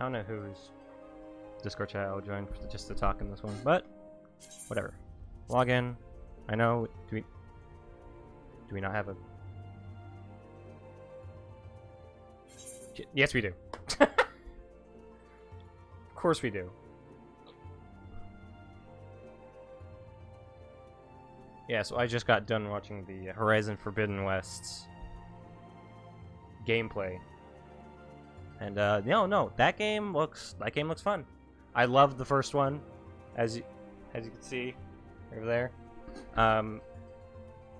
don't know whose Discord chat I'll join just to talk in this one, but whatever. Log in. I know. Do we not have a? Yes, we do. Of course we do. Yeah, so I just got done watching the Horizon Forbidden West gameplay, and no, that game looks fun. I loved the first one, as you can see over there.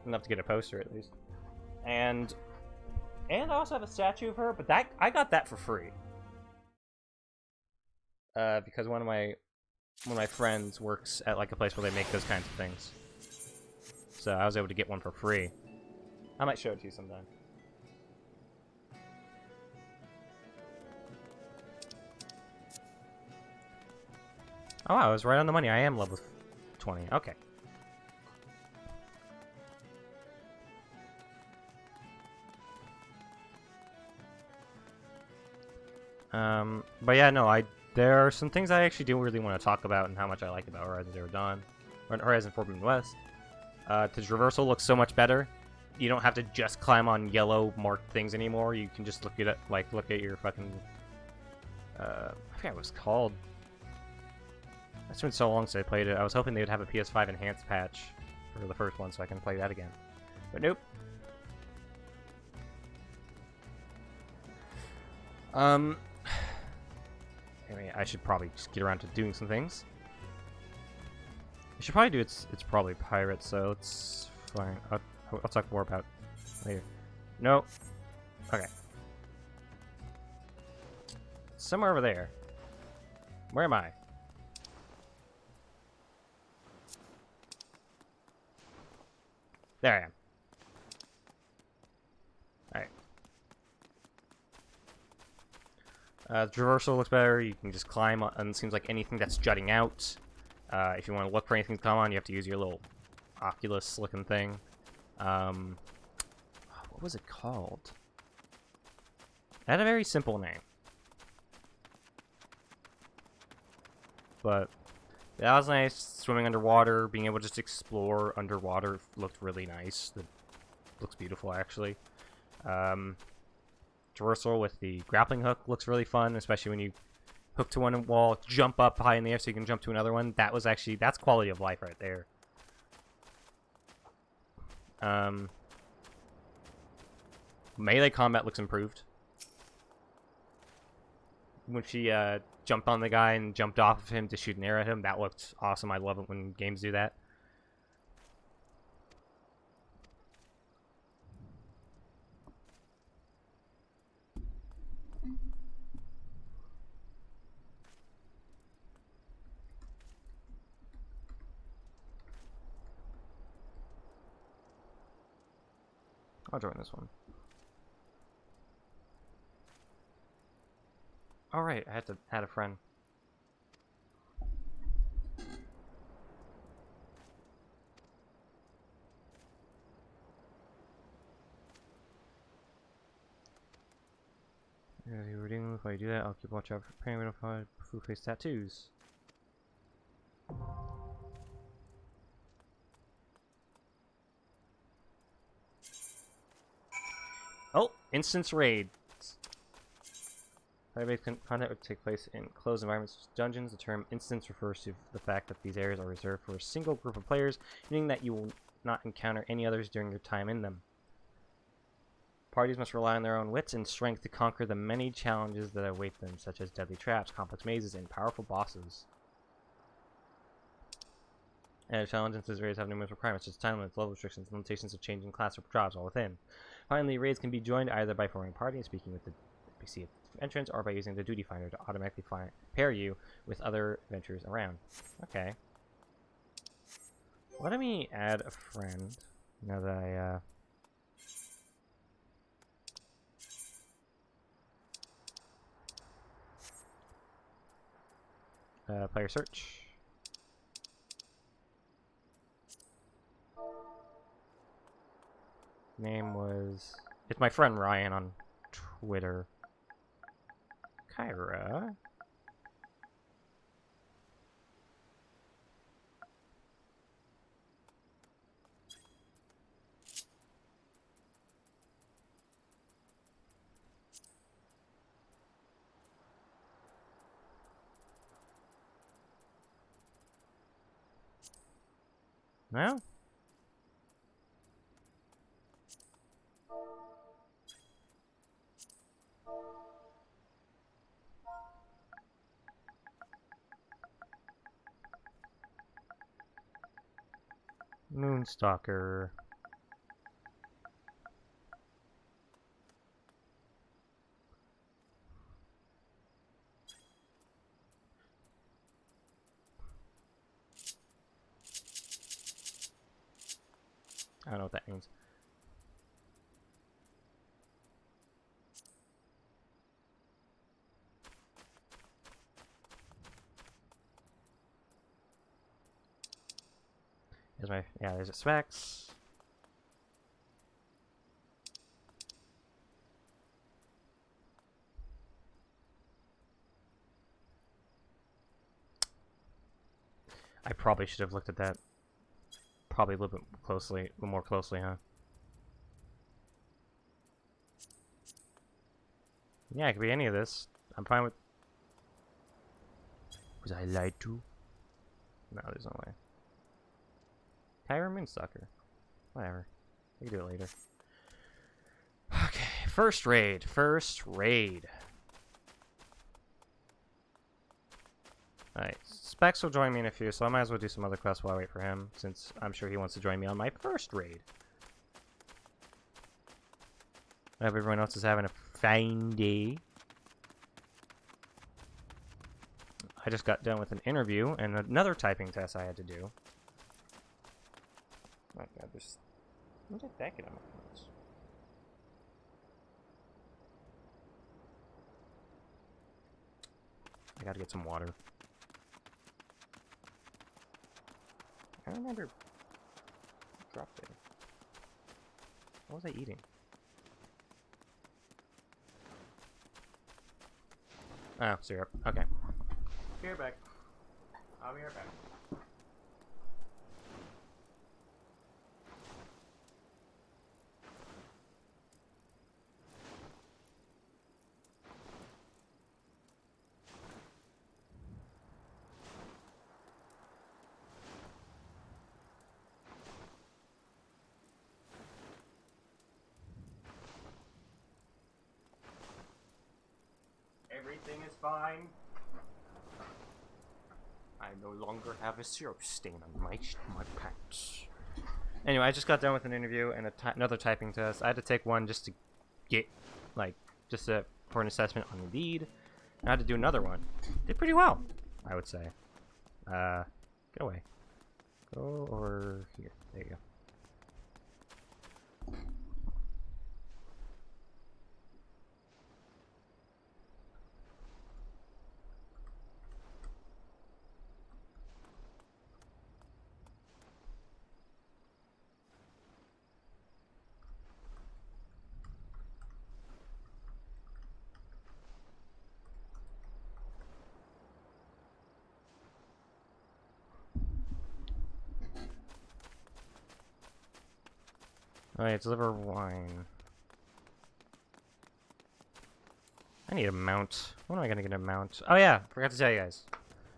Enough to get a poster at least, and I also have a statue of her, but that I got that for free. Because one of my friends works at like a place where they make those kinds of things. So I was able to get one for free. I might show it to you sometime. Oh wow, I was right on the money. I am level 20. Okay. But yeah, no, there are some things I actually do really want to talk about and how much I like about Horizon Zero Dawn, or Horizon Forbidden West. The traversal looks so much better. You don't have to just climb on yellow marked things anymore. You can just look at your fucking. I forget what it was called. It's been so long since I played it. I was hoping they would have a PS5 enhanced patch for the first one so I can play that again, but nope. Anyway, I should probably just get around to doing some things. I should probably do it's probably pirates, so it's fine. I'll talk more about later. No. Okay. Somewhere over there. Where am I? There I am. Alright. The traversal looks better. You can just climb on, and it seems like anything that's jutting out. If you want to look for anything to come on, you have to use your little Oculus-looking thing. What was it called? It had a very simple name. But that was nice. Swimming underwater, being able to just explore underwater looked really nice. It looks beautiful, actually. Traversal with the grappling hook looks really fun, especially when you hook to one wall, jump up high in the air so you can jump to another one. That's quality of life right there. Melee combat looks improved. When she jumped on the guy and jumped off of him to shoot an arrow at him, that looked awesome. I love it when games do that. I'll join this one. Alright, I had to add a friend. Yeah, you were doing while you do that, I'll keep watch out for pain full face tattoos. Oh, instance raid. Private content would take place in closed environments such as dungeons. The term instance refers to the fact that these areas are reserved for a single group of players, meaning that you will not encounter any others during your time in them. Parties must rely on their own wits and strength to conquer the many challenges that await them, such as deadly traps, complex mazes, and powerful bosses. And challenges in these raids have numerous requirements, such as time limits, level restrictions, limitations of changing class or jobs all within. Finally, raids can be joined either by forming a party and speaking with the NPC entrance, or by using the duty finder to automatically pair you with other adventurers around. Okay. Let me add a friend now that player search. Name was... It's my friend Ryan on Twitter. Kyra. No? Moonstalker. I don't know what that means. There's my, yeah, there's a specs. I probably should have looked at that probably a little bit closely, a little more closely, huh? Yeah, it could be any of this. I'm fine with... Was I lied to? No, there's no way. Kyra Moonsucker. Whatever. We can do it later. Okay, first raid. First raid. Alright, Specs will join me in a few, so I might as well do some other quests while I wait for him, since I'm sure he wants to join me on my first raid. I hope everyone else is having a fine day. I just got done with an interview and another typing test I had to do. Oh god, there's... When did that get on my notes? I gotta get some water. I don't remember... Dropped it. What was I eating? Oh, syrup. Okay. Be right back. I'll be right back. Everything is fine. I no longer have a syrup stain on my pants. Anyway, I just got done with an interview and another typing test. I had to take one just to get, like, for an assessment on Indeed. I had to do another one. Did pretty well, I would say. Get away. Go over here. There you go. Alright, deliver wine. I need a mount. When am I gonna get a mount? Oh yeah, forgot to tell you guys.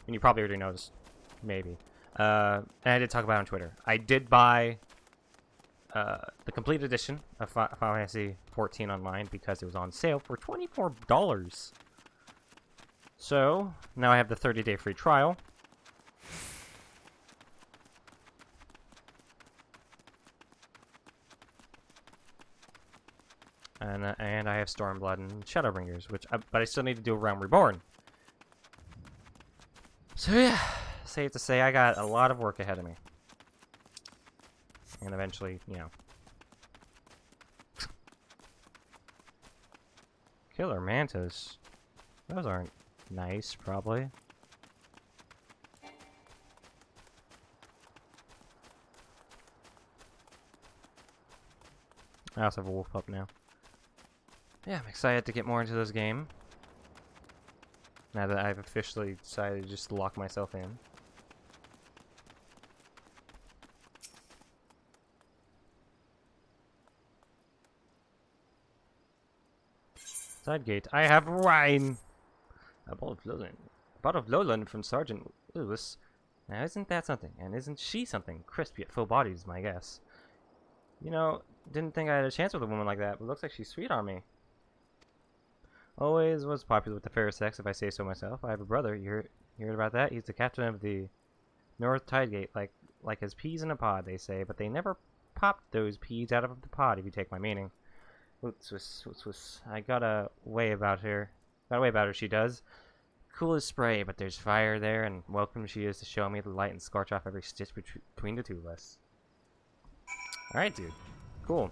And you probably already noticed. Maybe. And I did talk about it on Twitter. I did buy the complete edition of Final Fantasy XIV Online because it was on sale for $24. So, now I have the 30-day free trial. And I have Stormblood and Shadowbringers, but I still need to do a Realm Reborn. So yeah, safe to say I got a lot of work ahead of me. And eventually, you know. Killer Mantis. Those aren't nice, probably. I also have a wolf up now. Yeah, I'm excited to get more into this game. Now that I've officially decided to just lock myself in. Side gate. I have wine! A bottle of Lowland. A bottle of Lowland from Sergeant Lewis. Now isn't that something? And isn't she something? Crispy yet full bodied is my guess. You know, didn't think I had a chance with a woman like that, but looks like she's sweet on me. Always was popular with the fair sex, if I say so myself. I have a brother. You heard about that? He's the captain of the North Tidegate, like as peas in a pod, they say, but they never popped those peas out of the pod, if you take my meaning. I got a way about her. Got a way about her, she does. Cool as spray, but there's fire there, and welcome she is to show me the light and scorch off every stitch between the two of us. Alright, dude. Cool.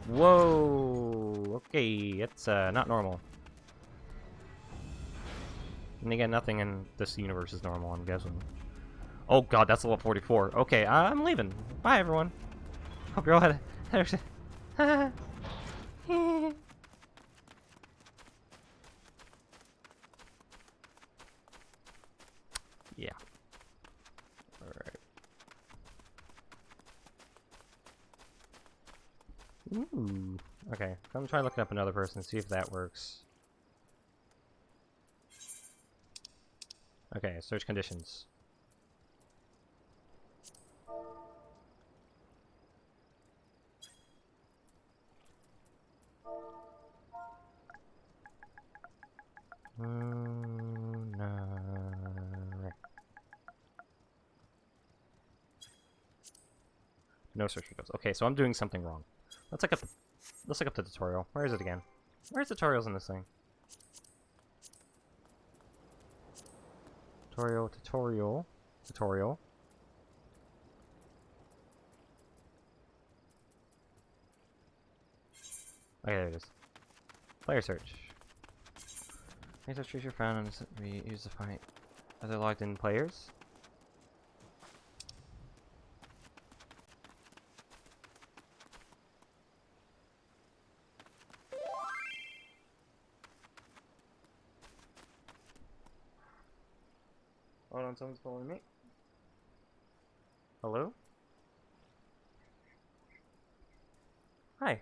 Whoa! Okay, it's not normal. And again, nothing in this universe is normal, I'm guessing. Oh god, that's level 44. Okay, I'm leaving. Bye, everyone. Hope you're all had yeah. Alright. Ooh. Okay, I'm trying looking up another person, see if that works. Okay, search conditions. No. No search results. Okay, so I'm doing something wrong. Let's look up the tutorial. Where is it again? Where's tutorials in this thing? Tutorial. Okay, there it is. Player search. These treasure found and we use to find other logged in players. Hold on, someone's calling me. Hello? Hi.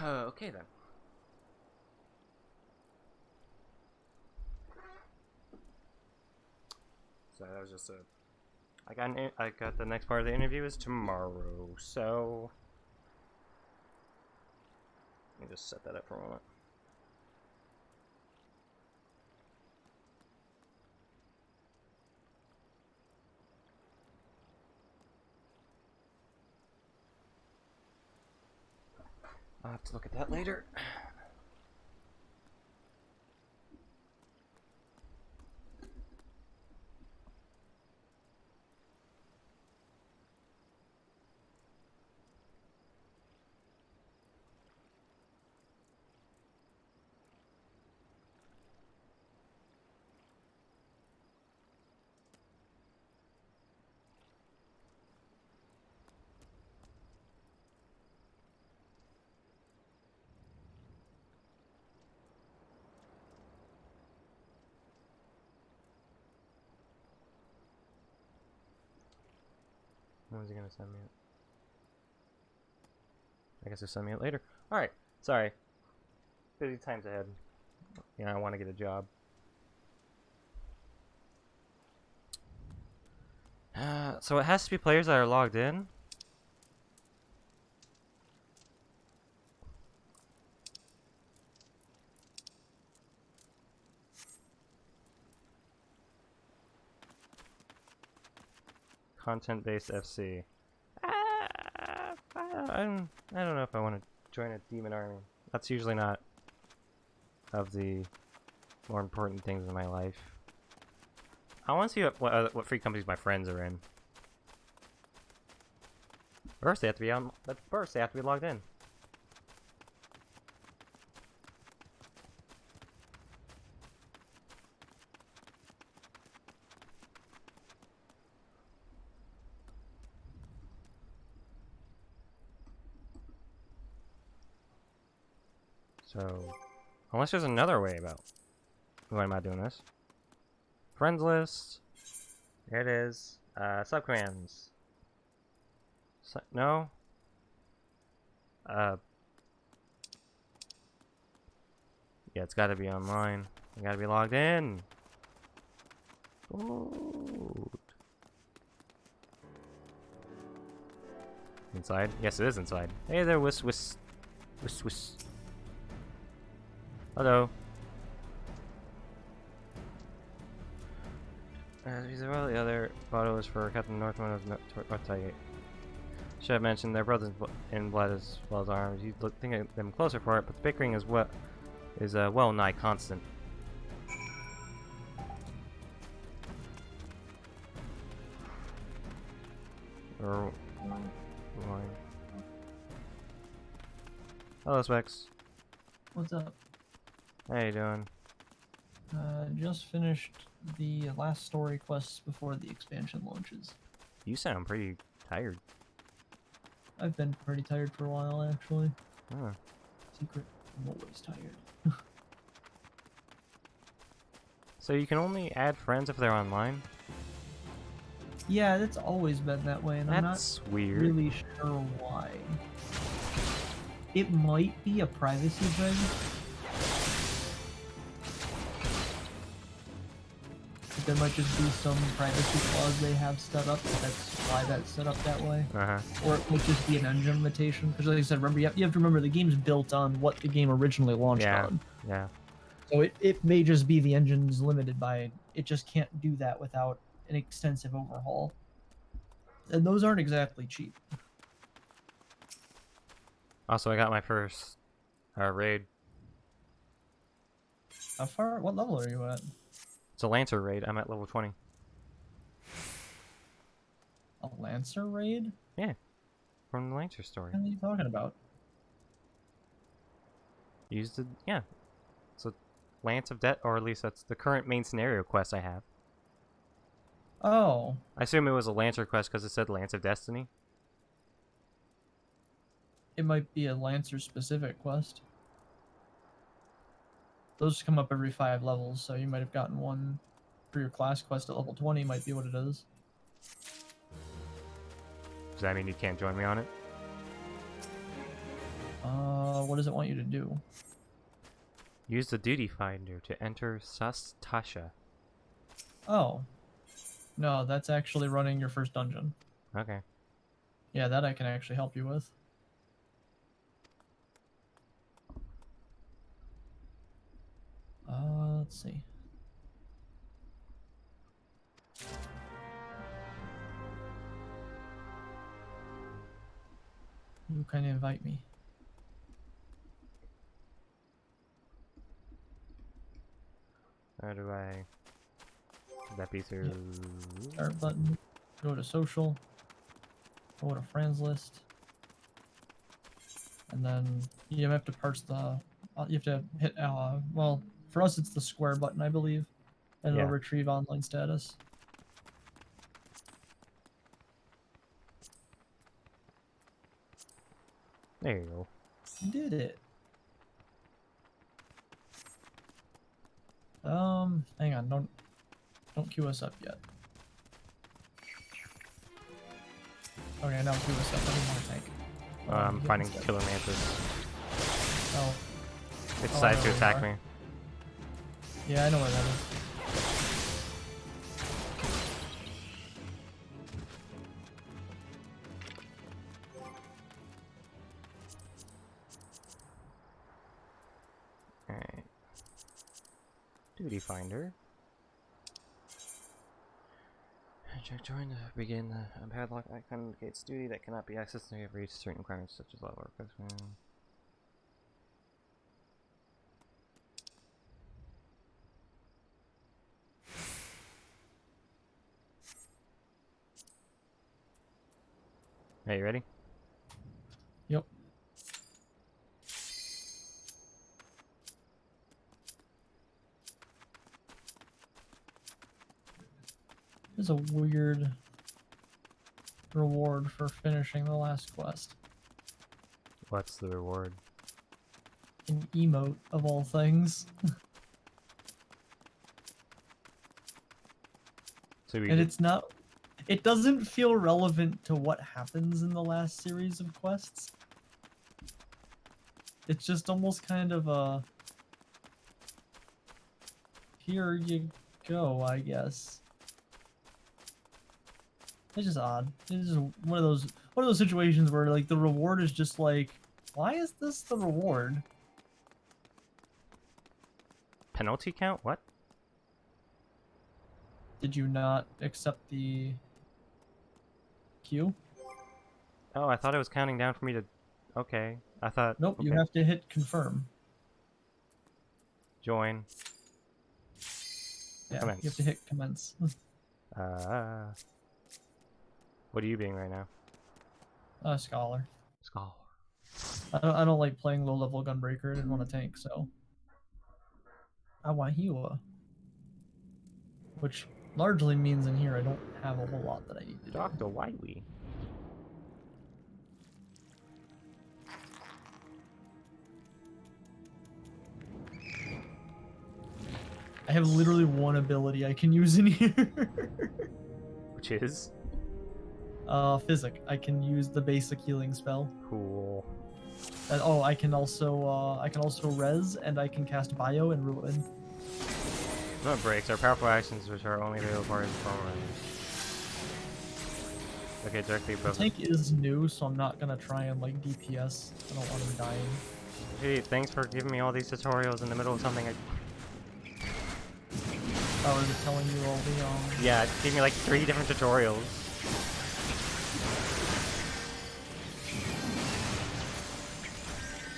Okay then. So that was just a. I got the next part of the interview is tomorrow. So let me just set that up for a moment. I'll have to look at that later. When's he gonna send me it? I guess he'll send me it later. Alright, sorry. Busy times ahead. Yeah, I want to get a job. So it has to be players that are logged in? Content-based FC. I don't know if I want to join a demon army. That's usually not of the more important things in my life. I want to see what free companies my friends are in. First, they have to be on. But first, they have to be logged in. So, unless there's another way about why am I doing this? Friends list. There it is. Subcommands. No. Yeah, it's got to be online. You got to be logged in. Ooh. Inside? Yes, it is inside. Hey there, Whis. Hello. The other photo is for Captain Northman of North Tiger. Should have mentioned their brothers in blood as well as arms. You think of them closer for it, but the bickering is well nigh constant. Hello, Specs. What's up? How you doing? Just finished the last story quests before the expansion launches. You sound pretty tired. I've been pretty tired for a while, actually. Huh. Secret, I'm always tired. So you can only add friends if they're online? Yeah, that's always been that way, and That's I'm not weird. really sure why. It might be a privacy thing. There might just be some privacy clause they have set up, that's why that's set up that way. Or it might just be an engine limitation, because like I said, remember, you have to remember the game's built on what the game originally launched on. Yeah. So it may just be the engine's limited by, it just can't do that without an extensive overhaul. And those aren't exactly cheap. Also, I got my first raid. How far, what level are you at? It's a Lancer raid. I'm at level 20. A Lancer raid? Yeah. From the Lancer story. What are you talking about? Used it, yeah. So, Lance of Death, or at least that's the current main scenario quest I have. Oh. I assume it was a Lancer quest because it said Lance of Destiny. It might be a Lancer specific quest. Those come up every 5 levels, so you might have gotten one for your class quest at level 20, might be what it is. Does that mean you can't join me on it? What does it want you to do? Use the duty finder to enter Tasha. Oh. No, that's actually running your first dungeon. Okay. Yeah, that I can actually help you with. Let's see. You can invite me. How do I... Would that be through... Start button. Go to social. Go to friends list. And then you have to parse the... you have to hit... well, for us it's the square button, I believe. And it'll retrieve online status. There you go. You did it. Hang on, don't queue us up yet. Okay, now queue us up. I didn't want to tank. I'm finding Killer Mantis. Oh. It decided to attack me. Yeah, I know where that is. Alright. Duty finder. Join to begin the padlock icon indicates duty that cannot be accessed until you have reached certain requirements such as level or request. Hey, you ready? Yep. There's a weird reward for finishing the last quest. What's the reward? An emote of all things. So And it's not... It doesn't feel relevant to what happens in the last series of quests. It's just almost kind of a... Here you go, I guess. It's just odd. It's just one of those situations where like the reward is just like, why is this the reward? penalty count? What? Did you not accept the queue? Oh, I thought it was counting down for me to... Okay. I thought... Nope, okay. you have to hit confirm. Join. Yeah, Commence. you have to hit commence. What are you being right now? Scholar. Scholar. I don't like playing low-level Gunbreaker. I didn't want to tank, so... I want Hewa. Which largely means in here I don't have a whole lot that I need to do. Dr. Wiley. I have literally one ability I can use in here. Which is? Physic. I can use the basic healing spell. Cool. And, oh, I can also res, and I can cast Bio and Ruin. No breaks are powerful actions which are only available for performers. Okay, directly above. The tank is new, so I'm not gonna try and like DPS. I don't want him dying. Hey, thanks for giving me all these tutorials in the middle of something. Oh, is it telling you all the Yeah, it gave me like 3 different tutorials.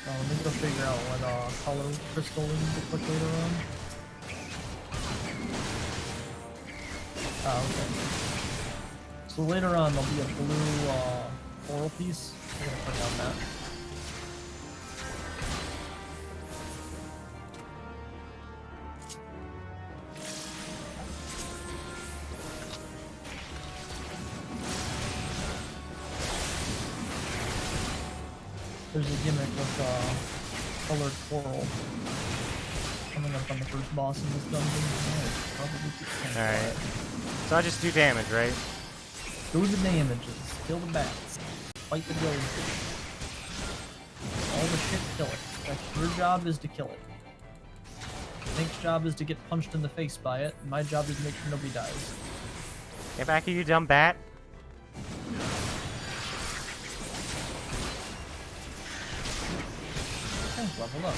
Let me go figure out what color crystal we need to put later on. Oh, okay. So later on there'll be a blue oral piece. I'm gonna put down that. There's a gimmick with colored coral coming up on the first boss in this dungeon. Alright. So I just do damage, right? Do the damages, kill the bats, fight the jellyfish. All the shit, kill it. Your job is to kill it. The tank's job is to get punched in the face by it, and my job is to make sure nobody dies. Get back here, you dumb bat! Okay, level up.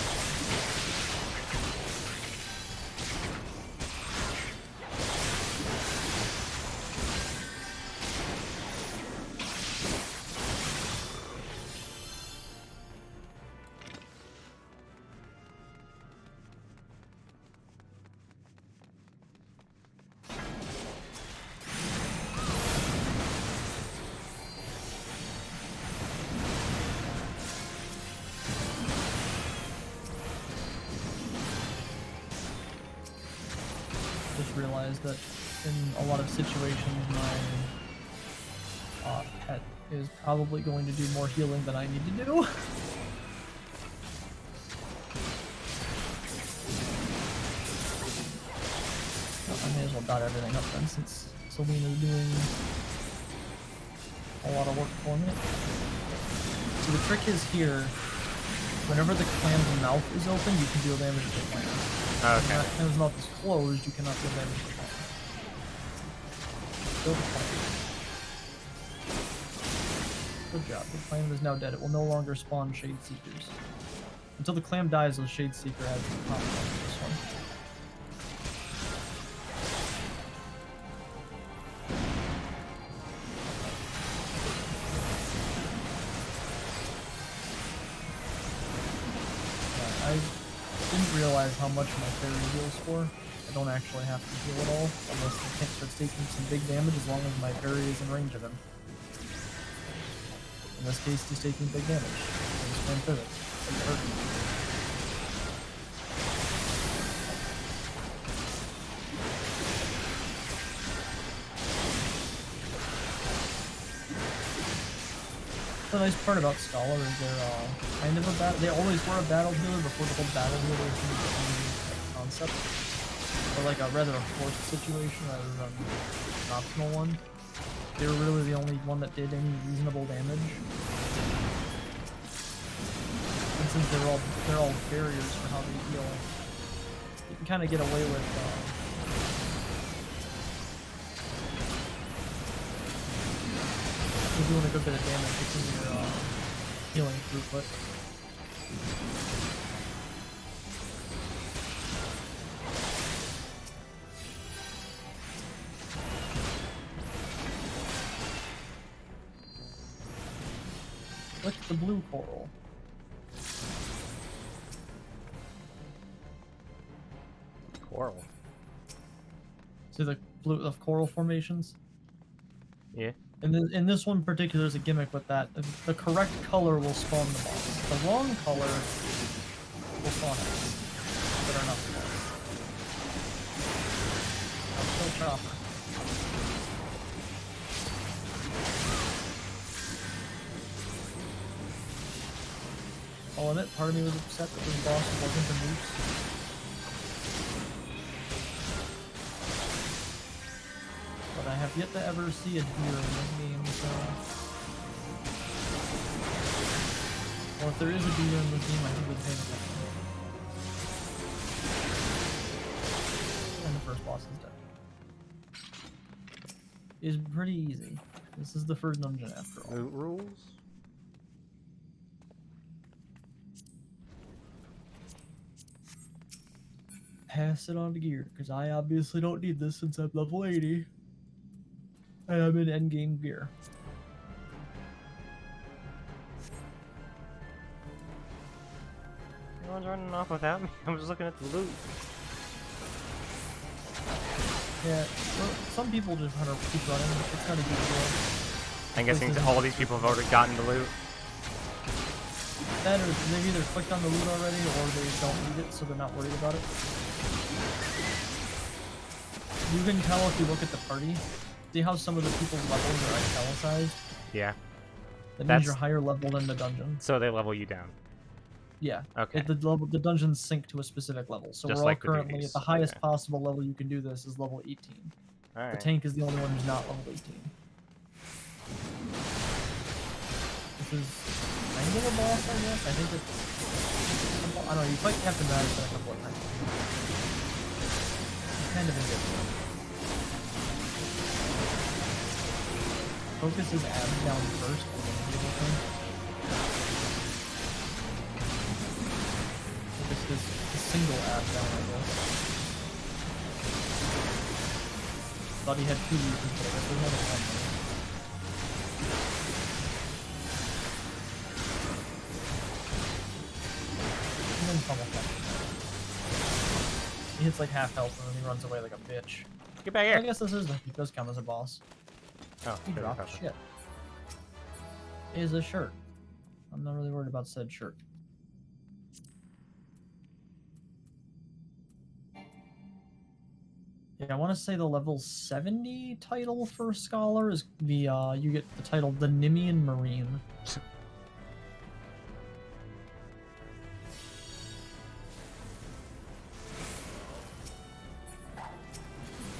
Realize that in a lot of situations my pet is probably going to do more healing than I need to do. I may as well dot everything up then, since Selena's doing a lot of work for me. So the trick is here, whenever the clam's mouth is open, you can deal damage to the clam. Oh, okay. When the clam's mouth is closed, you cannot deal damage to the clam. Kill the clam. Good job. The clam is now dead. It will no longer spawn Shade Seekers. Until the clam dies, the Shade Seeker adds the pop to this one. I didn't realize how much my fairy heals for. I don't actually have to heal at all, unless the tank starts taking some big damage, as long as my fairy is in range of him. In this case, he's taking big damage. I just went physics. It's hurting. The nice part about Scholar is they're kind of a battle. They always were a battle healer before the whole battle healer concept. Or like a rather a forced situation rather than an optional one. They were really the only one that did any reasonable damage. And since they're all barriers for how they heal, you can kind of get away with. You're doing a good bit of damage because of your healing throughput. Click the blue coral. Coral. See the blue of coral formations? Yeah. In this one in particular, there's a gimmick with that. The correct color will spawn the boss. The wrong color will spawn enemies that are not spawned. I'm still chopper. I'll admit, part of me was upset that this boss wasn't a moose. But I have yet to ever see a deer in this game, so... Well, if there is a deer in this game, I think we'd pay attention. And the first boss is dead. It's pretty easy. This is the first dungeon after all. Loot rules? Pass it on to gear, because I obviously don't need this since I'm level 80. And I'm in endgame gear. No one's running off without me. I'm just looking at the loot. Yeah, well, some people just keep running. It's not a big deal. I'm guessing all of these people have already gotten the loot. That or they've either clicked on the loot already or they don't need it, so they're not worried about it. You can tell if you look at the party. See how some of the people's levels are italicized? Yeah. That means you're higher level than the dungeon. So they level you down. Yeah. Okay. The dungeons sync to a specific level. So Just we're all like the currently duties. at the highest Okay. possible level you can do this is level 18. Alright. The tank is the only one who's not level 18. This is kind of a boss, I guess. I think it's... I don't know, you fight Captain Madison a couple of times. It's kind of indifferent. Focus his abs down first and then heal him. Focus his single ab down, I guess. Thought he had two reasons, but I guess there's only one. And then pummel punch. He hits like half health and then he runs away like a bitch. Get back here! I guess he does count as a boss. Oh, He good dropped recovery. shit. Is a shirt. I'm not really worried about said shirt. Yeah, I want to say the level 70 title for Scholar is the, you get the title The Nimian Marine.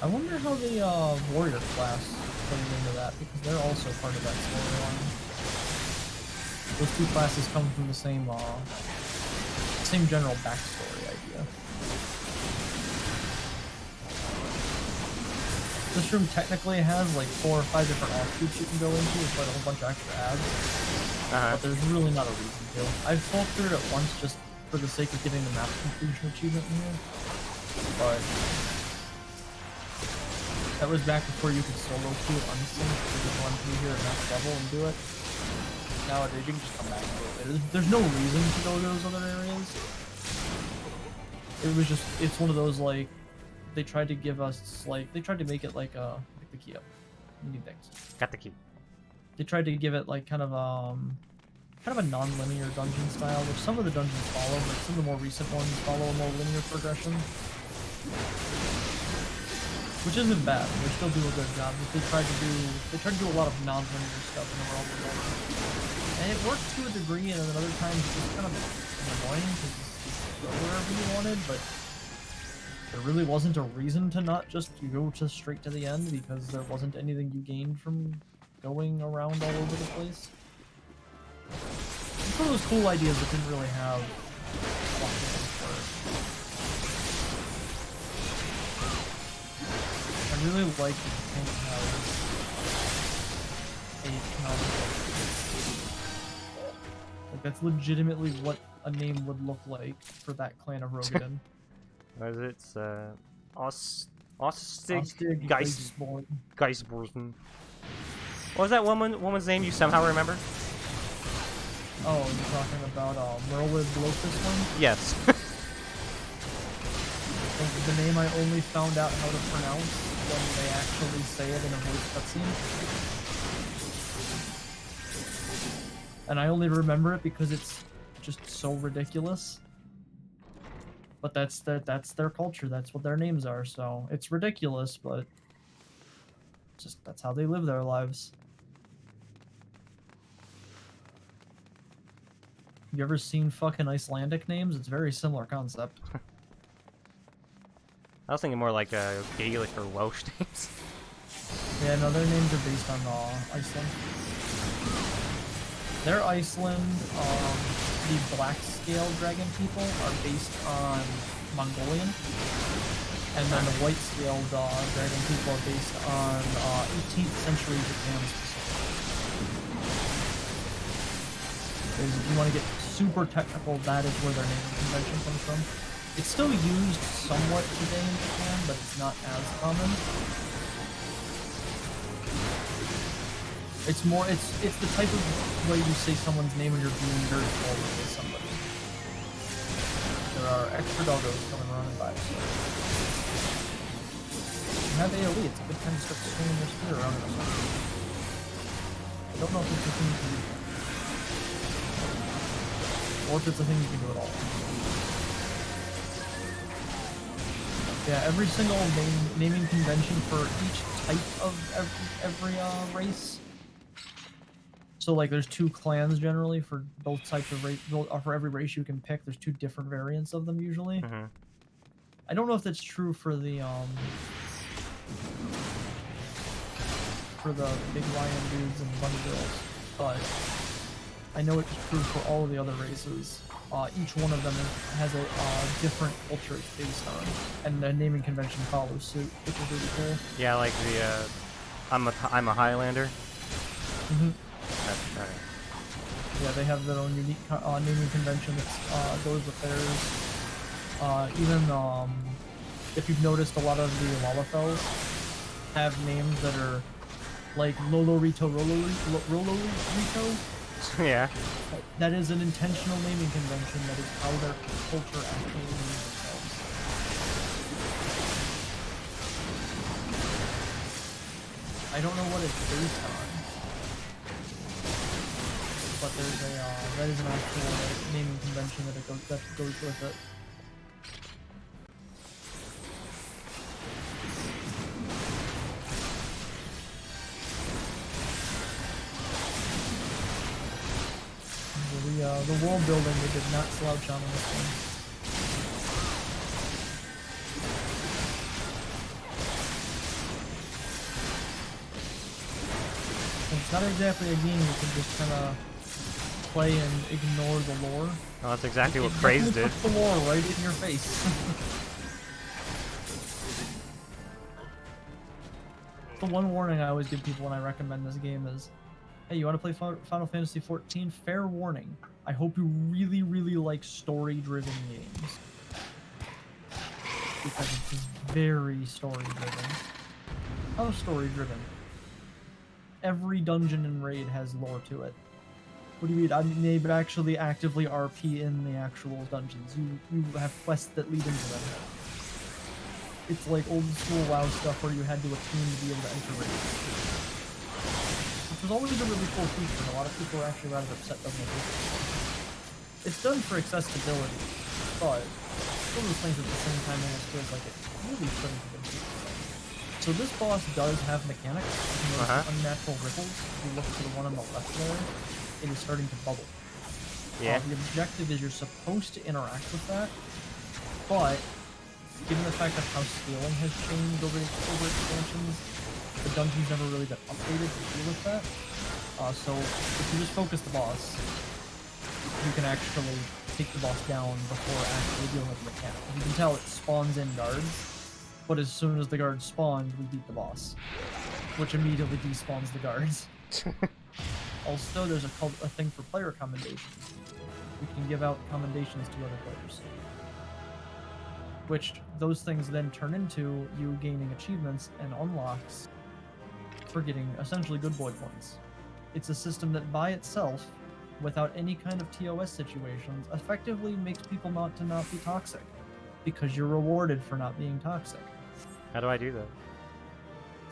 I wonder how the, warrior class plays into that, because they're also part of that storyline. Those two classes come from the same general backstory idea. This room technically has like 4 or 5 different offshoots you can go into with like a whole bunch of extra ads. But there's really not a reason to. I've fought through it once just for the sake of getting the map completion achievement in here. But that was back before you could solo queue unsync. You could run through here at next level and do it. Nowadays you can just come back and do it later. There's no reason to go to those other areas. It was just, it's one of those like, they tried to give us like, they tried to make it like the key up. You need things. Got the key. They tried to give it like kind of a non-linear dungeon style, which some of the dungeons follow, but some of the more recent ones follow a more linear progression. Which isn't bad. They still do a good job. They try to do a lot of non-linear stuff in the world of Zelda. And it works to a degree, and then other times it's just kind of annoying because you go wherever you wanted, but there really wasn't a reason to not just go straight to the end because there wasn't anything you gained from going around all over the place. It's one of those cool ideas that didn't really have a lot of for it. I really like that the tank has a canonical. Like, that's legitimately what a name would look like for that clan of Rogadin. What is it? It's, Ostig Geisborn. What was that woman's name you somehow remember? Oh, you're talking about Merlid Blofus one? Yes. The name I only found out how to pronounce when they actually say it in a voice cutscene. And I only remember it because it's just so ridiculous. But that's their culture, that's what their names are, so it's ridiculous, but just that's how they live their lives. You ever seen fucking Icelandic names? It's a very similar concept. I was thinking more like Gaelic or Welsh names. Yeah, no, their names are based on Iceland. Their Iceland, the black scale dragon people are based on Mongolian, and then the white scaled dragon people are based on 18th century Japan specifically. Because if you want to get super technical, that is where their naming convention comes from. It's still used somewhat today in Japan, but it's not as common. It's more, it's the type of way you say someone's name when you're being very forward with somebody. There are extra doggos coming running by. So. You have AoE, it's a good time to start swinging your spear around in a circle. I don't know if it's a thing you can do. Or if it's a thing you can do at all. Yeah, every single naming convention for each type of every race. So like there's 2 clans generally for both types of race, for every race you can pick, there's 2 different variants of them usually. Mm-hmm. I don't know if that's true for the big lion dudes and bunny girls, but I know it's true for all of the other races. Each one of them has a different culture it's based on, and the naming convention follows suit, which is really cool. Yeah, like the I'm a Highlander. Mm-hmm. That's right. Yeah, they have their own unique naming convention that goes with theirs. Even if you've noticed, a lot of the Lalafels have names that are like Lolorito, Rolorito. Yeah. That is an intentional naming convention. That is how their culture actually names themselves. I don't know what it's based on, but there's a that is an actual naming convention that goes with it. The world building they did not slouch on this one. It's not exactly a game you can just kind of play and ignore the lore. Well, that's exactly what Praise did. Put the lore right in your face. The one warning I always give people when I recommend this game is, hey, you want to play Final Fantasy XIV? Fair warning. I hope you really, really like story-driven games. Because it's very story-driven. How story-driven? Every dungeon and raid has lore to it. What do you mean? I mean, they would actually actively RP in the actual dungeons. You have quests that lead into them. It's like old school WoW stuff where you had to attune to be able to enter raids. Which was always a really cool feature, and a lot of people are actually rather upset that they do it. It's done for accessibility, but it's one of those things at the same time almost feels like it really shouldn't have been featured. So this boss does have mechanics. You notice unnatural ripples. If you look to the one on the left there, it is starting to bubble. Yeah. The objective is you're supposed to interact with that, but given the fact of how scaling has changed over expansions, the dungeon's never really been updated to deal with that. So if you just focus the boss, you can actually take the boss down before actually dealing with the mechanic. You can tell it spawns in guards, but as soon as the guards spawned, we beat the boss, which immediately despawns the guards. Also, there's a thing for player commendations. We can give out commendations to other players, which those things then turn into you gaining achievements and unlocks for getting essentially good boy points. It's a system that by itself, without any kind of TOS situations, effectively makes people not be toxic, because you're rewarded for not being toxic. How do I do that?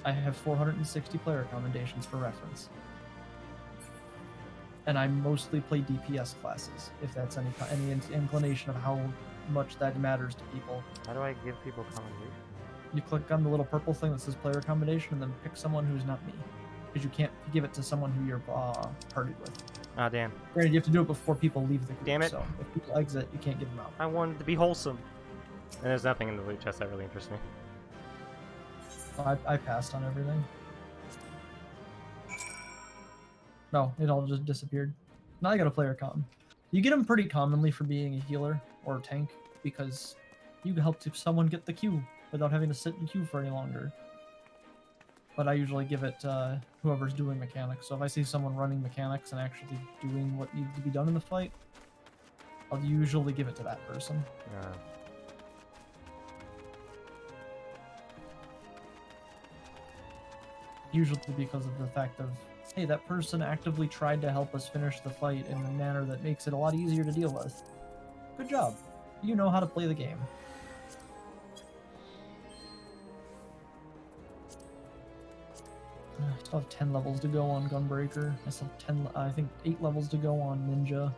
I have 460 player commendations for reference. And I mostly play DPS classes, if that's any inclination of how much that matters to people. How do I give people commendations? You click on the little purple thing that says player commendation, and then pick someone who's not me. Because you can't give it to someone who you're partied with. Ah, damn. Granted, you have to do it before people leave the group. Damn it. So if people exit, you can't give them out. I wanted to be wholesome. And there's nothing in the loot chest that really interests me. I passed on everything. No, it all just disappeared. Now I got a player com. You get them pretty commonly for being a healer or a tank, because you help someone get the queue without having to sit in queue for any longer. But I usually give it whoever's doing mechanics. So if I see someone running mechanics and actually doing what needs to be done in the fight, I'll usually give it to that person. Usually because of the fact of, hey, that person actively tried to help us finish the fight in a manner that makes it a lot easier to deal with. Good job. You know how to play the game. I still have 10 levels to go on Gunbreaker. I still have I think 8 levels to go on Ninja.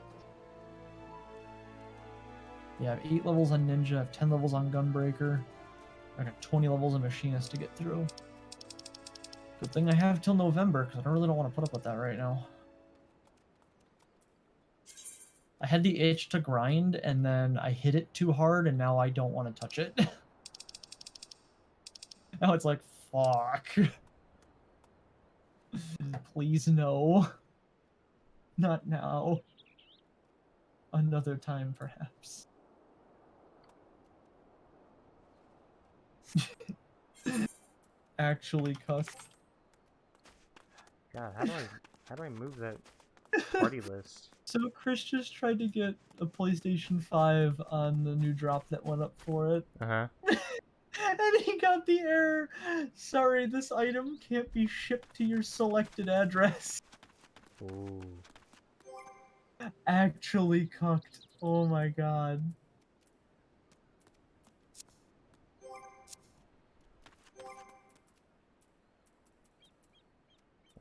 Yeah, I have 8 levels on Ninja, I have 10 levels on Gunbreaker. I got 20 levels on Machinist to get through. Good thing I have till November, because I really don't want to put up with that right now. I had the itch to grind, and then I hit it too hard, and now I don't want to touch it. Now it's like, fuck. Please no. Not now. Another time, perhaps. Actually cussed. God, how do I move that party list? So Chris just tried to get a PlayStation 5 on the new drop that went up for it. Uh-huh. And he got the error. Sorry, this item can't be shipped to your selected address. Ooh. Actually cucked. Oh my god.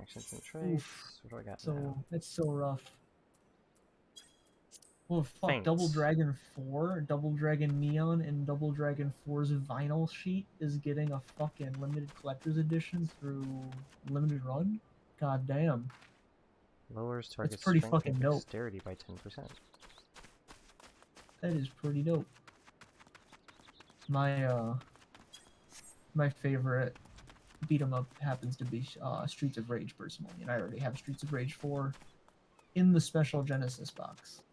Actions and traits. What do I got So now? it's so rough. Well, fuck, Thanks. Double Dragon 4, Double Dragon Neon, and Double Dragon 4's vinyl sheet is getting a fucking limited collector's edition through Limited Run? God damn. Lowers target That's pretty strength fucking and dope. dexterity by 10%. That is pretty dope. My favorite beat 'em up happens to be Streets of Rage personally, and I already have Streets of Rage 4 in the special Genesis box.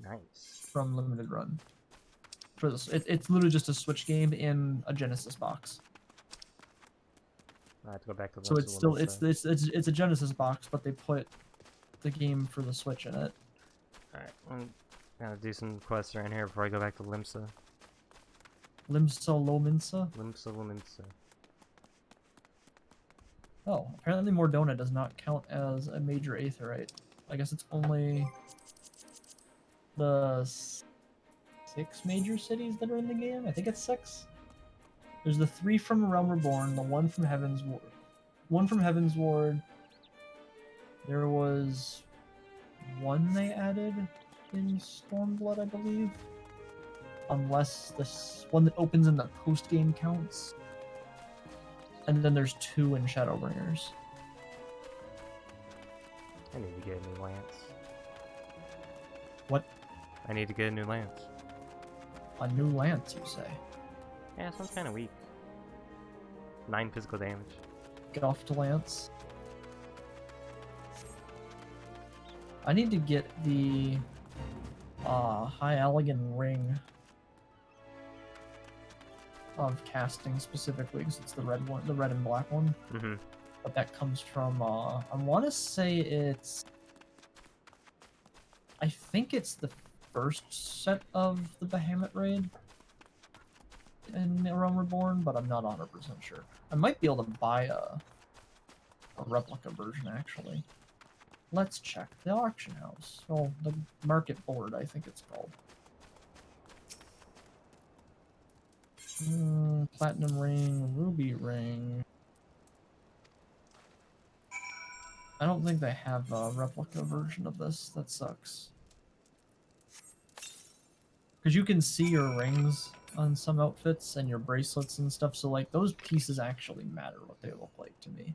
Nice. From Limited Run. For this, it's literally just a Switch game in a Genesis box. I have to go back to the So it's still it's a Genesis box, but they put the game for the Switch in it. Alright, I'm gonna do some quests around here before I go back to Limsa. Limsa Lominsa? Limsa Limsa. Oh, apparently Mordona does not count as a major aetheryte. I guess it's only the 6 major cities that are in the game. I think it's 6. There's the 3 from Realm Reborn, the 1 from Heaven's Ward. 1 from Heaven's Ward. There was 1 they added in Stormblood, I believe. Unless this one that opens in the post-game counts. And then there's 2 in Shadowbringers. I need to get a new lance. What? I need to get a new lance. A new lance, you say? Yeah, this one's kind of weak. 9 physical damage. Get off to lance. I need to get the high elegant ring of casting specifically because it's the red one, the red and black one. Mm-hmm. But that comes from I want to say it's. I think it's the first set of the Bahamut raid in Realm Reborn, but I'm not 100% sure. I might be able to buy a replica version actually. Let's check the auction house. Oh, the market board, I think it's called. Platinum ring, ruby ring. I don't think they have a replica version of this. That sucks. Because you can see your rings on some outfits and your bracelets and stuff, so like those pieces actually matter what they look like to me.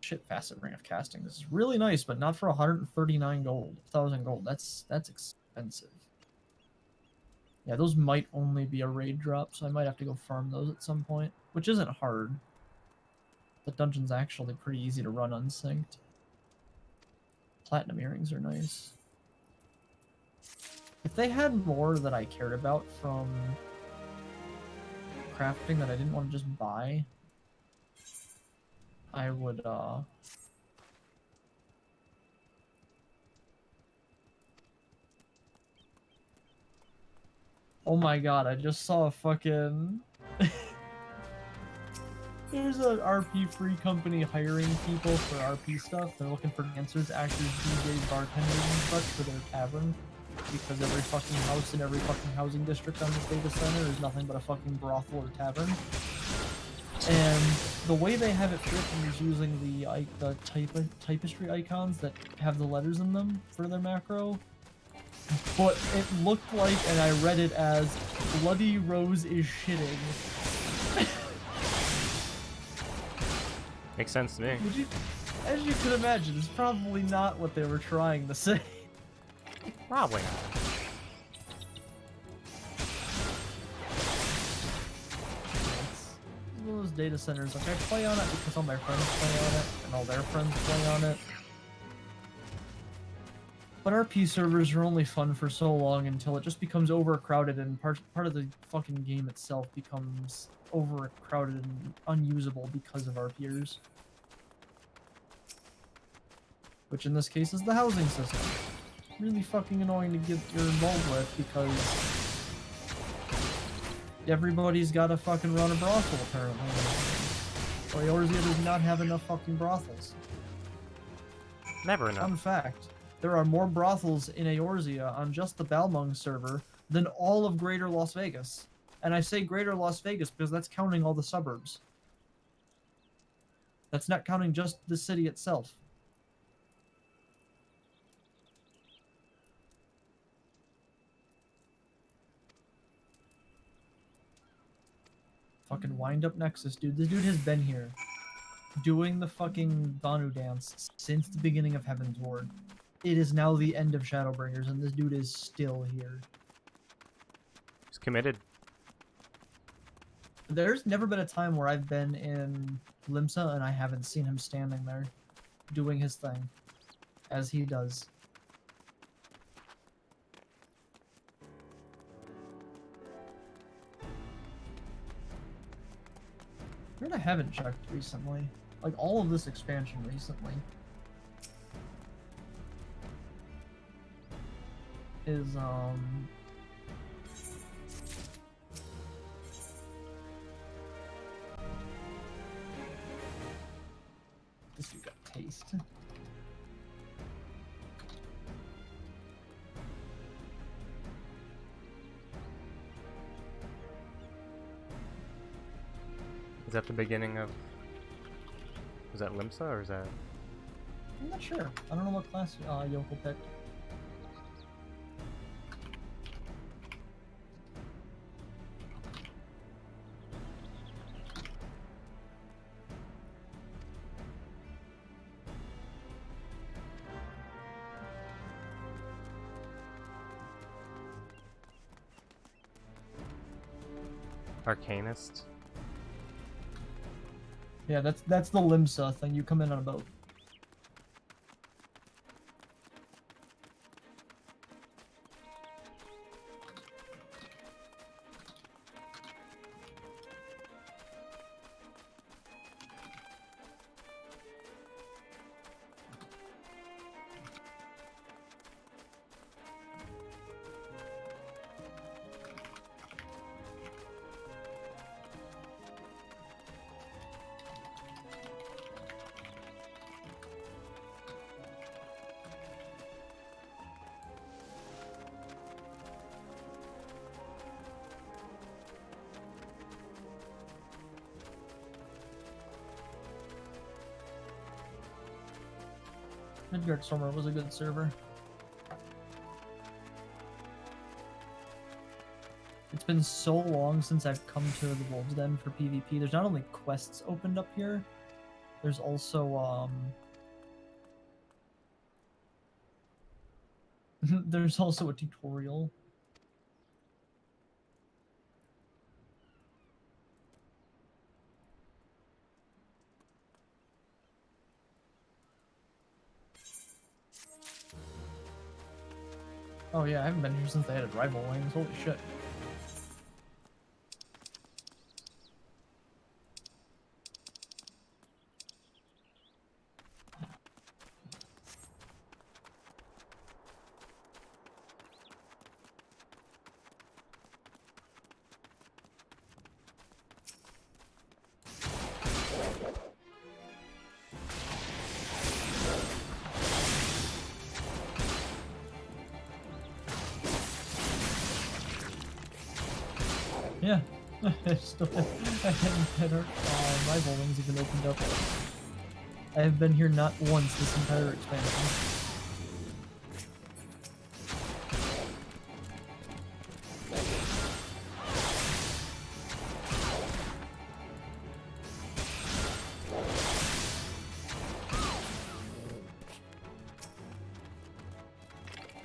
Shit, facet ring of casting. This is really nice, but not for 139 gold. 1,000 gold. That's expensive. Yeah, those might only be a raid drop, so I might have to go farm those at some point, which isn't hard. The dungeon's actually pretty easy to run unsynced. Platinum earrings are nice. If they had more that I cared about from crafting that I didn't want to just buy, I would, Oh my god, I just saw a fucking... There's an RP free company hiring people for RP stuff. They're looking for dancers, actors, DJs, bartenders, and such for their tavern. Because every fucking house in every fucking housing district on this data center is nothing but a fucking brothel or tavern. And the way they have it written is using the typistry icons that have the letters in them for their macro. But it looked like, and I read it as, Bloody Rose is shitting. Makes sense to me. As you could imagine, it's probably not what they were trying to say. Probably not. Those data centers, like I play on it because all my friends play on it, and all their friends play on it. But RP servers are only fun for so long until it just becomes overcrowded and part of the fucking game itself becomes overcrowded and unusable because of RPers. Which in this case is the housing system. Really fucking annoying to get involved with because everybody's got to fucking run a brothel apparently. Eorzea does not have enough fucking brothels. Never enough. Fun fact. There are more brothels in Eorzea on just the Balmung server than all of Greater Las Vegas. And I say Greater Las Vegas because that's counting all the suburbs. That's not counting just the city itself. Fucking wind up Nexus, dude. This dude has been here doing the fucking Banu dance since the beginning of Heaven's Ward. It is now the end of Shadowbringers, and this dude is still here. He's committed. There's never been a time where I've been in Limsa and I haven't seen him standing there, doing his thing, as he does. Weird I haven't checked recently. Like, all of this expansion recently is, this dude got taste. Is that the beginning of... Is that Limsa or is that... I'm not sure. I don't know what class Yoko picked. Arcanist. Yeah, that's the Limsa thing. You come in on a boat. Midgard Stormer was a good server. It's been so long since I've come to the Wolves Den for PvP. There's not only quests opened up here, there's also there's also a tutorial. Oh yeah, I haven't been here since they added rival wings. Holy shit. Yeah, I still haven't had our rival wings even opened up. I have been here not once this entire expansion.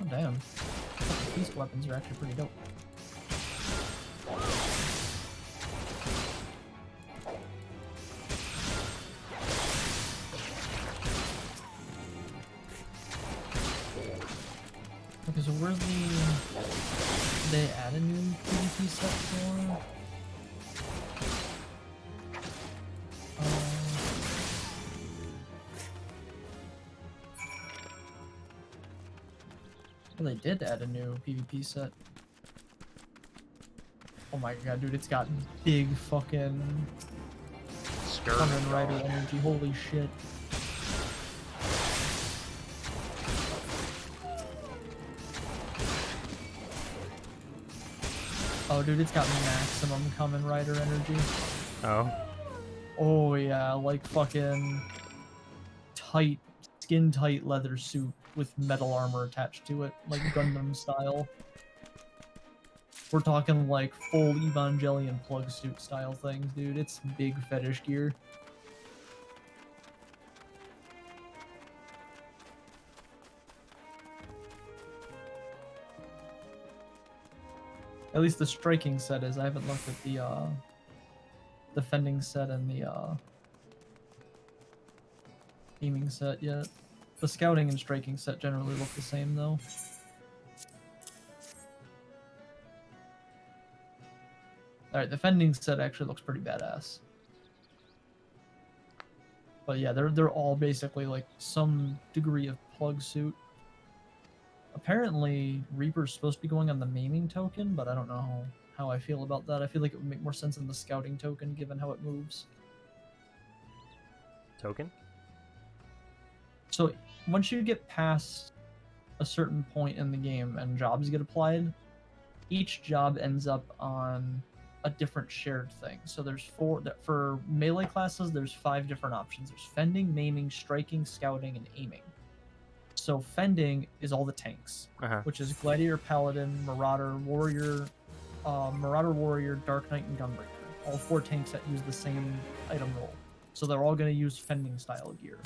Oh damn, these weapons are actually pretty dope. Okay, so where's the... Did they add a new PvP set for? Oh, they did add a new PvP set. Oh my god, dude, it's got big fucking... Kamen Rider energy, holy shit. Oh, dude, it's got maximum Kamen Rider energy. Oh. Oh, yeah, like fucking tight, skin-tight leather suit with metal armor attached to it, like Gundam style. We're talking like full Evangelion plug suit style things, dude. It's big fetish gear. At least the striking set is. I haven't looked at the defending set and the aiming set yet. The scouting and striking set generally look the same though. Alright, the defending set actually looks pretty badass. But yeah, they're all basically like some degree of plug suit. Apparently, Reaper's supposed to be going on the maiming token, but I don't know how I feel about that. I feel like it would make more sense in the scouting token, given how it moves. Token? So, once you get past a certain point in the game and jobs get applied, each job ends up on a different shared thing. So there's for melee classes, there's 5 different options. There's fending, maiming, striking, scouting, and aiming. So fending is all the tanks, which is Gladiator, Paladin, Marauder, Warrior, Dark Knight, and Gunbreaker. All 4 tanks that use the same item roll. So they're all going to use fending style gear.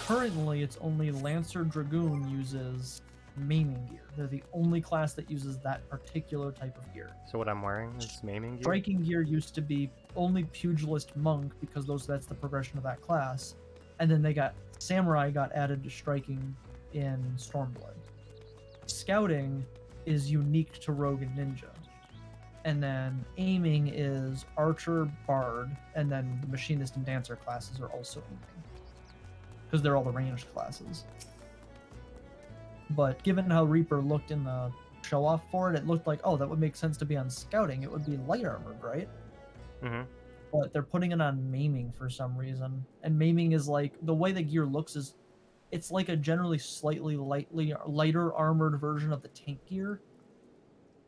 Currently, it's only Lancer Dragoon uses maiming gear. They're the only class that uses that particular type of gear. So what I'm wearing is maiming gear? Striking gear used to be only pugilist monk because that's the progression of that class. And then samurai got added to striking in Stormblood. Scouting is unique to rogue and ninja. And then aiming is archer, bard, and then the machinist and dancer classes are also aiming. Because they're all the ranged classes. But given how Reaper looked in the show-off for it, it looked like, oh, that would make sense to be on scouting. It would be light armored, right? Mm-hmm. But they're putting it on maiming for some reason. And maiming is like, the way the gear looks is, it's like a generally slightly lighter armored version of the tank gear.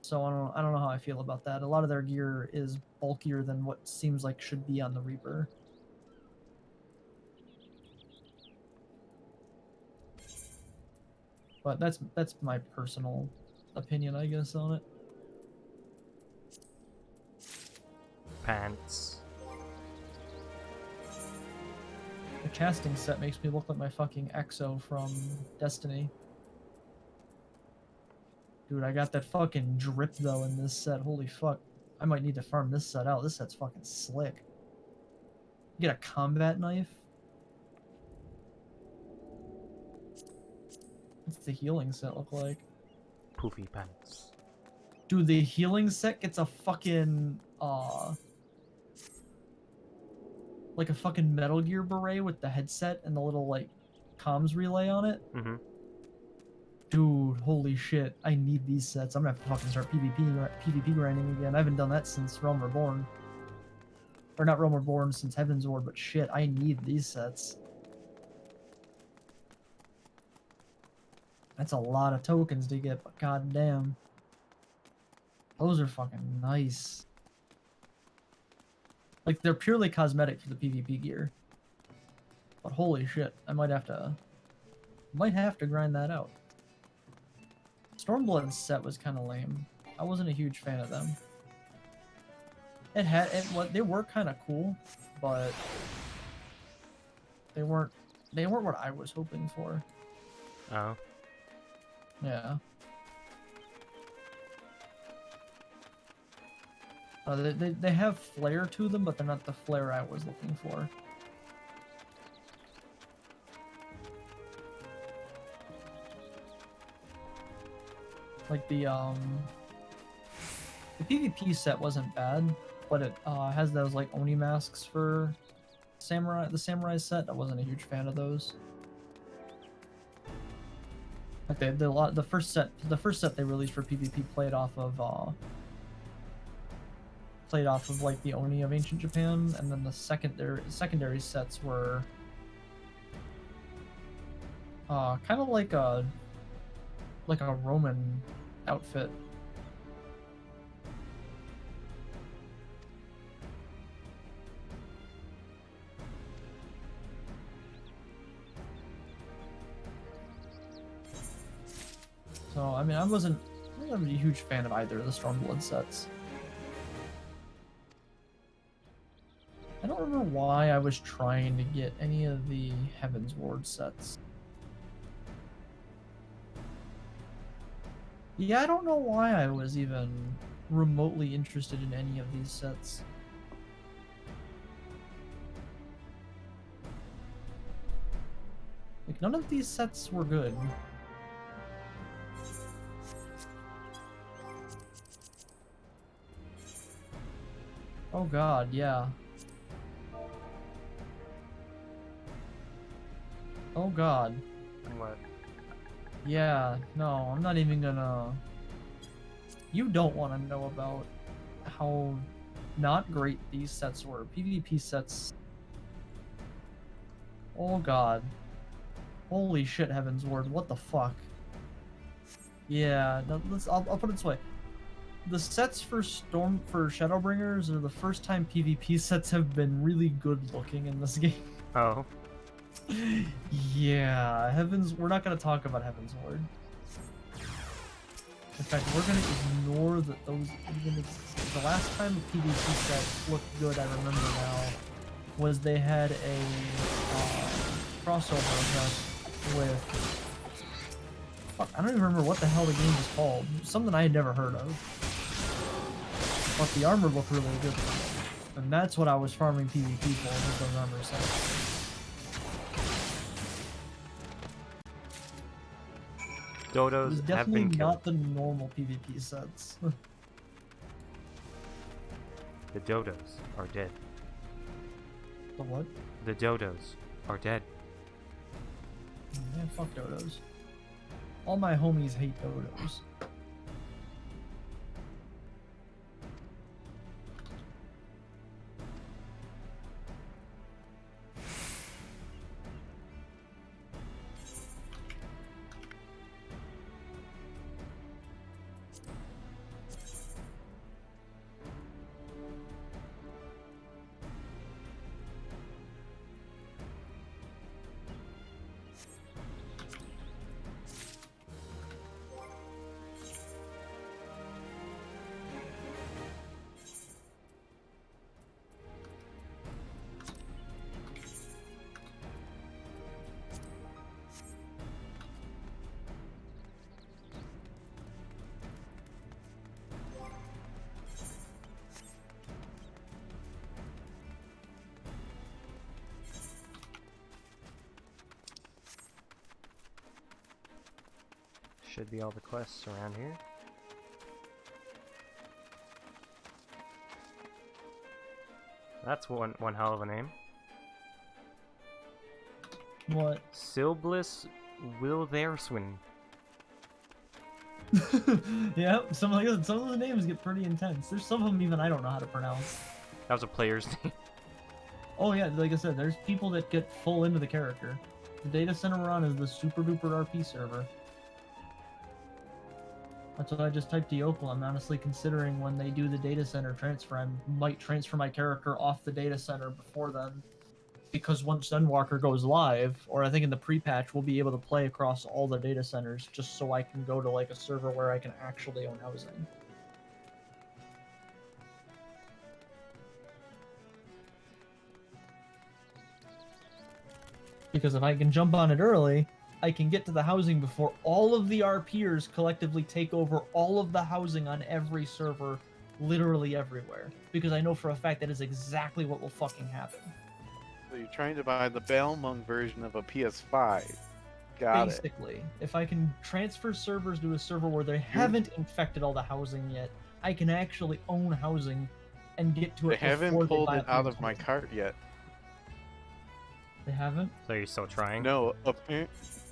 So I don't know how I feel about that. A lot of their gear is bulkier than what seems like should be on the Reaper. But that's my personal opinion, I guess, on it. Pants. The casting set makes me look like my fucking EXO from Destiny. Dude, I got that fucking drip, though, in this set. Holy fuck. I might need to farm this set out. This set's fucking slick. Get a combat knife. What's the healing set look like? Poofy pants. Dude, the healing set gets a fucking, like a fucking Metal Gear beret with the headset and the little, like, comms relay on it. Mm-hmm. Dude, holy shit. I need these sets. I'm gonna have to fucking start PvP grinding again. I haven't done that since Realm Reborn. Or not Realm Reborn, since Heaven's Ward, but shit, I need these sets. That's a lot of tokens to get, but goddamn. Those are fucking nice. Like, they're purely cosmetic for the PvP gear. But holy shit, I might have to grind that out. Stormblood set was kind of lame. I wasn't a huge fan of them. They were kind of cool, but they weren't what I was hoping for. Oh. Yeah. They have flair to them, but they're not the flair I was looking for. Like the PvP set wasn't bad, but it has those like Oni masks for the samurai set. I wasn't a huge fan of those. Like the first set they released for PvP played off of like the Oni of ancient Japan, and then the secondary sets were kind of like a Roman outfit. So I mean, I wasn't a huge fan of either of the Stormblood sets. I don't remember why I was trying to get any of the Heaven's Ward sets. Yeah, I don't know why I was even remotely interested in any of these sets. Like, none of these sets were good. Oh god, yeah. Oh god. What? Yeah, no, I'm not even gonna... You don't want to know about how not great these sets were. PvP sets... Oh god. Holy shit, Heaven's Ward, what the fuck? Yeah, no, I'll put it this way. The sets for Shadowbringers are the first time PvP sets have been really good looking in this game. Oh. Yeah, we're not going to talk about Heaven's Ward. In fact, we're going to ignore that those even exist. The last time a PvP set looked good, I remember now, was they had a crossover event with Fuck, I don't even remember what the hell the game was called. Something I had never heard of. But the armor looked really good for me. And that's what I was farming PvP for, with those armor sets. Dodos It was have definitely been killed. not the normal PvP sets. The dodos are dead. The what? The dodos are dead. Yeah, fuck dodos. All my homies hate dodos. Should be all the quests around here. That's one hell of a name. What? Silbliss Wiltherswin. Yeah, some of the names get pretty intense. There's some of them even I don't know how to pronounce. That was a player's name. Oh yeah, like I said, there's people that get full into the character. The data center we're on is the super duper RP server. That's what I just typed to Yokel. I'm honestly considering when they do the data center transfer, I might transfer my character off the data center before then. Because once Endwalker goes live, or I think in the pre-patch, we'll be able to play across all the data centers just so I can go to like a server where I can actually own housing. Because if I can jump on it early, I can get to the housing before all of the RPers collectively take over all of the housing on every server, literally everywhere. Because I know for a fact that is exactly what will fucking happen. So you're trying to buy the Balmung version of a PS5. Got it. Basically, if I can transfer servers to a server where they haven't infected all the housing yet, I can actually own housing and get to They it haven't before pulled they buy it out of housing. my cart yet. They haven't? So you're still trying? No,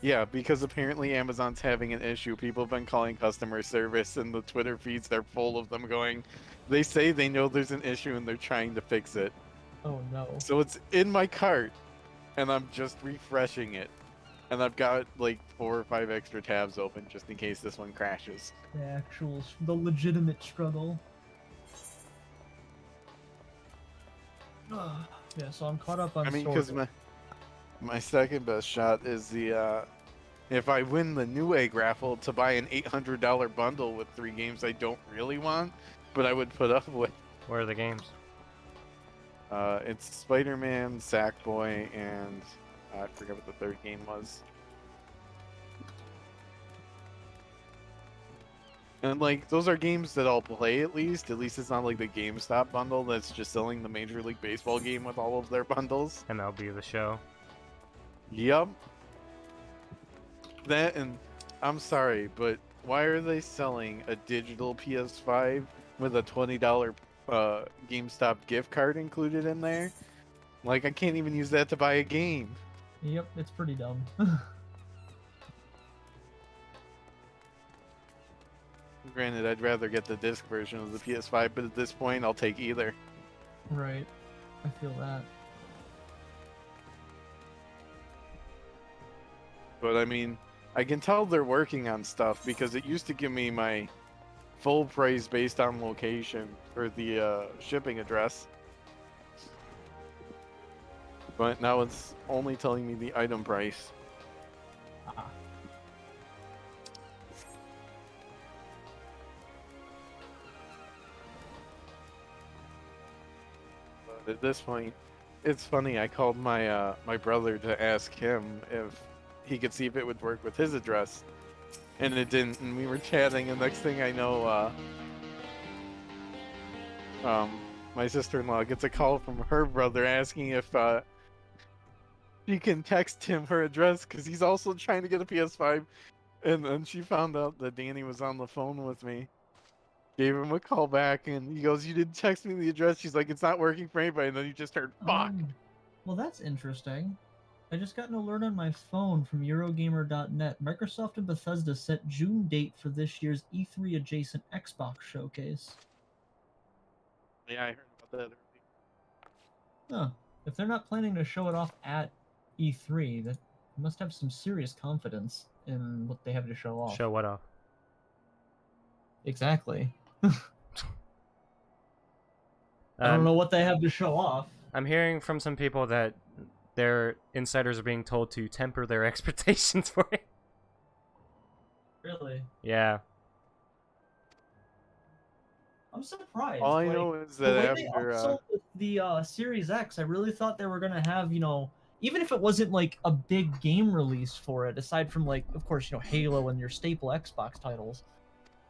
yeah, because apparently Amazon's having an issue. People have been calling customer service, and the Twitter feeds are full of them going, they say they know there's an issue and they're trying to fix it. Oh no. So it's in my cart, and I'm just refreshing it. And I've got like 4 or 5 extra tabs open just in case this one crashes. The legitimate struggle. Yeah, so I'm caught up on I mean, because my second best shot is the if I win the new egg raffle to buy an $800 bundle with 3 games I don't really want, but I would put up with. Where are the games? It's Spider-Man, Sackboy, and I forget what the third game was. And like those are games that I'll play at least. At least it's not like the GameStop bundle that's just selling the Major League Baseball game with all of their bundles. MLB The Show. Yep. That, and I'm sorry, but why are they selling a digital PS5 with a $20 GameStop gift card included in there? Like, I can't even use that to buy a game. Yep, it's pretty dumb. Granted, I'd rather get the disc version of the PS5, but at this point, I'll take either. Right. I feel that. But I mean, I can tell they're working on stuff because it used to give me my full price based on location for the shipping address. But now it's only telling me the item price. Ah. But at this point, it's funny. I called my my brother to ask him if he could see if it would work with his address, and it didn't. And we were chatting, and next thing I know, my sister-in-law gets a call from her brother asking if she can text him her address because he's also trying to get a PS5. And then she found out that Danny was on the phone with me. Gave him a call back, and he goes, "You didn't text me the address." She's like, "It's not working for anybody." And then you just heard, "Fuck." Well, that's interesting. I just got an alert on my phone from Eurogamer.net. Microsoft and Bethesda set June date for this year's E3 adjacent Xbox showcase. Yeah, I heard about that earlier. Huh. If they're not planning to show it off at E3, that must have some serious confidence in what they have to show off. Show what off? Exactly. I don't know what they have to show off. I'm hearing from some people that their insiders are being told to temper their expectations for it. Really? Yeah. I'm surprised. All I know is that the way after they upsold the Series X, I really thought they were gonna have, you know, even if it wasn't like a big game release for it, aside from like, of course, you know, Halo and your staple Xbox titles,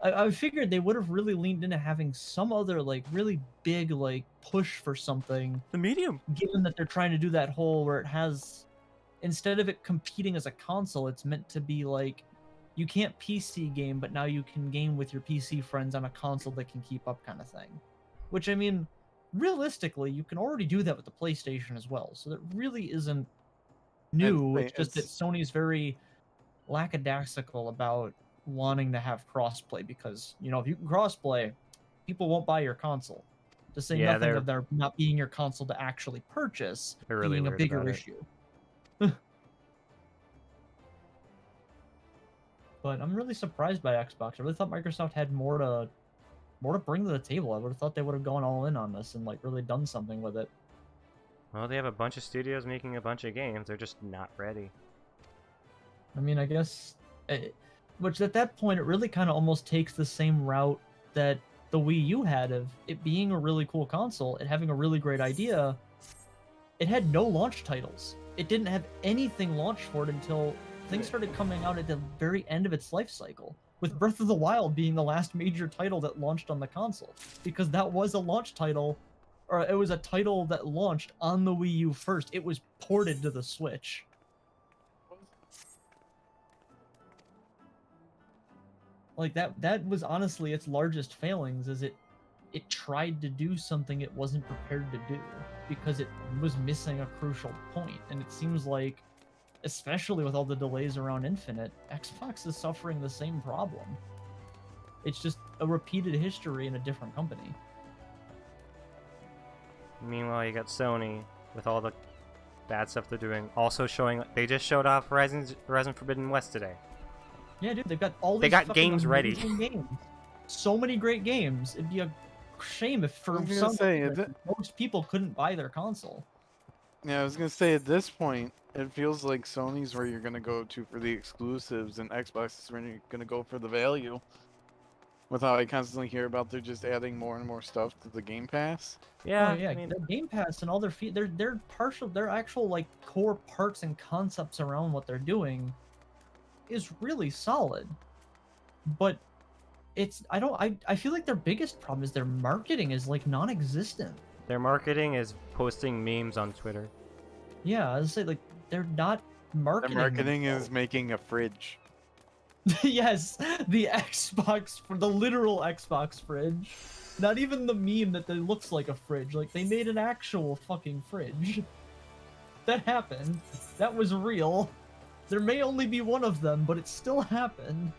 I figured they would have really leaned into having some other like really big like push for something. The medium. Given that they're trying to do that whole where it has, instead of it competing as a console, it's meant to be like, you can't PC game, but now you can game with your PC friends on a console that can keep up kind of thing. Which, I mean, realistically, you can already do that with the PlayStation as well. So that really isn't new. It's just that Sony's very lackadaisical about wanting to have crossplay because, you know, if you can crossplay, people won't buy your console. To say nothing of there not being your console to actually purchase being a bigger issue. But I'm really surprised by Xbox. I really thought Microsoft had more to bring to the table. I would have thought they would have gone all in on this and like really done something with it. Well, they have a bunch of studios making a bunch of games. They're just not ready. I mean, I guess, which at that point it really kind of almost takes the same route that the Wii U had of it being a really cool console, it having a really great idea. It had no launch titles. It didn't have anything launched for it until things started coming out at the very end of its life cycle, with Breath of the Wild being the last major title that launched on the console, because that was a launch title, or it was a title that launched on the Wii U first. It was ported to the Switch. Like that was honestly its largest failings, is it tried to do something it wasn't prepared to do because it was missing a crucial point, and it seems like, especially with all the delays around Infinite, Xbox is suffering the same problem. It's just a repeated history in a different company. Meanwhile, you got Sony with all the bad stuff they're doing, also showing. They just showed off Horizon Forbidden West today. Yeah, dude, they've got all these. They got games ready. Games. So many great games. It'd be a shame if for some most people couldn't buy their console. Yeah, I was gonna say, at this point, it feels like Sony's where you're gonna go to for the exclusives, and Xbox is where you're gonna go for the value. With how I constantly hear about they're just adding more and more stuff to the Game Pass. Yeah, oh, yeah. I mean, their Game Pass and all their their actual like core parts and concepts around what they're doing is really solid. But it's I feel like their biggest problem is their marketing is like non-existent. Their marketing is posting memes on Twitter. Yeah, I was say like they're not marketing. The marketing is making a fridge. Yes, the Xbox, for the literal Xbox fridge. Not even the meme that looks like a fridge. Like, they made an actual fucking fridge. That happened. That was real. There may only be one of them, but it still happened.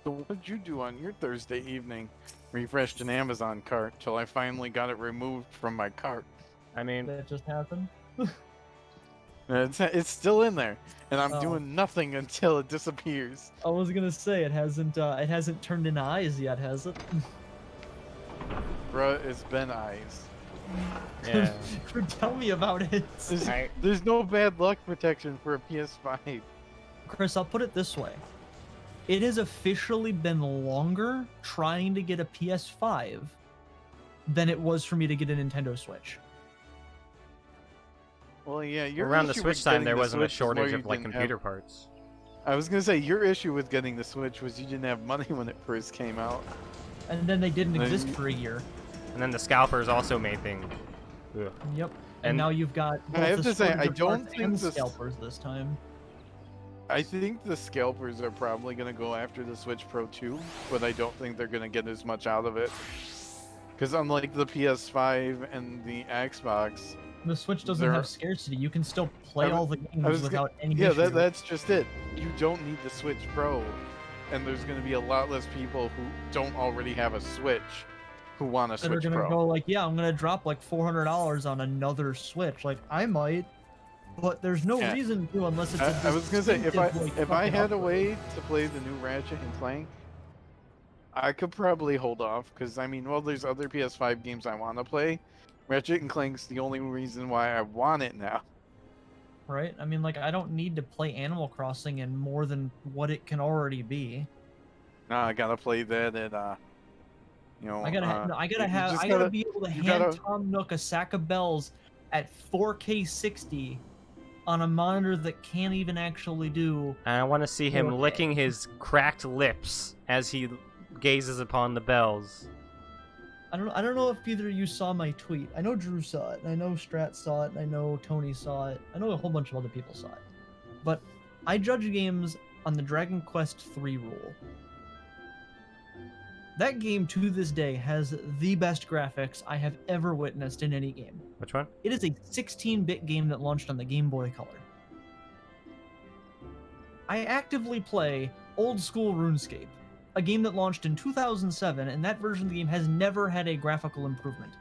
So what did you do on your Thursday evening? Refreshed an Amazon cart till I finally got it removed from my cart. I mean, that just happened. It's still in there, and I'm doing nothing until it disappears. I was gonna say it hasn't turned into eyes yet, has it? Bruh, it's been eyes. Yeah. Tell me about it. There's no bad luck protection for a PS5. Chris, I'll put it this way. It has officially been longer trying to get a PS5 than it was for me to get a Nintendo Switch. Well, yeah, your Around the issue Switch with time, getting there the wasn't a Switch is more shortage you of like didn't computer have... parts. I was gonna say your issue with getting the Switch was you didn't have money when it first came out. And then they didn't exist you- for a year. And then the scalpers also made things. Ugh. Yep. And And now you've got I both have the to say, shortage I of don't parts think and this- scalpers this time. I think the scalpers are probably gonna go after the Switch Pro 2, but I don't think they're gonna get as much out of it. Because unlike the PS5 and the Xbox, The Switch doesn't There- have scarcity. You can still play I was- all the I games was without any yeah, issue. that's just it. You don't need the Switch Pro, and there's gonna be a lot less people who don't already have a Switch who want a that are Switch gonna Pro. go like, yeah, I'm gonna drop like $400 on another Switch. Like I might, but there's no Yeah. reason to unless it's. I was gonna say if I distinctive, like, had a fucking way to play the new Ratchet and Clank, I could probably hold off because I mean, well, there's other PS5 games I want to play. Ratchet and Clank's the only reason why I want it now. right? I mean, like I don't need to play Animal Crossing in more than what it can already be. Now I gotta play that at you know. I gotta, you I just gotta be able to you hand gotta- Tom Nook a sack of bells at 4K 60 on a monitor that can't even actually do. And I want to see him 4K. licking his cracked lips as he gazes upon the bells. I don't know if either of you saw my tweet. I know Drew saw it, and I know Strat saw it, and I know Tony saw it. I know a whole bunch of other people saw it. But I judge games on the Dragon Quest III rule. That game to this day has the best graphics I have ever witnessed in any game. Which one? It is a 16-bit game that launched on the Game Boy Color. I actively play old school RuneScape, a game that launched in 2007, and that version of the game has never had a graphical improvement.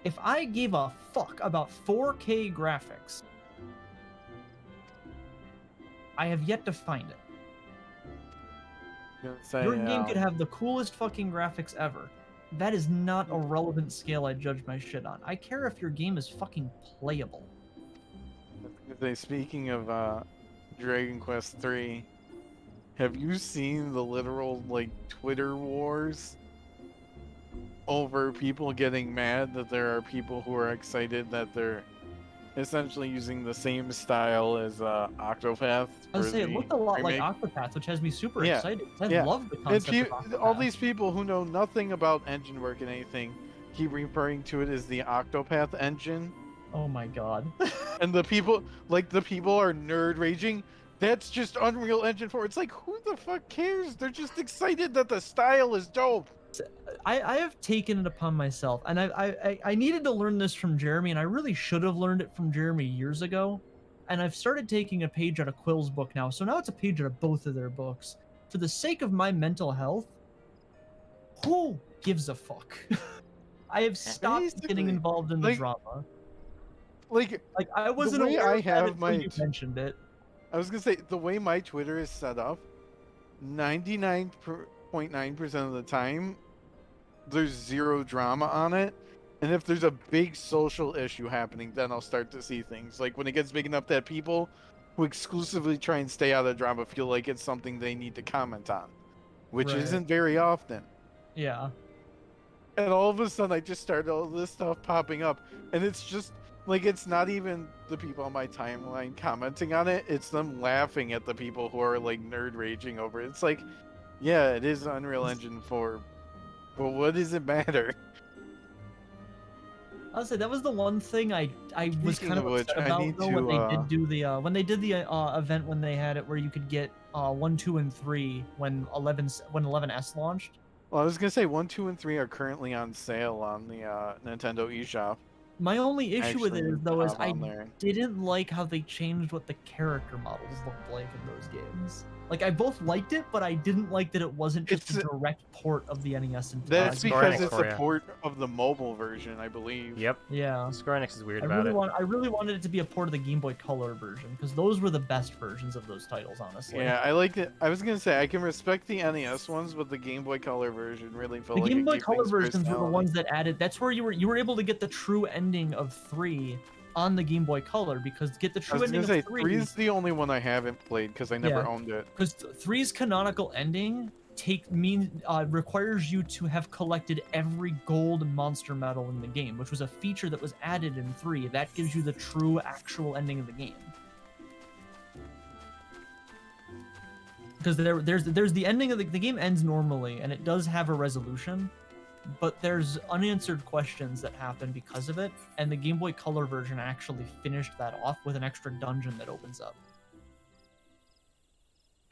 If I gave a fuck about 4K graphics, I have yet to find it. Gonna say, Your game could have the coolest fucking graphics ever. That is not a relevant scale I judge my shit on. I care if your game is fucking playable. Speaking of Dragon Quest 3, have you seen the literal like Twitter wars over people getting mad that there are people who are excited that they're essentially using the same style as Octopath? I was for say it the looked a lot remake? like Octopath, which has me super Yeah, excited. I yeah. love the And concept of Octopath. all these people who know nothing about engine work and anything keep referring to it as the Octopath engine. Oh my god. And the people are nerd raging. That's just Unreal Engine 4. It's like, who the fuck cares? They're just excited that the style is dope. I have taken it upon myself, and I needed to learn this from Jeremy, and I really should have learned it from Jeremy years ago. And I've started taking a page out of Quill's book now, so now it's a page out of both of their books. For the sake of my mental health, who gives a fuck? I have stopped getting Basically, involved in the like- drama. Like, Like I wasn't way aware I of that have until my you mentioned it. I was gonna say, the way my Twitter is set up, 99.9% of the time, there's zero drama on it. And if there's a big social issue happening, then I'll start to see things. Like when it gets big enough that people who exclusively try and stay out of drama feel like it's something they need to comment on, which Right. isn't very often. Yeah. And all of a sudden, I just started all this stuff popping up, and it's just like it's not even the people on my timeline commenting on it; it's them laughing at the people who are like nerd raging over it. It's like, yeah, it is Unreal Engine 4, but what does it matter? I'll say that was the one thing I was Speaking kind of of which, upset I about need though, when they to, did do the event when they had it where you could get 1, 2, and 3 when 11S launched. Well, I was gonna say 1, 2, and 3 are currently on sale on the Nintendo eShop. My only issue with it Actually, is though is I on there. didn't like how they changed what the character models looked like in those games. Like I both liked it, but I didn't like that it wasn't just a direct port of the NES into That's Square because Enix it's for a ya. port of the mobile version, I believe. Yep. yeah. Square Enix is weird I about it. really wanted it to be a port of the Game Boy Color version because those were the best versions of those titles, honestly. Yeah, I liked it. I was gonna say I can respect the NES ones, but the Game Boy Color version really felt The like Game it Boy gave Color things versions were the personality. ones that added. That's where you were able to get the true ending of 3 on the Game Boy Color because to get the I true was ending gonna say of 3 3 is the only one I haven't played because I never Yeah. owned it. because 3's canonical ending requires you to have collected every gold monster medal in the game, which was a feature that was added in 3. That gives you the true actual ending of the game. Because there's the ending of the game ends normally, and it does have a resolution, but there's unanswered questions that happen because of it, and the Game Boy Color version actually finished that off with an extra dungeon that opens up.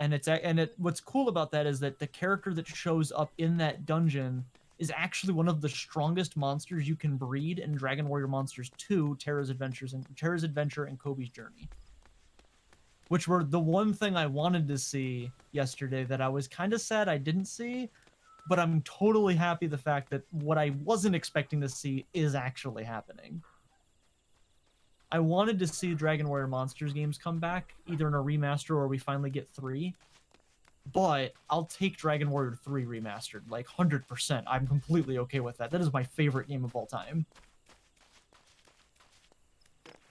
And what's cool about that is that the character that shows up in that dungeon is actually one of the strongest monsters you can breed in Dragon Warrior Monsters 2, Terra's Adventure and Kobe's Journey. Which were the one thing I wanted to see yesterday that I was kind of sad I didn't see, but I'm totally happy the fact that what I wasn't expecting to see is actually happening. I wanted to see Dragon Warrior Monsters games come back, either in a remaster or we finally get 3. But I'll take Dragon Warrior 3 remastered, like 100%. I'm completely okay with that. That is my favorite game of all time.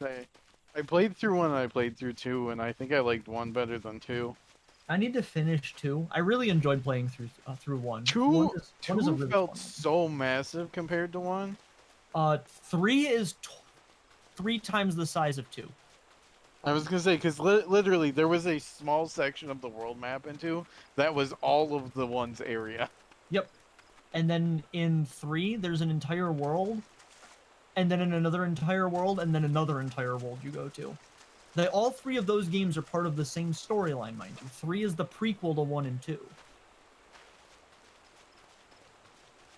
I played through 1 and I played through 2, and I think I liked 1 better than 2. I need to finish 2. I really enjoyed playing through 1. 2 one is a really felt so massive compared to 1. 3 is 3 times the size of 2. I was gonna say, because literally there was a small section of the world map in 2 that was all of the 1's area. Yep. And then in 3, there's an entire world, and then in another entire world, and then another entire world you go to. All 3 of those games are part of the same storyline, mind you. 3 is the prequel to 1 and 2.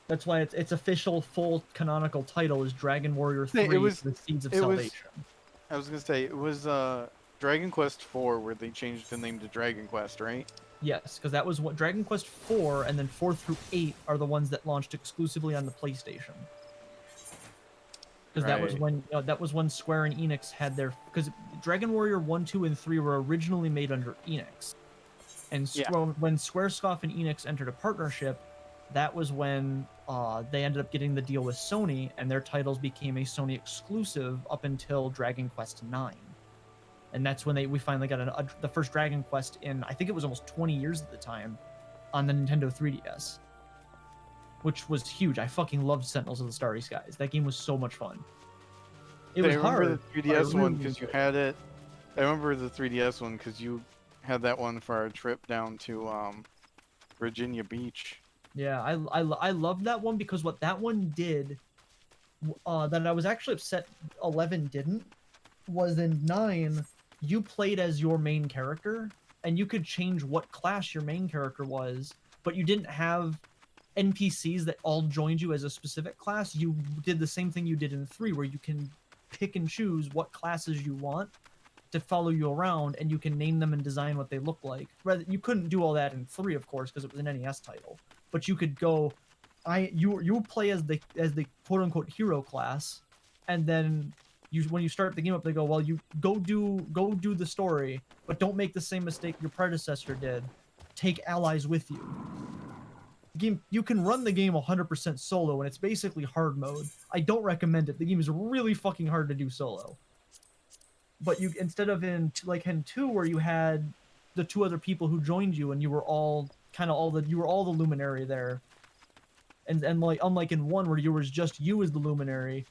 That's why its official full canonical title is Dragon Warrior 3: The Seeds of Salvation. I was gonna say, it was Dragon Quest IV where they changed the name to Dragon Quest, right? Yes, because that was what Dragon Quest 4 and then 4 through 8 are the ones that launched exclusively on the PlayStation. Because that was when Square and Enix had their, because Dragon Warrior 1, 2, and 3 were originally made under Enix, and when Squaresoft and Enix entered a partnership, that was when they ended up getting the deal with Sony, and their titles became a Sony exclusive up until Dragon Quest IX. And that's when we finally got the first Dragon Quest in, I think it was almost 20 years at the time, on the Nintendo 3DS. Which was huge. I fucking loved Sentinels of the Starry Skies. That game was so much fun. It was hard. I remember the 3DS one because you had it. I remember the 3DS one because you had that one for our trip down to Virginia Beach. Yeah, I loved that one because what that one did, that I was actually upset 11 didn't, was in 9, you played as your main character, and you could change what class your main character was, but you didn't have NPCs that all joined you as a specific class. You did the same thing you did in 3, where you can pick and choose what classes you want to follow you around, and you can name them and design what they look like. Rather, you couldn't do all that in 3, of course, because it was an NES title. But you could go, you play as the quote unquote hero class, and then when you start the game up, they go, well, you go do the story, but don't make the same mistake your predecessor did. Take allies with you. You can run the game 100% solo, and it's basically hard mode. I don't recommend it. The game is really fucking hard to do solo. But instead of in 2, where you had the 2 other people who joined you, and you were all you were all the luminary there. And like, unlike in 1 where you was just you as the luminary,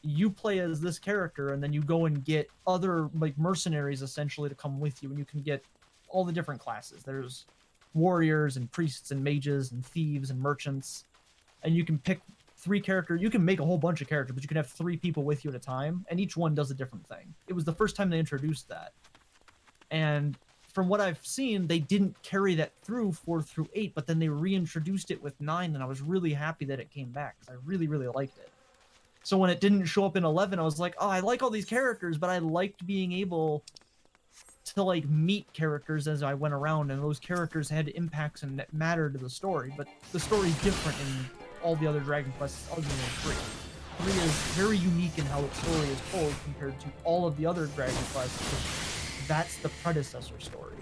you play as this character, and then you go and get other like mercenaries essentially to come with you, and you can get all the different classes. There's warriors and priests and mages and thieves and merchants, and you can pick 3 characters. You can make a whole bunch of characters, but you can have 3 people with you at a time, and each one does a different thing. It was the first time they introduced that, and from what I've seen, they didn't carry that through 4 through 8, but then they reintroduced it with 9, and I was really happy that it came back because I really, really liked it. So when it didn't show up in 11, I was like, oh, I like all these characters, but I liked being able to like meet characters as I went around, and those characters had impacts and that mattered to the story. But the story's different in all the other Dragon Quests other than 3. 3 is very unique in how its story is told compared to all of the other Dragon Quests. That's the predecessor story.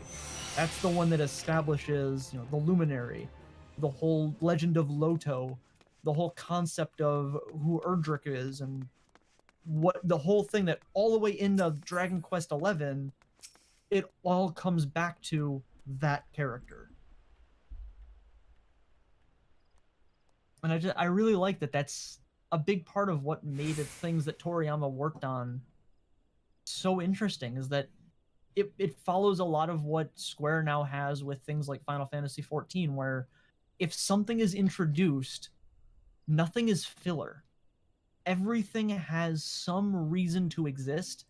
That's the one that establishes, the Luminary, the whole legend of Loto, the whole concept of who Erdrick is, and what the whole thing that all the way into Dragon Quest XI, it all comes back to that character. And I really like that. That's a big part of what made it things that Toriyama worked on so interesting is that it follows a lot of what Square now has with things like Final Fantasy XIV, where if something is introduced, nothing is filler. Everything has some reason to exist,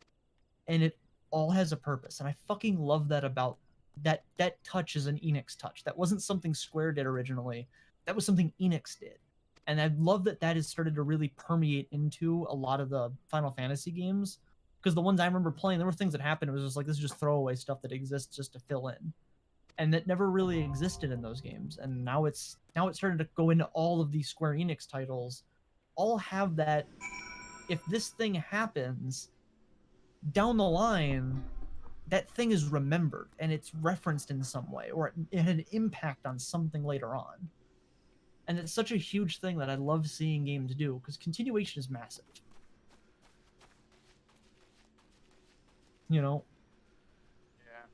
and it all has a purpose. And I fucking love that about that. That touch is an Enix touch. That wasn't something Square did originally. That was something Enix did. And I love that that has started to really permeate into a lot of the Final Fantasy games. Because the ones I remember playing, there were things that happened. It was just like, this is just throwaway stuff that exists just to fill in. And that never really existed in those games. And now it's starting to go into all of these Square Enix titles. All have that. If this thing happens down the line, that thing is remembered and it's referenced in some way, or it had an impact on something later on. And it's such a huge thing that I love seeing games do because continuation is massive. You know, Yeah.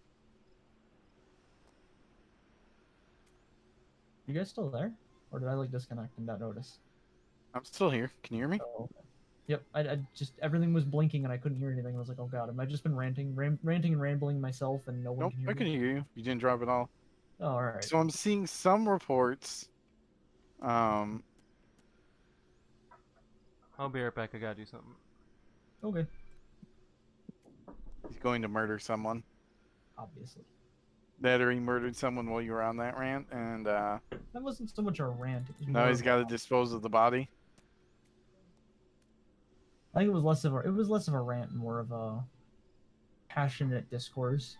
you guys still there, or did I like disconnect and not notice? I'm still here. Can you hear me? Oh, okay. Yep. I just everything was blinking and I couldn't hear anything. I was like, oh god, have I just been ranting and rambling myself and no one Nope, can hear I me? can hear you. You didn't drop it all. Oh, all right. So I'm seeing some reports. Um, I'll be right back. I gotta do something. Okay. he's going to murder someone. Obviously. That or he murdered someone while you were on that rant, and That wasn't so much a rant. It was now more he's of got to dispose of the body. I think it was less of a rant, more of a passionate discourse.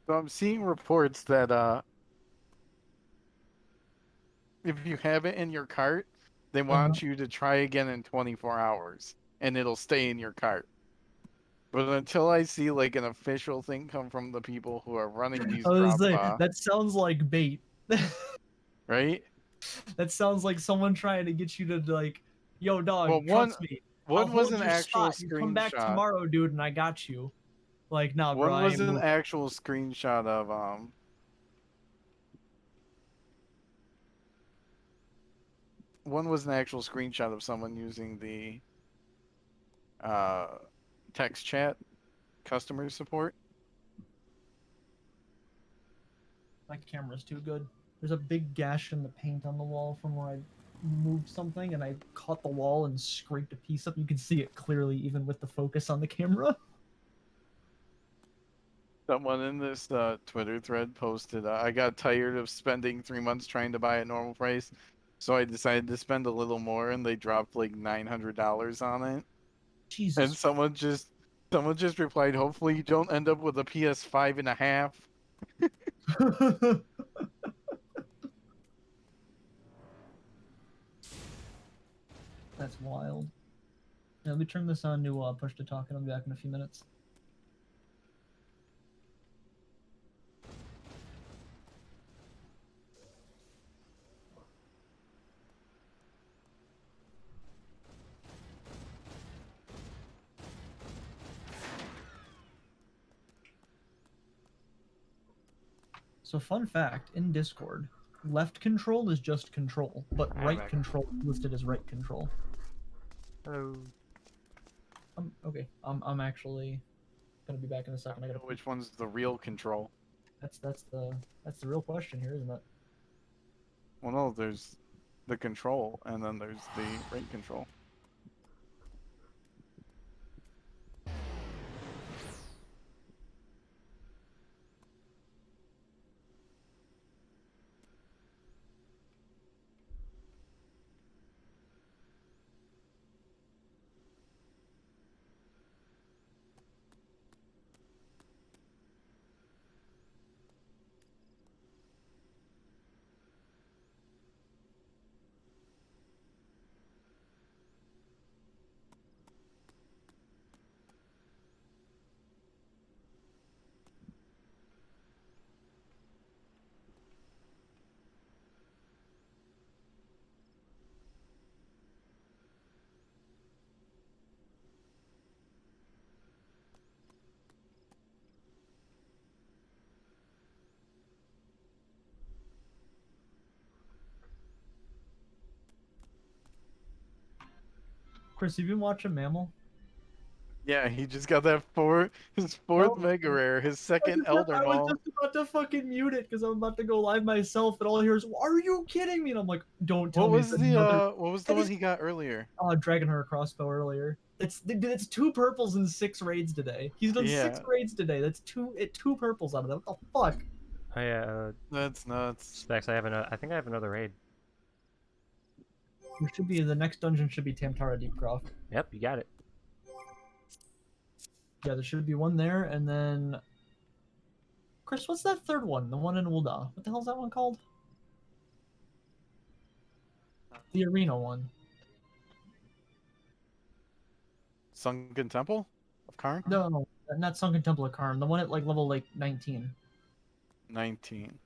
So I'm seeing reports that if you have it in your cart, they want you to try again in 24 hours, and it'll stay in your cart. But until I see like an official thing come from the people who are running these I was drop, say that sounds like bait. right? That sounds like someone trying to get you to like, yo, Well, dog, one trust me. I'll one was hold an your actual spot. You come back screenshot. tomorrow, dude, and I got you. Like, nah, bro, One I was ain't an moving. actual screenshot of one was an actual screenshot of someone using the uh text chat customer support. My camera's too good. There's a big gash in the paint on the wall from where I moved something and I caught the wall and scraped a piece up. You can see it clearly even with the focus on the camera. Someone in this Twitter thread posted, I got tired of spending 3 months trying to buy at normal price, so I decided to spend a little more, and they dropped like $900 on it. And Jesus. someone just replied, hopefully you don't end up with a PS5 and a half. That's wild. Yeah, let me turn this on to push to talk and I'll be back in a few minutes. So fun fact, in Discord, left control is just control, but I'm right back. control is listed as right control. Hello. Okay, I'm actually gonna be back in a second. I gotta. Which one's the real control? That's the real question here, isn't it? Well, no, there's the control, and then there's the right control. Chris, have you been watching Mammal? Yeah, he just got his fourth Oh, Mega Rare, his second I Elder was Maul. just about to fucking mute it because I'm about to go live myself, and all I hear is, "Are you kidding me?" And I'm like, "Don't tell me it's another." What was the And one it's he got earlier? Dragon Hunter crossbow earlier. It's 2 purples and 6 raids today. He's done six Yeah, raids today. That's two purples out of them. What the fuck? Oh yeah, that's nuts. Specs. I think I have another raid. There should be the next dungeon should be Tamtara Deepcroft. Yep, you got it. Yeah, there should be one there, and then Chris, what's that third one? The one in Ul'dah. What the hell's that one called? The arena one. Sunken Temple of Karn? No, not Sunken Temple of Karn. The one at like level 19. 19.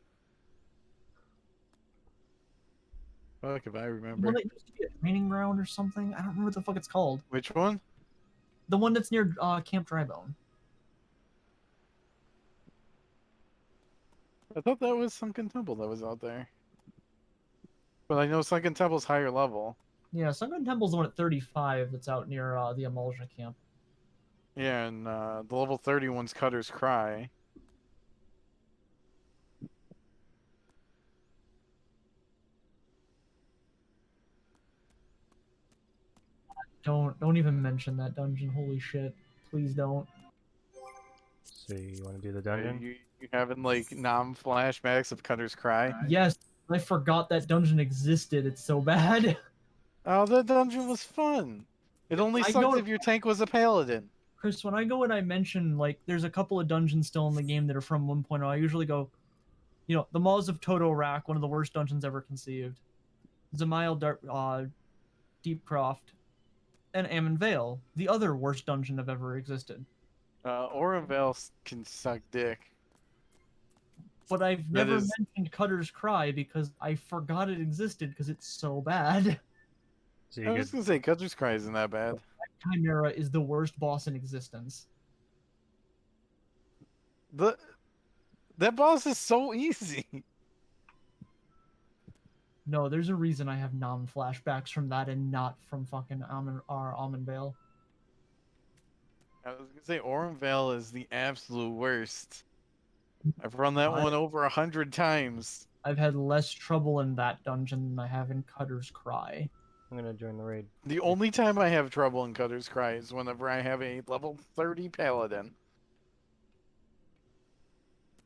Fuck if I The remember. one that used to be a training ground or something. I don't remember what the fuck it's called. Which one? The one that's near Camp Drybone. I thought that was Sunken Temple that was out there. But I know Sunken Temple's higher level. Yeah, Sunken Temple's the one at 35 that's out near the Emulsion camp. Yeah, and the level 30 one's Cutter's Cry. Don't even mention that dungeon. Holy shit. Please don't. So you want to do the dungeon? You having like flashbacks of Cutter's Cry? Yes, I forgot that dungeon existed. It's so bad. Oh, that dungeon was fun. It only I sucked know- if your tank was a paladin. Chris, when I go and I mention, like, there's a couple of dungeons still in the game that are from 1.0, I usually go, the Maws of Toto-Rak, one of the worst dungeons ever conceived. Zamail Deepcroft, and Ammon Vale, the other worst dungeon that ever existed. Orenvale can suck dick. But I've never mentioned Cutter's Cry because I forgot it existed because it's so bad. So I was gonna say Cutter's Cry isn't that bad. Chimera is the worst boss in existence. That boss is so easy. No, there's a reason I have flashbacks from that and not from fucking Almond Vale. I was gonna say Orenvale is the absolute worst. I've run that one over 100 times. I've had less trouble in that dungeon than I have in Cutter's Cry. I'm gonna join the raid. The only time I have trouble in Cutter's Cry is whenever I have a level 30 paladin.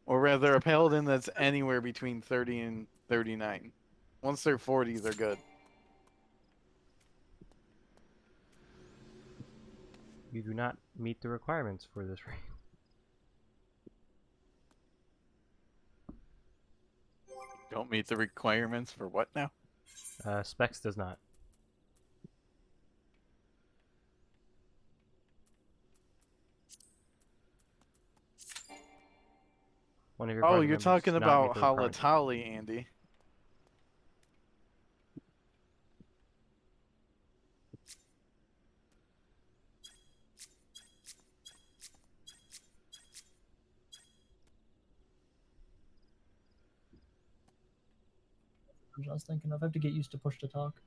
Or rather, a paladin that's anywhere between 30 and 39. Once they're 40, they're good. You do not meet the requirements for this raid. Don't meet the requirements for what now? Specs does not. One of your Oh, party you're members talking does not meet about the requirements. Halatali, Andy. I was thinking of. I have to get used to push to talk.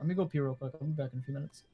Let me go pee real quick. I'll be back in a few minutes.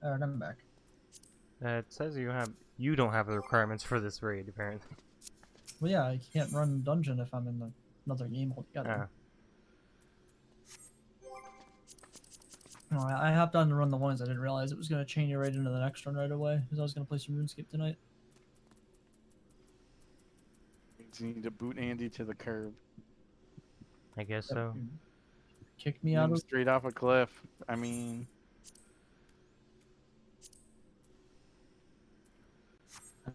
Alright, I'm back. It says you don't have the requirements for this raid apparently. Well, yeah, I can't run dungeon if I'm in another game altogether. No, I hopped on to run the ones. I didn't realize it was going to chain you right into the next one right away, because I was going to play some RuneScape tonight. You need to boot Andy to the curb. I guess so. Kicked me out of... straight off a cliff. I mean...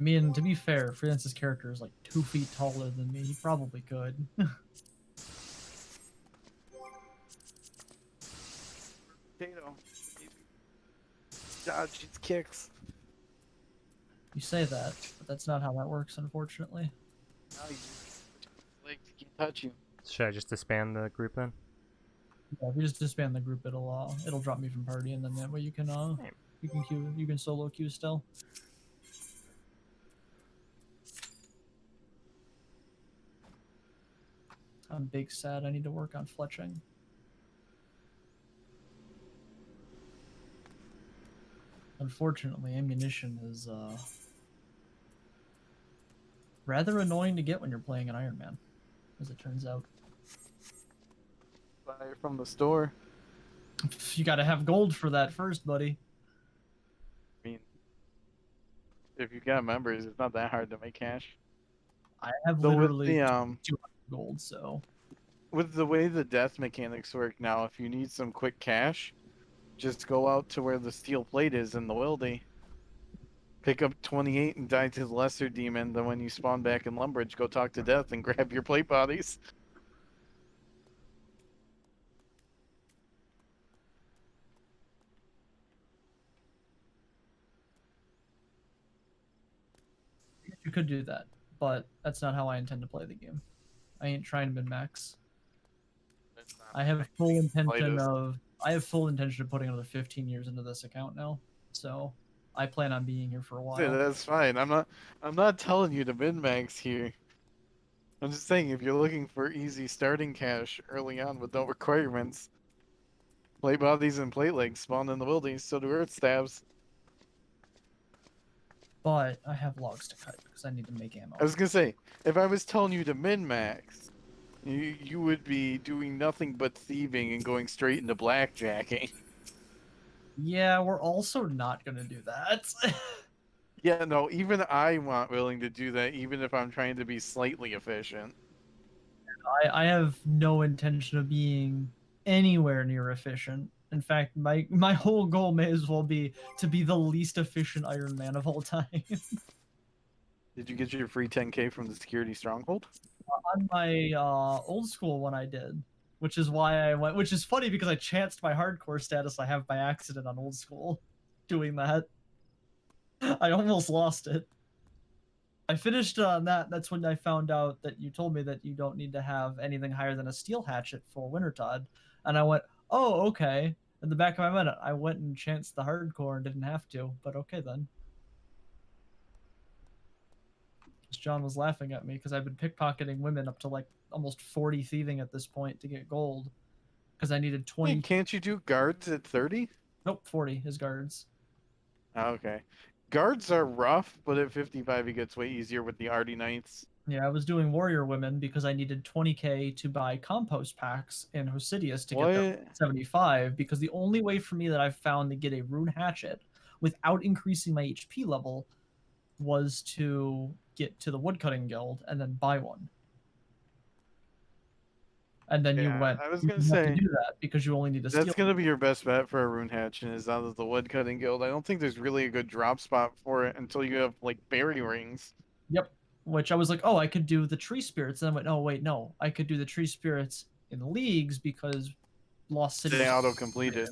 to be fair, Freelance's character is like 2 feet taller than me. He probably could. Potato. Dodge its kicks. You say that, but that's not how that works, unfortunately. Now you just legs can't touch you. Should I just disband the group then? Yeah, if you just disband the group, it'll drop me from party, and then that way you can you can solo queue still. I'm big sad. I need to work on fletching. Unfortunately, ammunition is rather annoying to get when you're playing an Iron Man, as it turns out. Buy it from the store. You gotta have gold for that first, buddy. I mean, if you got members, it's not that hard to make cash. I have So literally with 200 gold, so... With the way the death mechanics work now, if you need some quick cash, just go out to where the steel plate is in the wildy. Pick up 28 and die to the lesser demon, then when you spawn back in Lumbridge, go talk to death and grab your plate bodies. You could do that, but that's not how I intend to play the game. I ain't trying to min-max. I have full intention of putting another 15 years into this account now, so I plan on being here for a while. Yeah, that's fine. I'm not telling you to min-max here. I'm just saying if you're looking for easy starting cash early on with no requirements, plate bodies and plate legs spawn in the wildies, so do earth stabs. But I have logs to cut because I need to make ammo. I was gonna say, if I was telling you to min-max, you would be doing nothing but thieving and going straight into blackjacking. Yeah, we're also not gonna do that. Yeah, no, even I'm not willing to do that, even if I'm trying to be slightly efficient. I have no intention of being anywhere near efficient. In fact, my whole goal may as well be to be the least efficient Iron Man of all time. Did you get your free 10k from the security stronghold? On my old school one I did, which is why I went, which is funny because I chanced my hardcore status I have by accident on old school doing that. I almost lost it. I finished on that. That's when I found out that you told me that you don't need to have anything higher than a steel hatchet for Wintertod. And I went, oh, okay. In the back of my mind, I went and chanced the hardcore and didn't have to, but okay then. John was laughing at me because I've been pickpocketing women up to like almost 40 thieving at this point to get gold. Because I needed 20. Hey, can't you do guards at 30? Nope, 40 is guards. Oh, okay. Guards are rough, but at 55 it gets way easier with the Arty Knights. Yeah, I was doing warrior women because I needed 20k to buy compost packs in Hosidius to get them 75, because the only way for me that I've found to get a rune hatchet without increasing my HP level was to get to the woodcutting guild and then buy one. And then you went, I was gonna say, to do that because you only need a steel. That's gonna be your best bet for a rune hatchet is out of the woodcutting guild. I don't think there's really a good drop spot for it until you have like berry rings. Yep. Which I was like, oh, I could do the tree spirits. And I went, oh wait, no, I could do the tree spirits in leagues because Lost City. They auto-completed.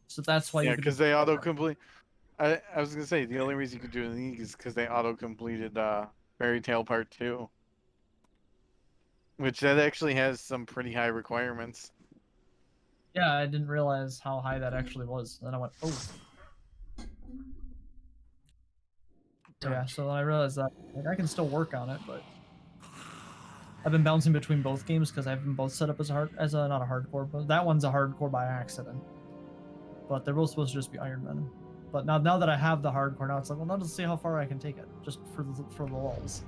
So that's why. Yeah, because they auto-complete. I was gonna say the only reason you could do it in league is because they auto-completed Fairy Tale Part 2. Which that actually has some pretty high requirements. Yeah, I didn't realize how high that actually was. Then I went, oh. Yeah, so then I realized that like, I can still work on it, but I've been bouncing between both games because I have them both set up as not a hardcore, but that one's a hardcore by accident. But they're both supposed to just be Iron Men. But now that I have the hardcore, now it's like, well, now let's see how far I can take it, just for the lulls.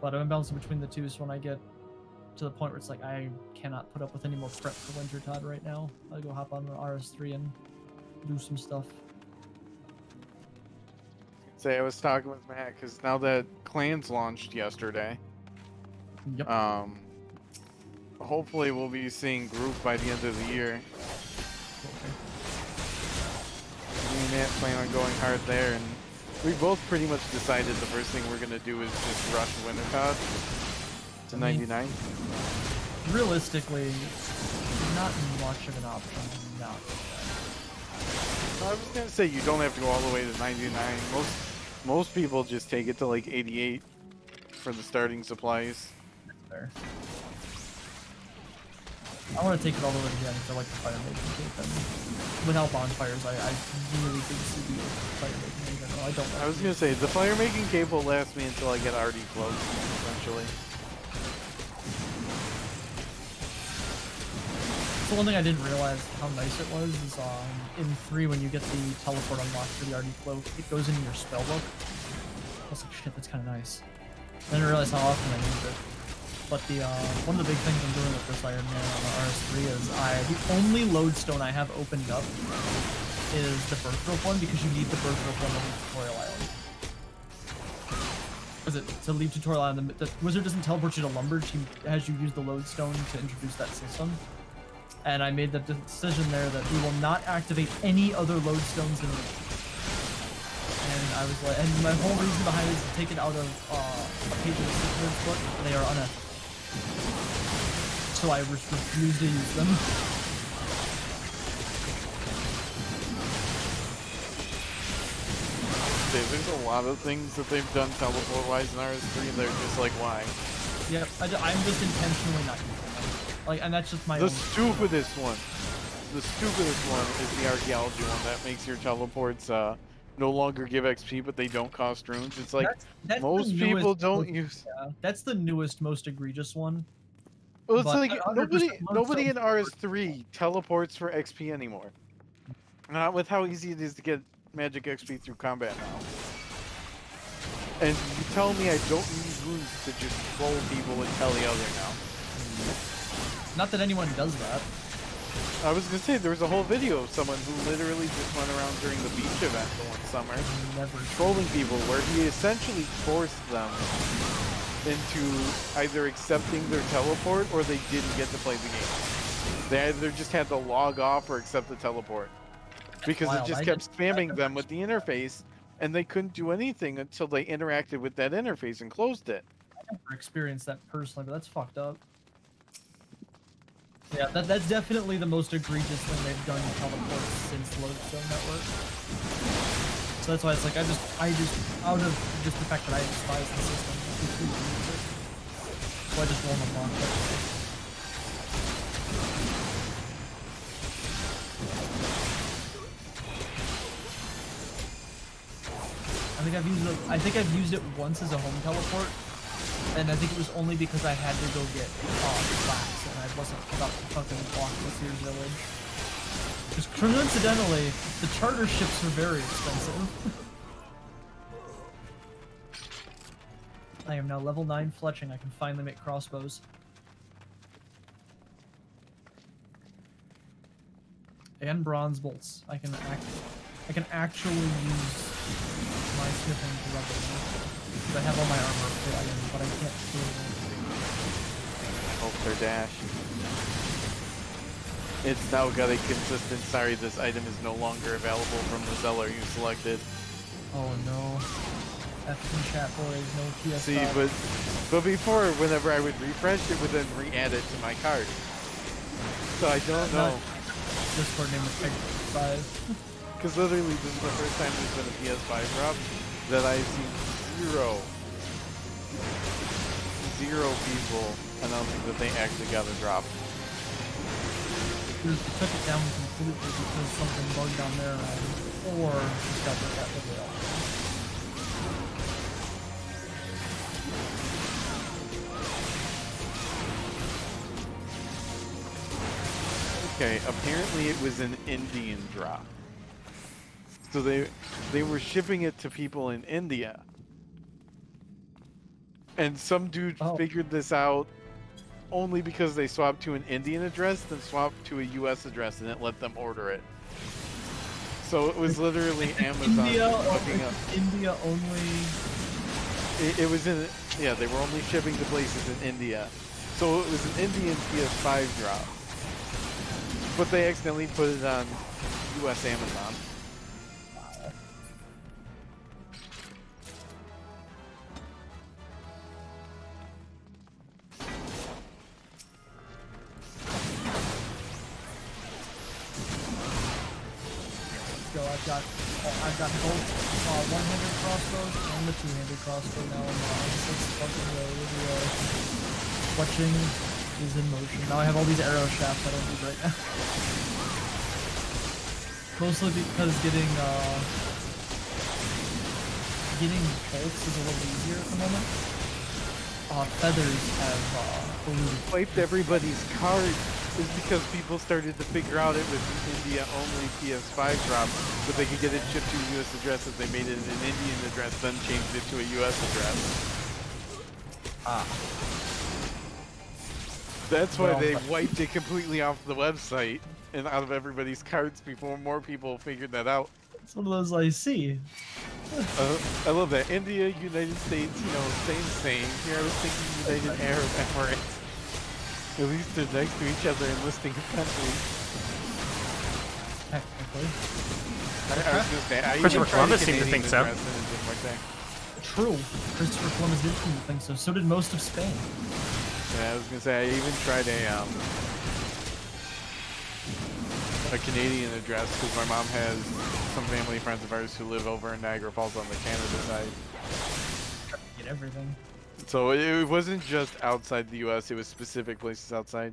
But I'm balancing between the two, so when I get to the point where it's like I cannot put up with any more prep for Wintertod right now, I'll go hop on the RS3 and do some stuff. Say I was talking with Matt because now that Clans launched yesterday, Yep. hopefully we'll be seeing Group by the end of the year. Me and Matt plan on going hard there, and we both pretty much decided the first thing we're gonna do is just rush Wintertod to 99. Realistically, not much of an option to not do that. I was gonna say you don't have to go all the way to 99. Most people just take it to like 88 for the starting supplies. That's fair. I want to take it all the way again for like the fire making cape, and without bonfires, I really did see the fire making in general. I don't. I was gonna say the fire making cape will last me until I get RD close, essentially. So one thing I didn't realize how nice it was is in 3 when you get the teleport unlocked for the RD cloak, it goes into your spell book. I was like, shit, that's kind of nice. I didn't realize how often I used it. But the one of the big things I'm doing with this Iron Man on the RS3 is the only lodestone I have opened up is the birth rope one, because you need the birth rope one to leave Tutorial Island. Is it to leave Tutorial Island? The wizard doesn't teleport you to Lumber. She has you use the lodestone to introduce that system. And I made the decision there that we will not activate any other lodestones in the game. And I was like, and my whole reason behind it is to take it out of a page of the Secrets book. They are unethical. So I refuse to use them. There's a lot of things that they've done teleport-wise in RS3, and they're just like, why? Yep, I'm just intentionally not using them. Like, and that's just my The own stupidest one. The stupidest one is the archaeology one that makes your teleports no longer give XP, but they don't cost runes. It's like that's most the people newest, don't use. Yeah, that's the newest, most egregious one. Well, it's But like 100% nobody in most RS3 teleports for XP anymore. Not with how easy it is to get magic XP through combat now. And you tell me I don't use runes to just troll people and tell the other now. Not that anyone does that. I was gonna say there was a whole video of someone who literally just went around during the beach event the one summer, Never. trolling people, where he essentially forced them into either accepting their teleport or they didn't get to play the game. They either just had to log off or accept the teleport, because it Wild. just kept spamming them with the interface, and they couldn't do anything until they interacted with that interface and closed it. I never experienced that personally, but that's fucked up. Yeah, that's definitely the most egregious thing they've done to teleports since Lodestone Network. So that's why it's like I just out of just the fact that I despise the system, so I just won't unlock it. I think I've used it once as a home teleport. And I think it was only because I had to go get flax, and I wasn't about to fucking walk to Sears Village. Because coincidentally, the charter ships are very expensive. I am now level 9 fletching. I can finally make crossbows. And bronze bolts. I can actually use my smithing to rub it. I have all my armor upgrade items, but I can't do it. Oh, their dash. It's now got a consistent, sorry, this item is no longer available from the seller you selected. Oh no. F in chat boys, no PS5. See, but before, whenever I would refresh, it would then re-add it to my card. So I don't know. Discord name is Peg5. Because literally, this is the first time there's been a PS5 drop that I've seen zero people announcing that they actually got a drop. Either took it down completely because something bugged on their end, or just got rid of that video. Okay, apparently it was an Indian drop. So they were shipping it to people in India. And some dude figured this out only because they swapped to an Indian address, then swapped to a US address, and it let them order it. So it was literally Amazon fucking up. India only. It was in, yeah, they were only shipping to places in India. So it was an Indian PS5 drop. But they accidentally put it on US Amazon. So I've got both one-handed crossbows and the two-handed crossbow now. I'm just fucking way with the clutching is in motion. Now I have all these arrow shafts I don't need right now. Mostly because getting bolts is a little easier at the moment. Feathers have wiped everybody's card is because people started to figure out it was an India-only PS5 drop, but they could get it shipped to a US address if they made it an Indian address, then changed it to a US address. That's why they wiped it completely off the website and out of everybody's cards before more people figured that out. It's one of those I see. I love that. India, United States, you know, same. Here I was thinking United Arab Emirates. At least they're next to each other in listing of countries. Technically. I was gonna say, I Christopher Columbus seemed to think so. True. Christopher Columbus did seem to think so. So did most of Spain. Yeah, I was gonna say, I even tried a Canadian address because my mom has some family friends of ours who live over in Niagara Falls on the Canada side. Get everything. So it wasn't just outside the US, it was specific places outside.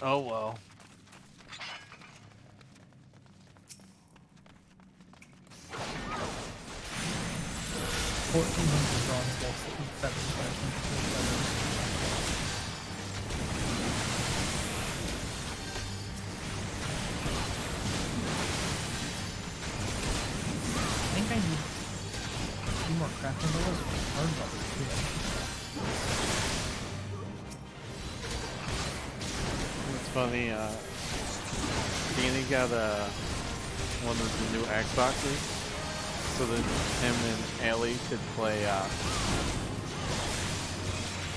Oh well. Bronze bolts that keep feathers. I think I need a few more crafting rolls or hard levels too. It's funny, Danny got one of the new Xboxes, so that him and Allie could play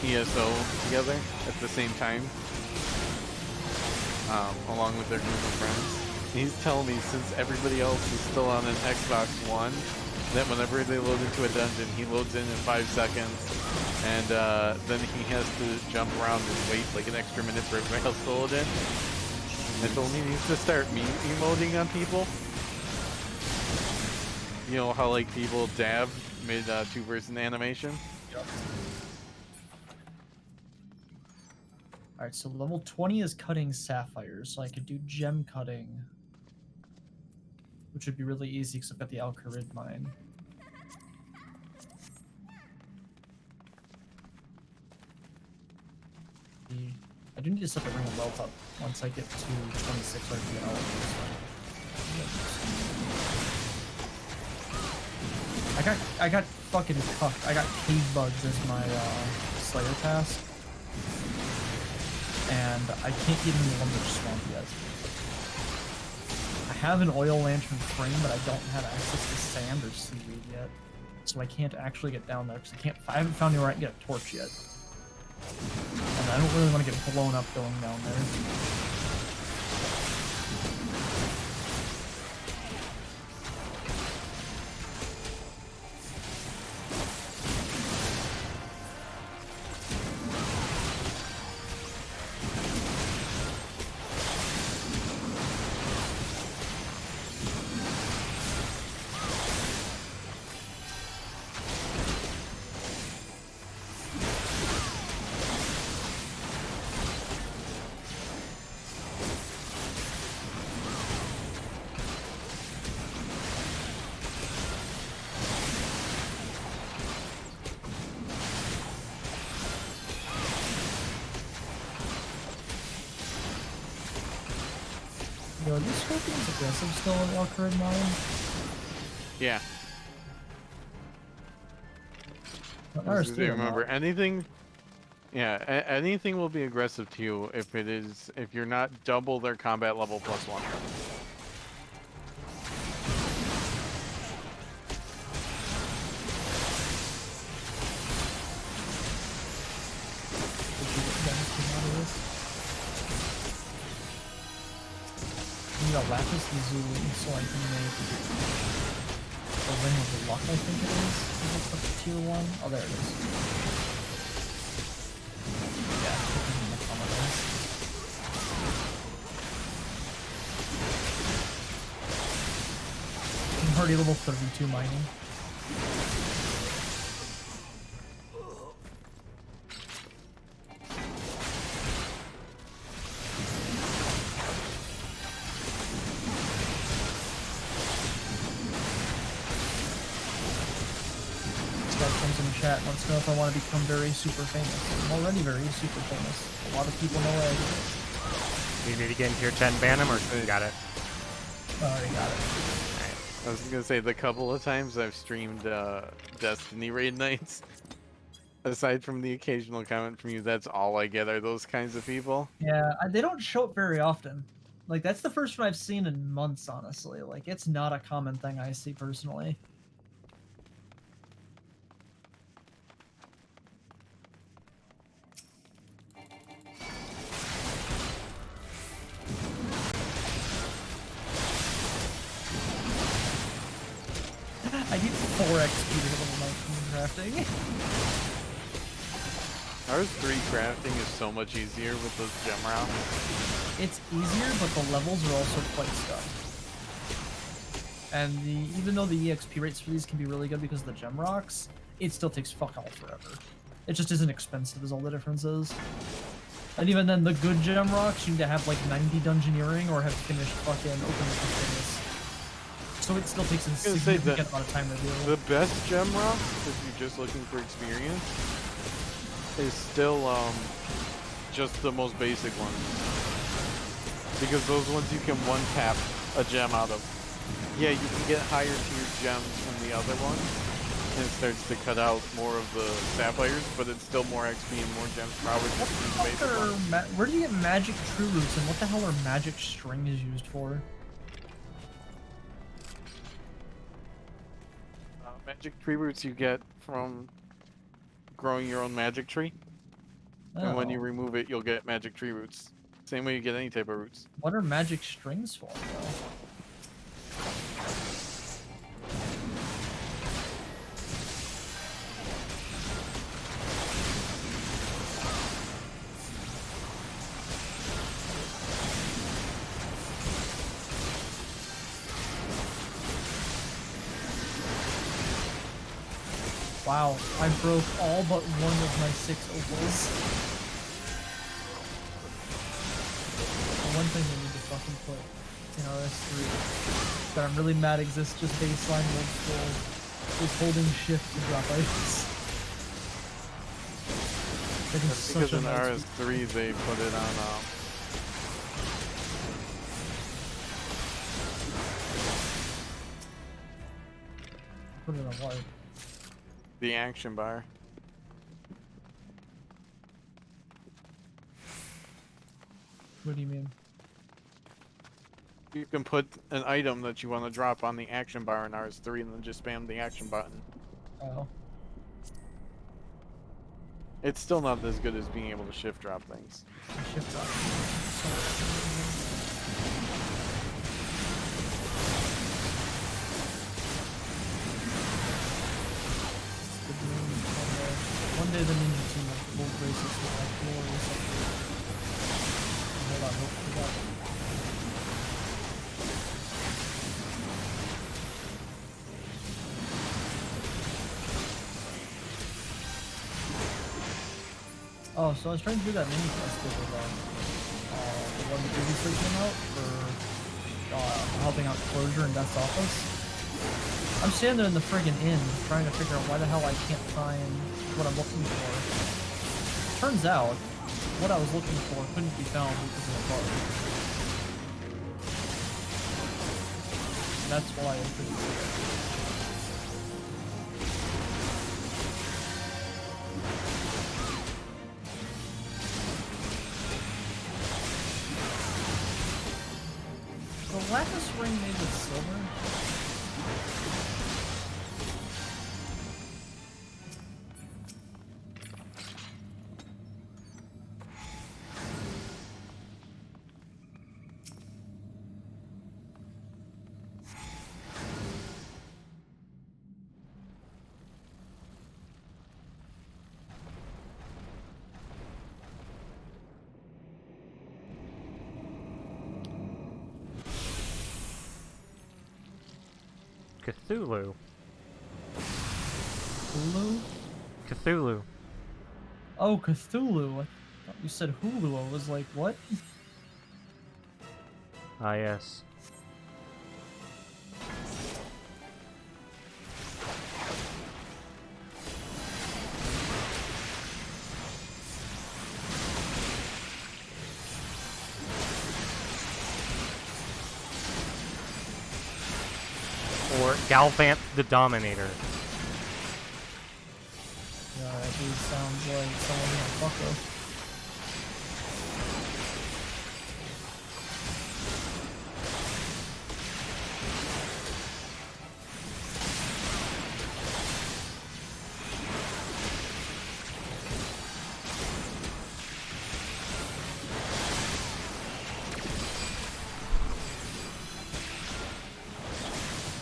ESO together at the same time, along with their group of friends. He's telling me since everybody else is still on an Xbox One, that whenever they load into a dungeon, he loads in 5 seconds, and then he has to jump around and wait like an extra minute for everybody else to load in. I told him he needs to start emoting on people. You know how like people dab mid two-person animation? Yep. Alright, so level 20 is cutting sapphires, so I could do gem cutting, which would be really easy because I've got the Alcarid mine. I do need to set the ring of wealth up once I get to 26 RP hours. I got fucking cucked. I got cave bugs as my Slayer task. And I can't get in the Lumber Swamp yet. I have an oil lantern frame, but I don't have access to sand or seaweed yet. So I can't actually get down there, because I haven't found anywhere I can get a torch yet. And I don't really want to get blown up going down there. are these scorpions aggressive still in Valkyrie 9? Yeah. Ours 3 Remember, anything... Yeah, anything will be aggressive to you if you're not double their combat level +1. You got Lapis Lazuli, so I can make the Ring of Luck, I think it is. Is it up to tier 1? Oh, there it is. Yeah, put in the comments. I'm already level 32 mining. Chat wants to know if I want to become very super famous. I'm already very super famous. A lot of people know where I do. You need to get in tier 10, ban him, or you got it? I already got it. I was gonna say, the couple of times I've streamed Destiny raid nights, aside from the occasional comment from you, that's all I get are those kinds of people. Yeah, they don't show up very often. Like, that's the first one I've seen in months, honestly. Like, it's not a common thing I see personally. I need 4 XP to level 19 crafting. Ours 3 crafting is so much easier with those gem rounds. It's easier, but the levels are also quite stuck. And even though the EXP rates for these can be really good because of the gem rocks, it still takes fuck all forever. It just isn't expensive is all the difference is. And even then, the good gem rocks, you need to have like 90 dungeoneering or have finished fucking open things. So it still takes a significant amount of time to do. The best gem rocks, if you're just looking for experience, is still just the most basic ones. Because those ones you can one-tap a gem out of. Yeah, you can get higher tier gems from the other ones, and it starts to cut out more of the sapphires, but it's still more XP and more gems per hour. Where do you get magic true roots, and what the hell are magic strings used for? Magic tree roots you get from growing your own magic tree. Oh. And when you remove it, you'll get magic tree roots. Same way you get any type of roots. What are magic strings for, though? Wow, I broke all but one of my 6 opals. The one thing I need to fucking put in RS3 that I'm really mad exists just baseline old school is holding shift to drop items. That's because in RS3 they put it on Put it on what? the action bar. What do you mean? You can put an item that you want to drop on the action bar in RS3 and then just spam the action button. Oh. It's still not as good as being able to shift drop things. Shift drop. One day the ninja team like full braces with like glorious. Hold on, hope for that. Oh, so I was trying to do that mini quest with the one that previously came out for helping out Closure and Death's Office. I'm standing there in the friggin' inn trying to figure out why the hell I can't find what I'm looking for. Turns out, what I was looking for couldn't be found because of a bug. That's why I couldn't see it. The lattice ring made with silver? Cthulhu. Hulu? Cthulhu. Oh, Cthulhu. I thought you said Hulu. I was like, what? Ah, yes. Or Galvant the Dominator. Yeah, that dude sounds like someone in a fucker.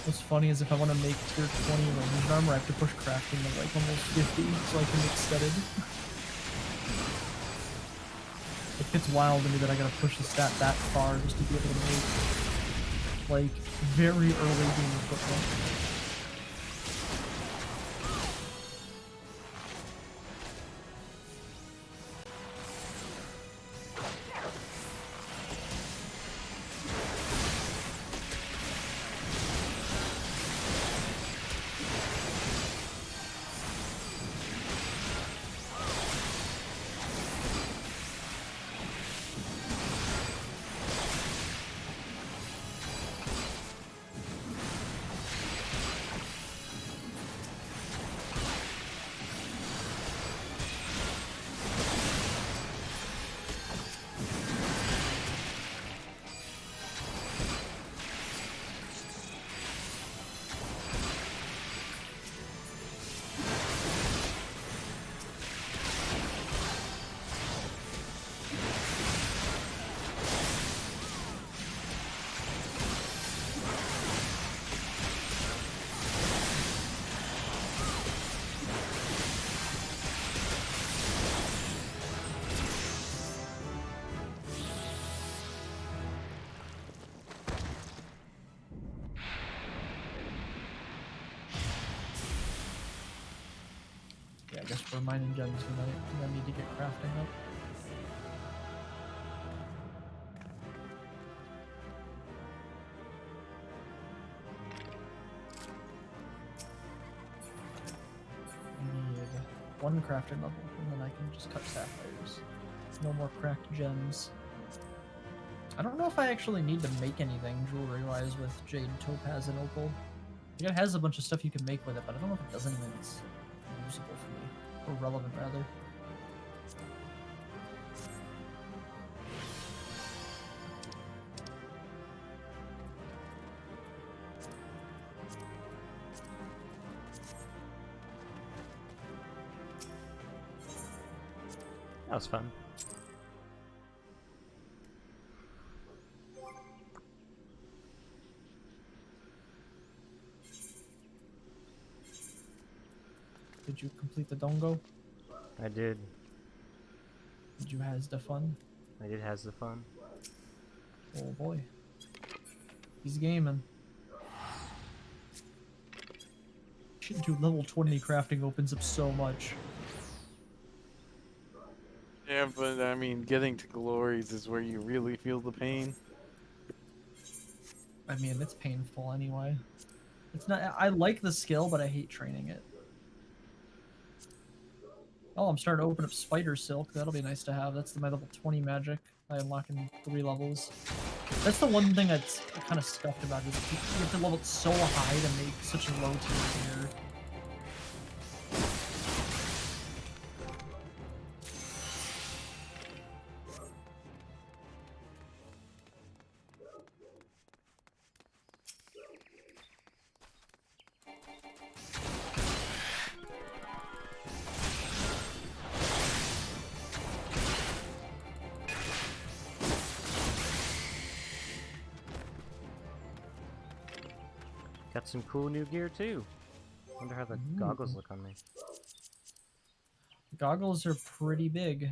What's funny is if I want to make tier 20 ranged armor, I have to push crafting to like almost 50 so I can make studded. It gets wild to me that I gotta push the stat that far just to be able to make like very early game equipment. Yeah, I guess for mining gems, we need to get crafting up. I need one crafting level, and then I can just cut sapphires. No more cracked gems. I don't know if I actually need to make anything jewelry-wise with Jade, Topaz, and Opal. It has a bunch of stuff you can make with it, but I don't know if it does anything that's usable for me. Or relevant, rather. That was fun. Did you complete the dongo? I did. Did you has the fun? I did has the fun. Oh boy. He's gaming. Dude, level 20 crafting opens up so much. Yeah, but I mean, getting to glories is where you really feel the pain. I mean, it's painful anyway. It's not. I like the skill, but I hate training it. Oh, I'm starting to open up Spider Silk. That'll be nice to have. That's my level 20 magic. I unlock in 3 levels. That's the one thing that's kind of scuffed about it, is you have to level it so high to make such a low tier gear. Got some cool new gear too. Wonder how the goggles look on me. Goggles are pretty big.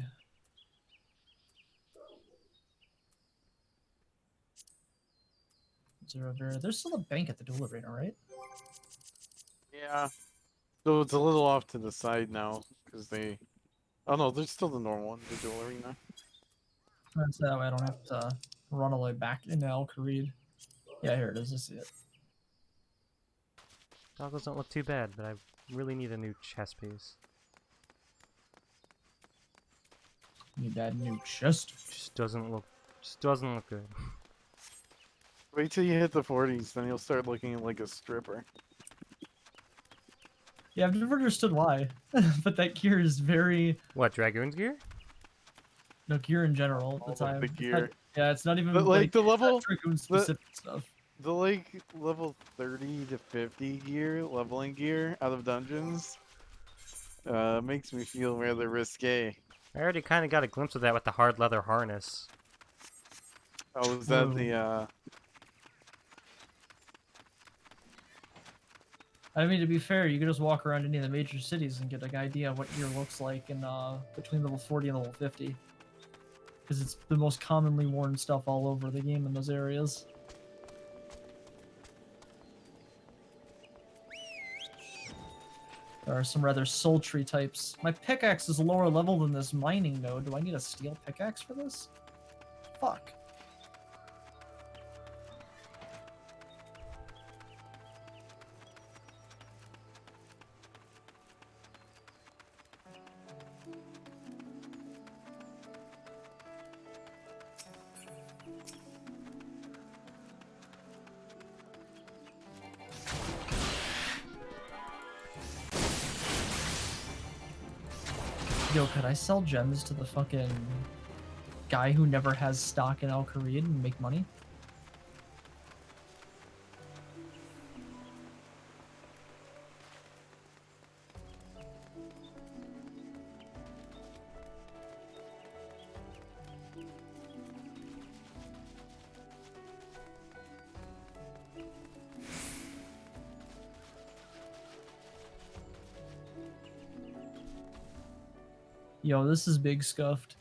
There's still a bank at the duel arena, right? Yeah. So it's a little off to the side now because they. Oh no, there's still the normal one, the dual arena. That's that way I don't have to run all the way back into El Kharid. Yeah, here it is. I see it. Goggles don't look too bad, but I really need a new chest piece. Need that new chest. Just doesn't look good. Wait till you hit the 40s, then you'll start looking like a stripper. Yeah, I've never understood why, but that gear is very. What, Dragoon's gear? No, gear in general at the All of time. the It's gear. not, yeah, it's not even But like the it's not level, Dragoon specific stuff. the like level 30 to 50 gear, leveling gear out of dungeons, makes me feel rather risque. I already kind of got a glimpse of that with the hard leather harness. Oh, was that Whoa. the I mean, to be fair, you can just walk around any of the major cities and get an idea of what gear looks like in between level 40 and level 50. Because it's the most commonly worn stuff all over the game in those areas. There are some rather sultry types. My pickaxe is lower level than this mining node. Do I need a steel pickaxe for this? Fuck. Yo, could I sell gems to the fucking guy who never has stock in Al Kharid and make money? Yo, this is big scuffed.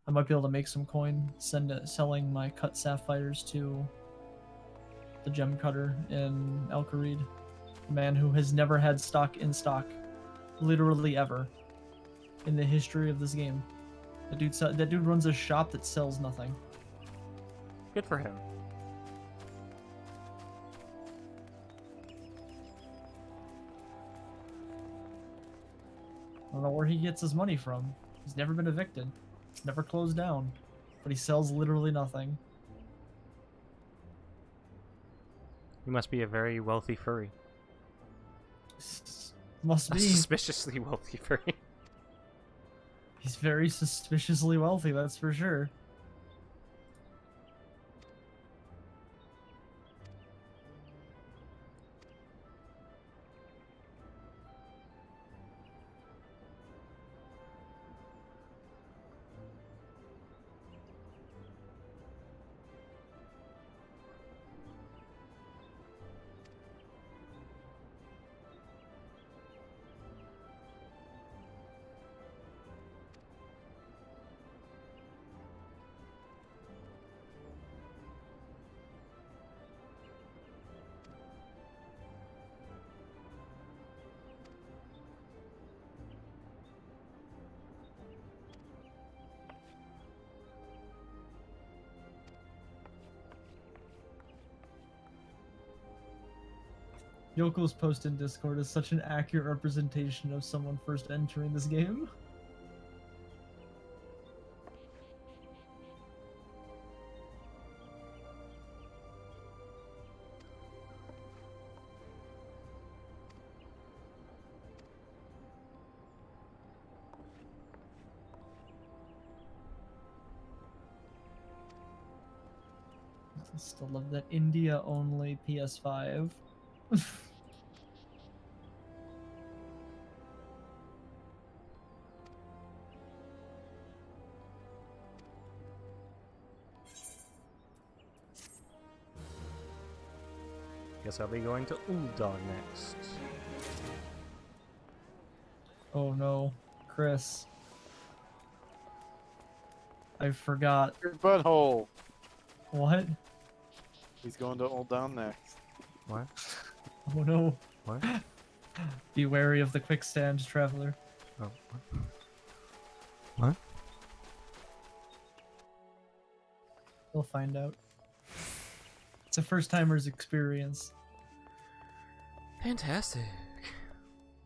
I might be able to make some coin, selling my cut sapphires to the gem cutter in Al Kharid. A man who has never had stock in stock. Literally ever. In the history of this game. That dude runs a shop that sells nothing. Good for him. I don't know where he gets his money from. He's never been evicted. Never closed down. But he sells literally nothing. He must be a very wealthy furry. Must A be. suspiciously wealthy furry. He's very suspiciously wealthy, that's for sure. Yoko's post in Discord is such an accurate representation of someone first entering this game. I still love that India only PS5. Guess I'll be going to Uldar next. Oh no, Chris. I forgot. Your butthole. What? He's going to Old Down next. What? Oh no. What? Be wary of the quickstand, traveler. Oh. What? We'll find out. It's a first timer's experience. Fantastic.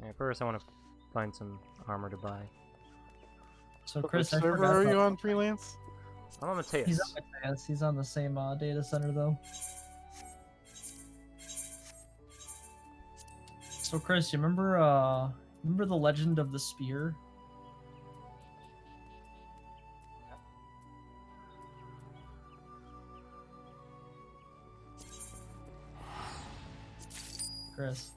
Yeah, first I want to find some armor to buy. So Which Chris, I server forgot are you about- on, freelance? I'm on Mateus. He's on Matthias. He's on the same data center though. So Chris, you remember the legend of the spear? Chris.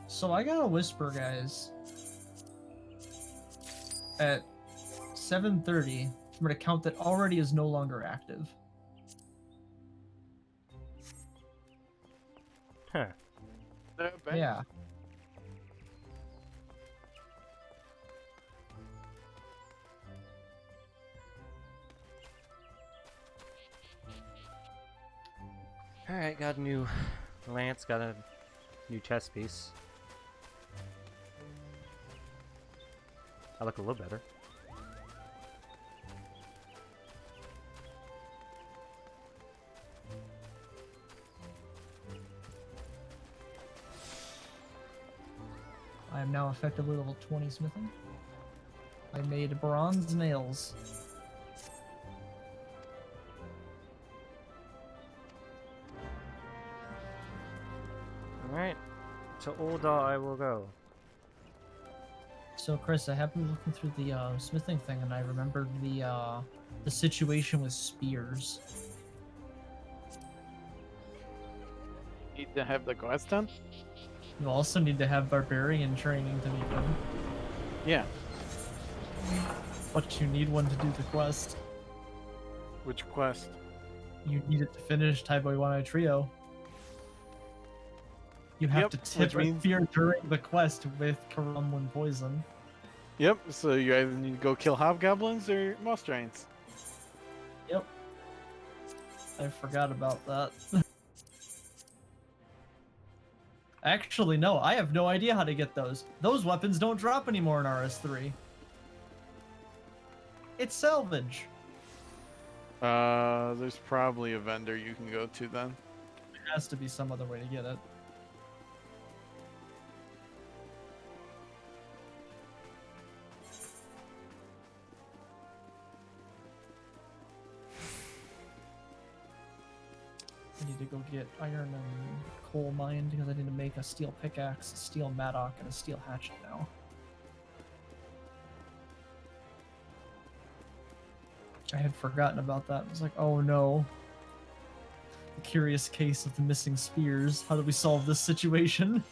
So I got a whisper, guys. At 7:30 from an account that already is no longer active. Huh. Yeah. Alright, got a new lance, got a new chest piece. I look a little better. I am now effectively level 20 smithing. I made bronze nails. Alright, to Uldar I will go. So Chris, I happened looking through the smithing thing, and I remembered the situation with spears. Need to have the quest done? You also need to have barbarian training to be done, Yeah. but you need one to do the quest. Which quest? You need it to finish Taibo Iwanai Trio. You have Yep, to tip which a means- spear during the quest with Karamwin poison. Yep, so you either need to go kill hobgoblins or moss giants. Yep. I forgot about that. Actually, no, I have no idea how to get those. Those weapons don't drop anymore in RS3. It's salvage. There's probably a vendor you can go to then. There has to be some other way to get it. I need to go get iron and coal mined because I need to make a steel pickaxe, a steel mattock, and a steel hatchet now. I had forgotten about that. I was like, oh no. The curious case of the missing spears. How do we solve this situation?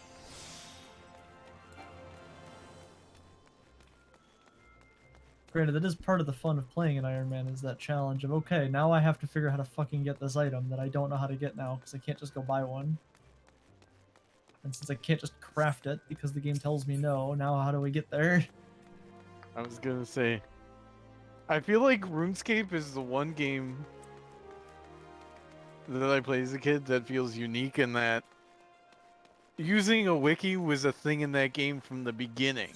Granted, that is part of the fun of playing an Iron Man, is that challenge of, okay, now I have to figure out how to fucking get this item that I don't know how to get now, because I can't just go buy one. And since I can't just craft it, because the game tells me no, now how do we get there? I was gonna say, I feel like RuneScape is the one game that I played as a kid that feels unique in that using a wiki was a thing in that game from the beginning.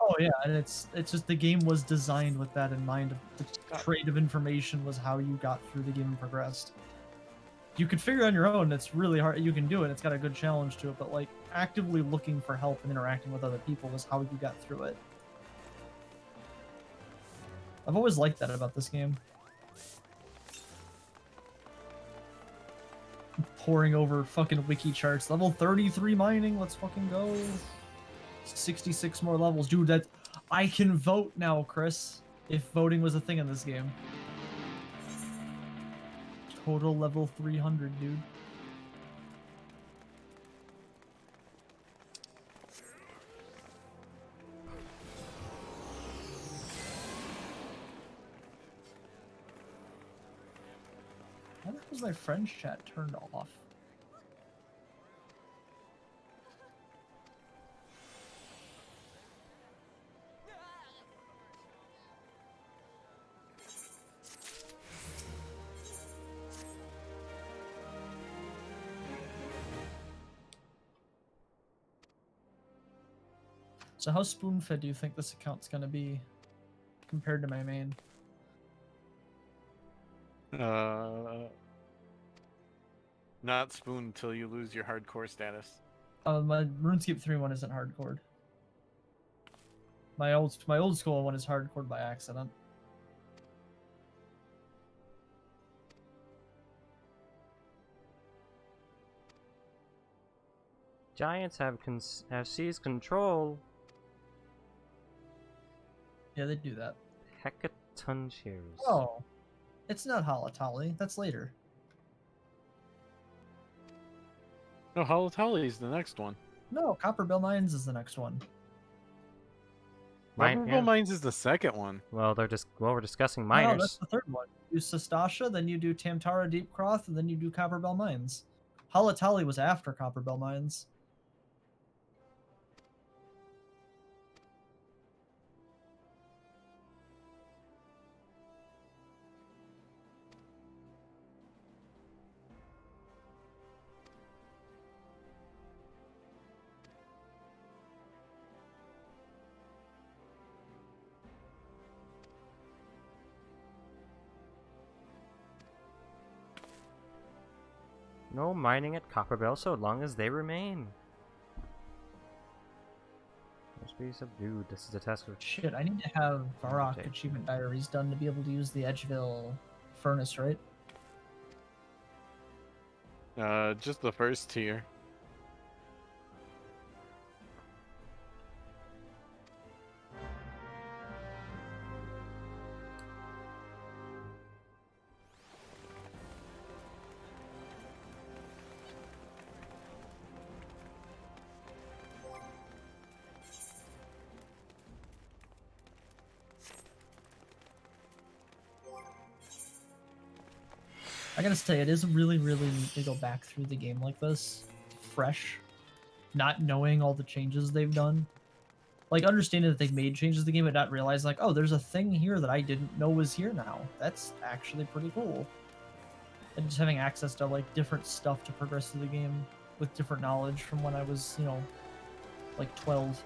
Oh yeah, and it's just the game was designed with that in mind. The trade of information was how you got through the game and progressed. You could figure it on your own. It's really hard. You can do it. It's got a good challenge to it. But like actively looking for help and interacting with other people was how you got through it. I've always liked that about this game. Pouring over fucking wiki charts. Level 33 mining. Let's fucking go. 66 more levels. Dude, that I can vote now, Chris. If voting was a thing in this game. Total level 300, dude. Why the hell was my friend's chat turned off? So how spoon-fed do you think this account's gonna be compared to my main? Not spoon until you lose your hardcore status. My RuneScape 3 one isn't hardcored. My old school one is hardcored by accident. Giants have seized control. Yeah, they do that. Hecaton shares. Oh, it's not Halatali. That's later. No, Halatali is the next one. No, Copperbell Mines is the next one. Copperbell Mines is the second one. Well, we're discussing No, miners. that's the third one. You do Sestasha, then you do Tamtara Deepcroft, and then you do Copperbell Mines. Halatali was after Copperbell Mines. No mining at Copperbell so long as they remain. Must be subdued. This is a task of... Shit, I need to have Varrock achievement diaries done to be able to use the Edgeville furnace, right? Just the first tier. I gotta say, it is really, really neat to go back through the game like this, fresh, not knowing all the changes they've done. like understanding that they've made changes to the game, but not realize like, oh, there's a thing here that I didn't know was here now. That's actually pretty cool. And just having access to like different stuff to progress through the game with different knowledge from when I was, you know, like 12.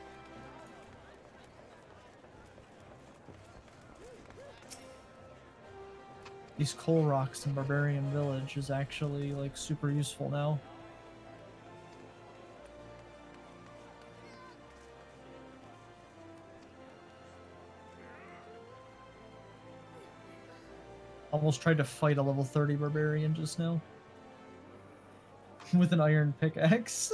These coal rocks in Barbarian Village is actually like super useful now. Almost tried to fight a level 30 barbarian just now. With an iron pickaxe.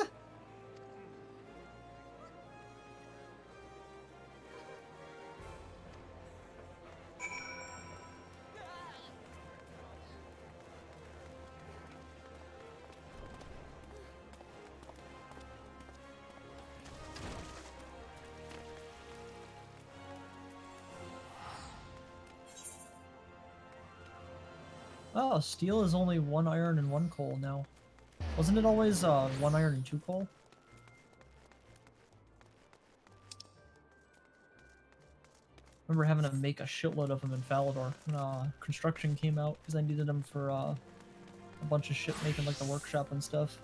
Oh, steel is only 1 iron and 1 coal now. Wasn't it always 1 iron and 2 coal? Remember having to make a shitload of them in Falador when construction came out because I needed them for a bunch of shit making like the workshop and stuff.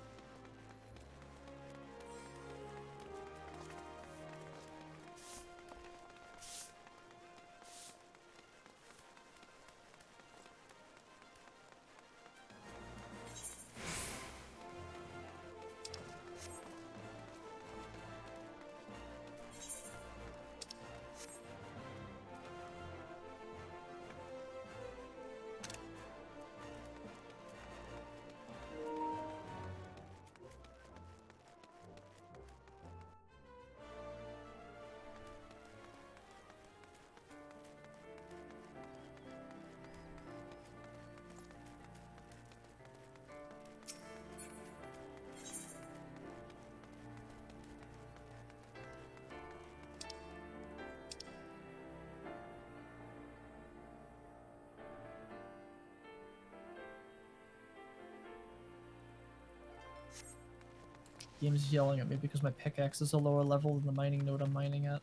Game's yelling at me because my pickaxe is a lower level than the mining node I'm mining at.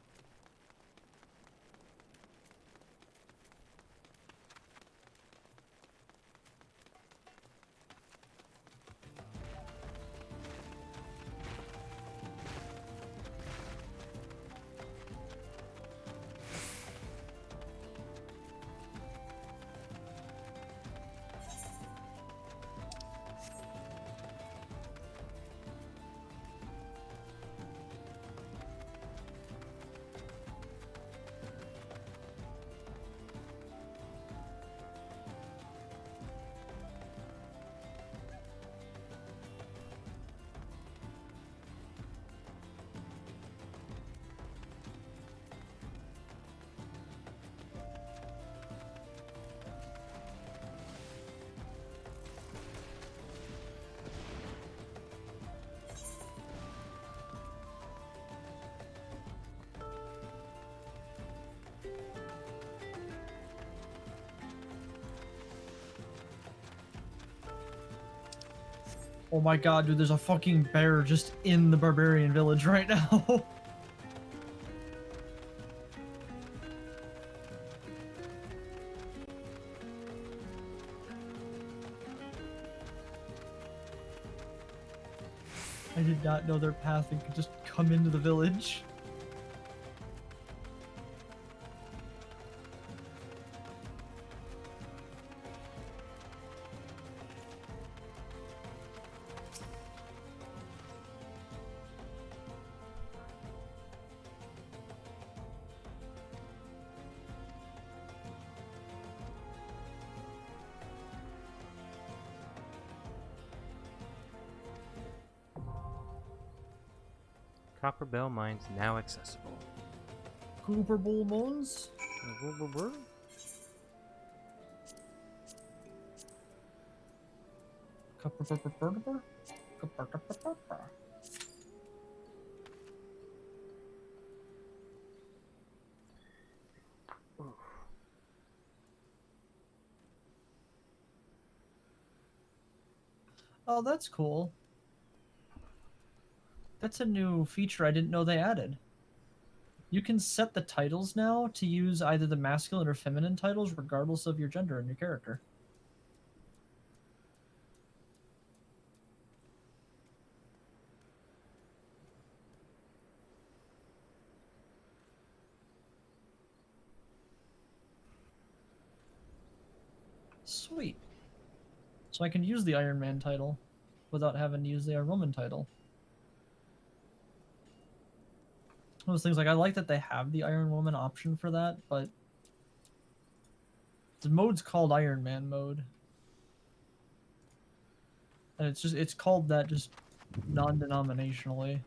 Oh my god, dude, there's a fucking bear just in the barbarian village right now. I did not know their path and could just come into the village. Copper Bell Mines now accessible. Cooper Bull Bones? Oh, that's cool. That's a new feature I didn't know they added. You can set the titles now to use either the masculine or feminine titles, regardless of your gender and your character. Sweet. So I can use the Iron Man title without having to use the Iron Woman title. Those things, like, I like that they have the Iron Woman option for that, but the mode's called Iron Man mode. And it's called that just non-denominationally.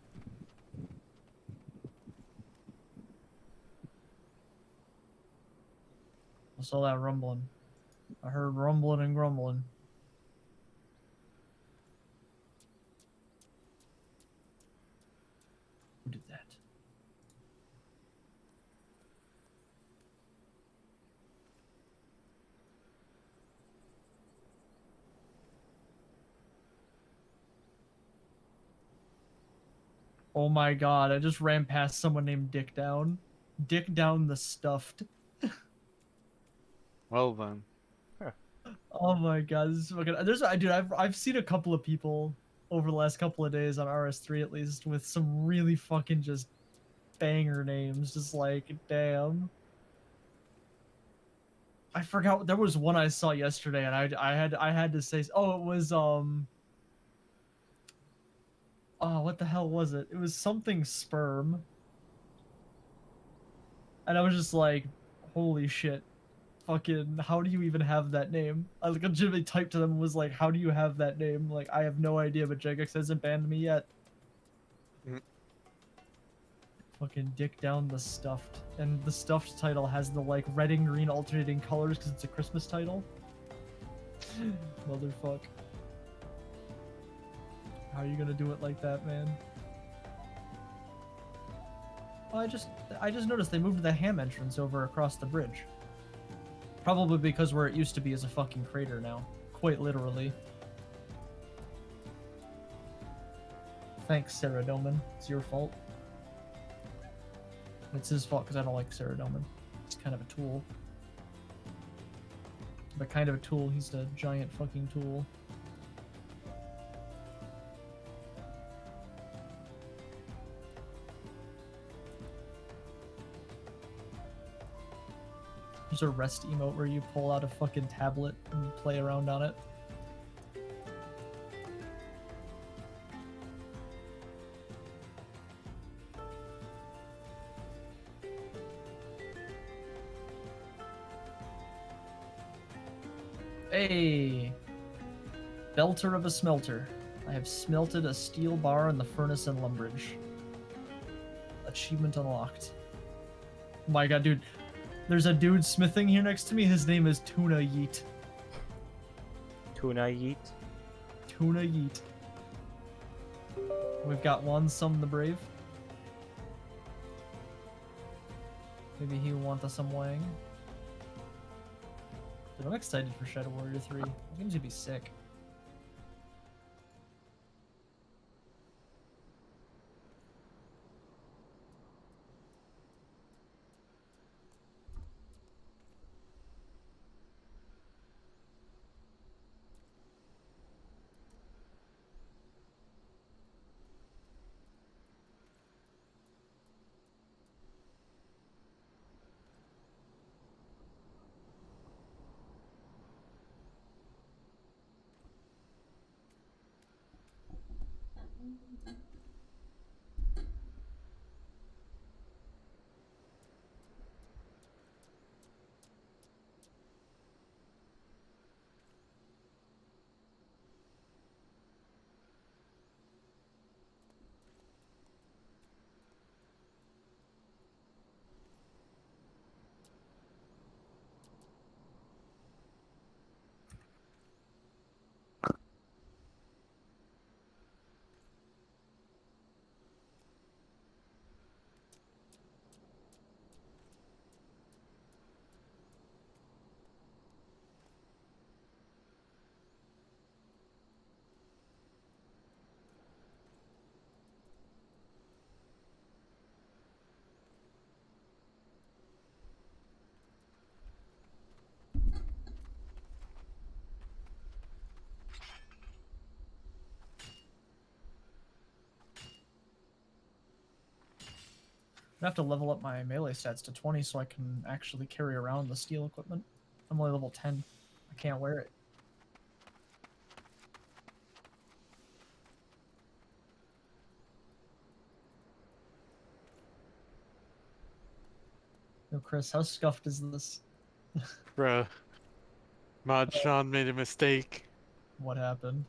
I saw that rumbling. I heard rumbling and grumbling. Who did that? Oh my god, I just ran past someone named Dick Down. Dick Down the Stuffed. Well then. Oh my god, this is fucking. Dude, I've seen a couple of people over the last couple of days on RS3 at least with some really fucking just banger names. Just like, damn. I forgot, there was one I saw yesterday, and I had to say, oh, it was oh, what the hell was it? It was something sperm, and I was just like, holy shit. Fucking, how do you even have that name? I legitimately typed to them and was like, how do you have that name? Like, I have no idea, but Jagex hasn't banned me yet. Fucking Dick Down the Stuffed. And the Stuffed title has the, like, red and green alternating colors because it's a Christmas title. Motherfuck. How are you gonna do it like that, man? Oh, I just noticed they moved the ham entrance over across the bridge. Probably because where it used to be is a fucking crater now. Quite literally. Thanks, Saradomin. It's your fault. It's his fault because I don't like Saradomin. He's kind of a tool. But kind of a tool, he's a giant fucking tool. There's a rest emote where you pull out a fucking tablet and play around on it. Hey! Belter of a smelter. I have smelted a steel bar in the furnace in Lumbridge. Achievement unlocked. Oh my god, dude. There's a dude smithing here next to me. His name is Tuna Yeet. Tuna Yeet? Tuna Yeet. We've got Wansum the Brave. Maybe he want us some Wang. Dude, I'm excited for Shadow Warrior 3. This game's gonna be sick. I have to level up my melee stats to 20 so I can actually carry around the steel equipment. I'm only level 10. I can't wear it. Yo, Chris, how scuffed is this? Bruh. Mod Sean made a mistake. What happened?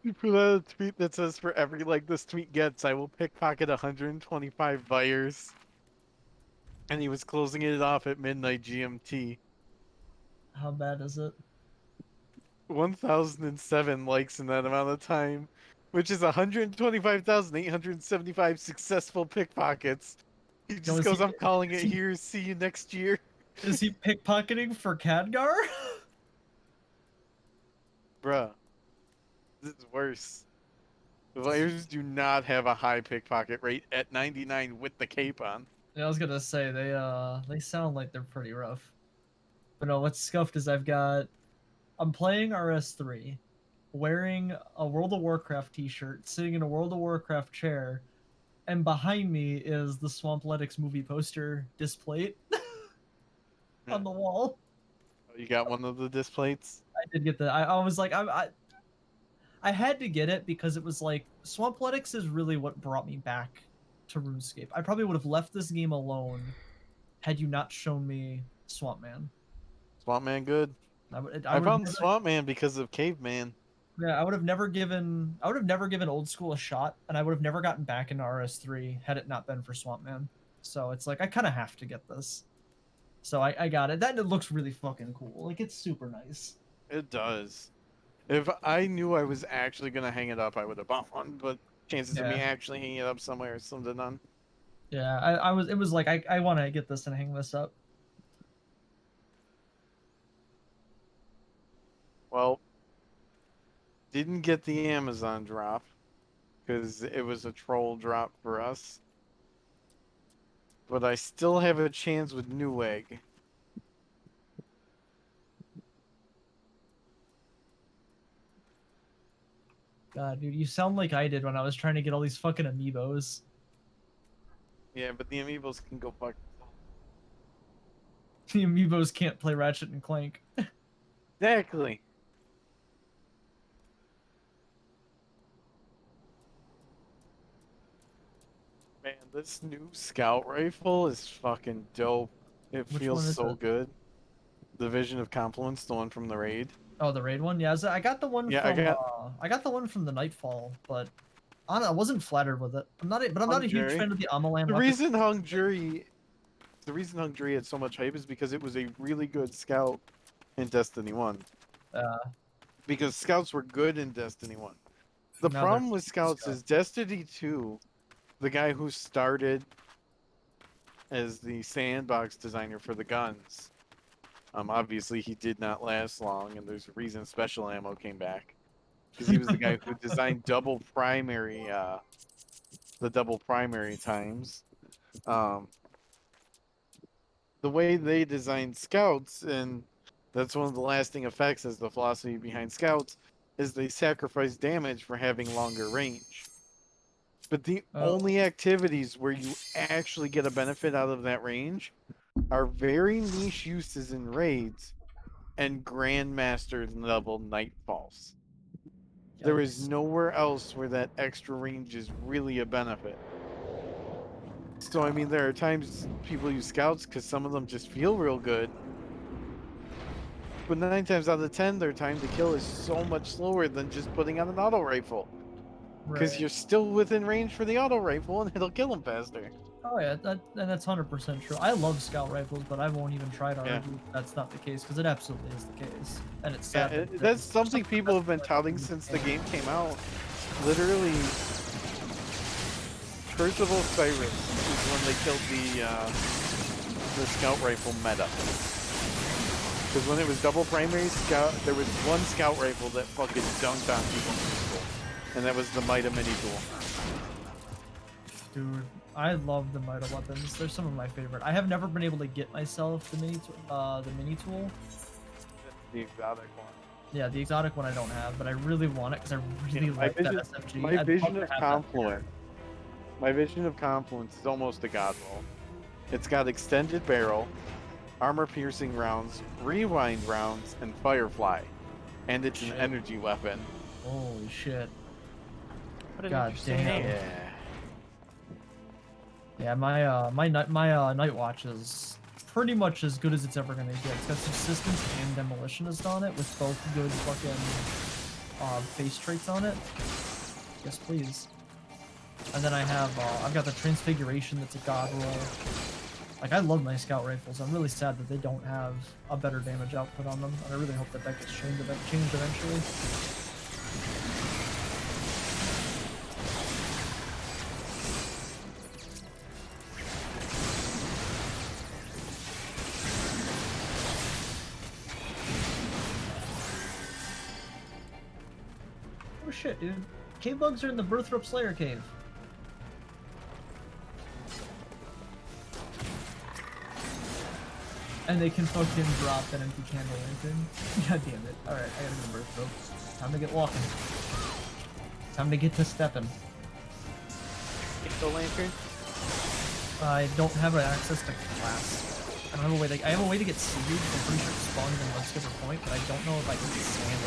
He put out a tweet that says, for every like this tweet gets, I will pickpocket 125 buyers. And he was closing it off at midnight GMT. How bad is it? 1,007 likes in that amount of time, which is 125,875 successful pickpockets. He Yo, just goes, I'm calling it here, see you next year. Is he pickpocketing for Khadgar? Bruh. This is worse. The players do not have a high pickpocket rate at 99 with the cape on. Yeah, I was gonna say they sound like they're pretty rough. But no, what's scuffed is I'm playing RS3, wearing a World of Warcraft t-shirt, sitting in a World of Warcraft chair, and behind me is the Swampletics movie poster display on the wall. You got one of the displays? I did get that. I was like, I had to get it because it was like Swampletics is really what brought me back to RuneScape. I probably would have left this game alone had you not shown me Swamp Man. Swamp Man good. I found Swamp Man because of Caveman. Yeah, I would have never given Old School a shot, and I would have never gotten back into RS3 had it not been for Swamp Man. So it's like I kind of have to get this. So I got it. That it looks really fucking cool. Like it's super nice. It does. If I knew I was actually gonna hang it up, I would have bought one. But chances of me actually hanging it up somewhere is slim to none. Yeah, it was like I want to get this and hang this up. Well, didn't get the Amazon drop because it was a troll drop for us. But I still have a chance with Newegg. God, dude, you sound like I did when I was trying to get all these fucking amiibos. Yeah, but the amiibos can go fuck. The amiibos can't play Ratchet and Clank. Exactly. Man, this new scout rifle is fucking dope. It feels so good. The Vision of Confluence, the one from the raid. Oh, the raid one? Yeah, I got the one from I got the one from the Nightfall, but I wasn't flattered with it. I'm not a huge fan of the Amalan. The reason Hung Jury had so much hype is because it was a really good scout in Destiny 1. Because scouts were good in Destiny 1. The problem with scouts is Destiny 2, the guy who started as the sandbox designer for the guns, obviously he did not last long, and there's a reason special ammo came back. Because he was the guy who designed the double primary times. The way they designed scouts, and that's one of the lasting effects as the philosophy behind scouts, is they sacrifice damage for having longer range. But the only activities where you actually get a benefit out of that range are very niche uses in raids and Grandmaster level Nightfalls. There is nowhere else where that extra range is really a benefit. So, I mean, there are times people use scouts because some of them just feel real good. But 9 times out of 10, their time to kill is so much slower than just putting on an auto rifle. Because you're still within range for the auto rifle and it'll kill them faster. Oh yeah, that's 100% true. I love scout rifles, but I won't even try to argue that's not the case, because it absolutely is the case. And it's sad. That's something people have been touting since the game came out. Literally, Curse of Osiris is when they killed the scout rifle meta. Because when it was double primary scout, there was one scout rifle that fucking dunked on people. And that was the Mida mini tool. Dude, I love the Mida weapons. They're some of my favorite. I have never been able to get myself the mini tool. The exotic one. Yeah, the exotic one I don't have, but I really want it because I really like that SFG. My Vision of Confluence My vision of Confluence is almost a god roll. It's got extended barrel, armor-piercing rounds, rewind rounds, and firefly. And it's an energy weapon. Holy shit. What an God interesting damn. name. Yeah. Yeah, my Night Watch is pretty much as good as it's ever gonna get. It's got Subsistence and Demolitionist on it, with both good fucking base traits on it. Yes, please. And then I have I've got the Transfiguration that's a god roll. Like, I love my scout rifles. I'm really sad that they don't have a better damage output on them. And I really hope that that gets changed eventually. Oh shit, dude. Cave bugs are in the Birthrope Slayer cave. And they can fucking drop an empty candle lantern. God damn it. Alright, I gotta go to Birthrope. Time to get walking. Time to get to stepping. Get the lantern? I don't have access to class. I don't have a way to. I have a way to get siege. I'm pretty sure it spawns in like Skipper Point, but I don't know if I can get sand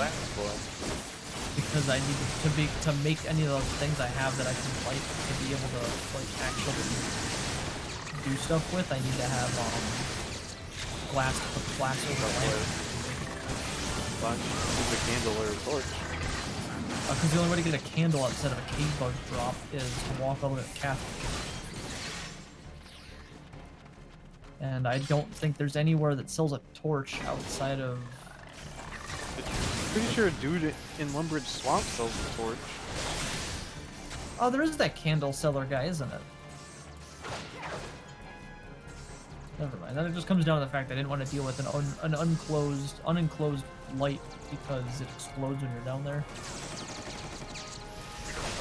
because I need to make any of the things I have that I can fight to be able to like actually do stuff with. I need to have glass to put glass over lamp. Lunch, use a candle or a torch. Because the only way to get a candle outside of a cave bug drop is to walk over to the cafe. And I don't think there's anywhere that sells a torch outside of... Pretty sure a dude in Lumbridge Swamp sells a torch. Oh, there is that candle seller guy, isn't it? Never mind. Then it just comes down to the fact that I didn't want to deal with an unenclosed light because it explodes when you're down there.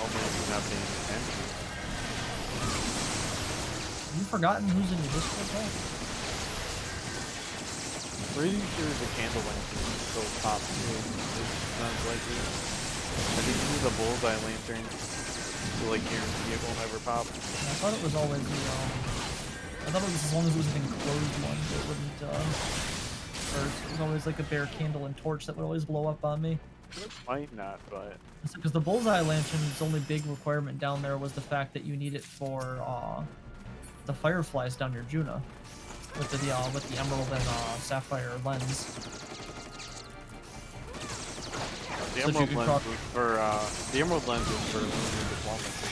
Oh man, he's not paying attention. Have you forgotten who's in your Discord call? Pretty sure the candle lantern is still top too. It sounds like it. I think you need the bullseye lantern to like guarantee it won't ever pop. I thought it was always the I thought it was as long as it was an enclosed one, it wouldn't or it was always like a bare candle and torch that would always blow up on me. It might not, but Because the bullseye lantern's only big requirement down there was the fact that you need it for the fireflies down your Juna with the emerald and sapphire lens. the emerald lens was for lunar diplomacy.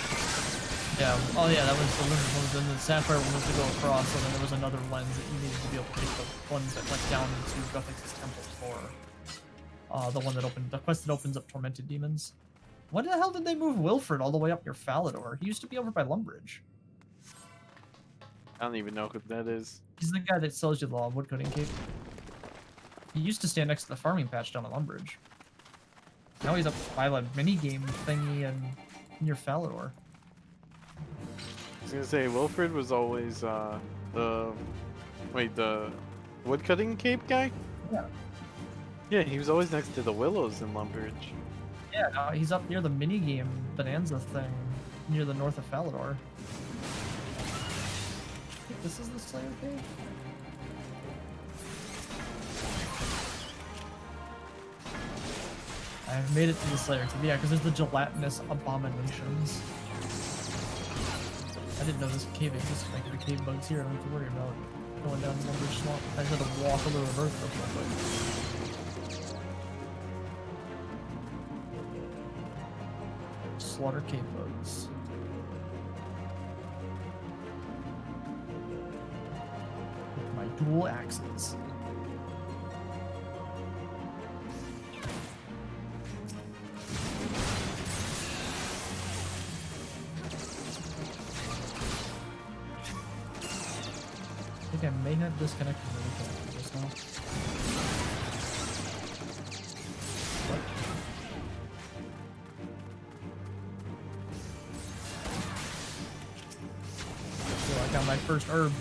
Yeah. Oh yeah, that was the lunar one. Then the sapphire one was to go across, and then there was another lens that you needed to be able to take the ones that went down into Guthix's temple for. The one that opened, the quest that opens up tormented demons. When the hell did they move Wilfred all the way up near Falador? He used to be over by Lumbridge. I don't even know who that is. He's the guy that sells you the woodcutting cape. He used to stand next to the farming patch down at Lumbridge. Now he's up by the minigame thingy and near Falador. I was gonna say Wilfred was always the woodcutting cape guy? Yeah. Yeah, he was always next to the willows in Lumbridge. Yeah, he's up near the minigame bonanza thing near the north of Falador. I think this is the Slayer cave? I've made it to the Slayer cave, yeah, because there's the gelatinous abominations. I didn't know this cave existed. Like the cave bugs here, I don't have to worry about going down the Lumbridge Swamp. I just had to walk a little reverse real quick. Slaughter cave bugs. With my dual axes. I think I may have disconnected the reconnector just now. What? I got my first herb.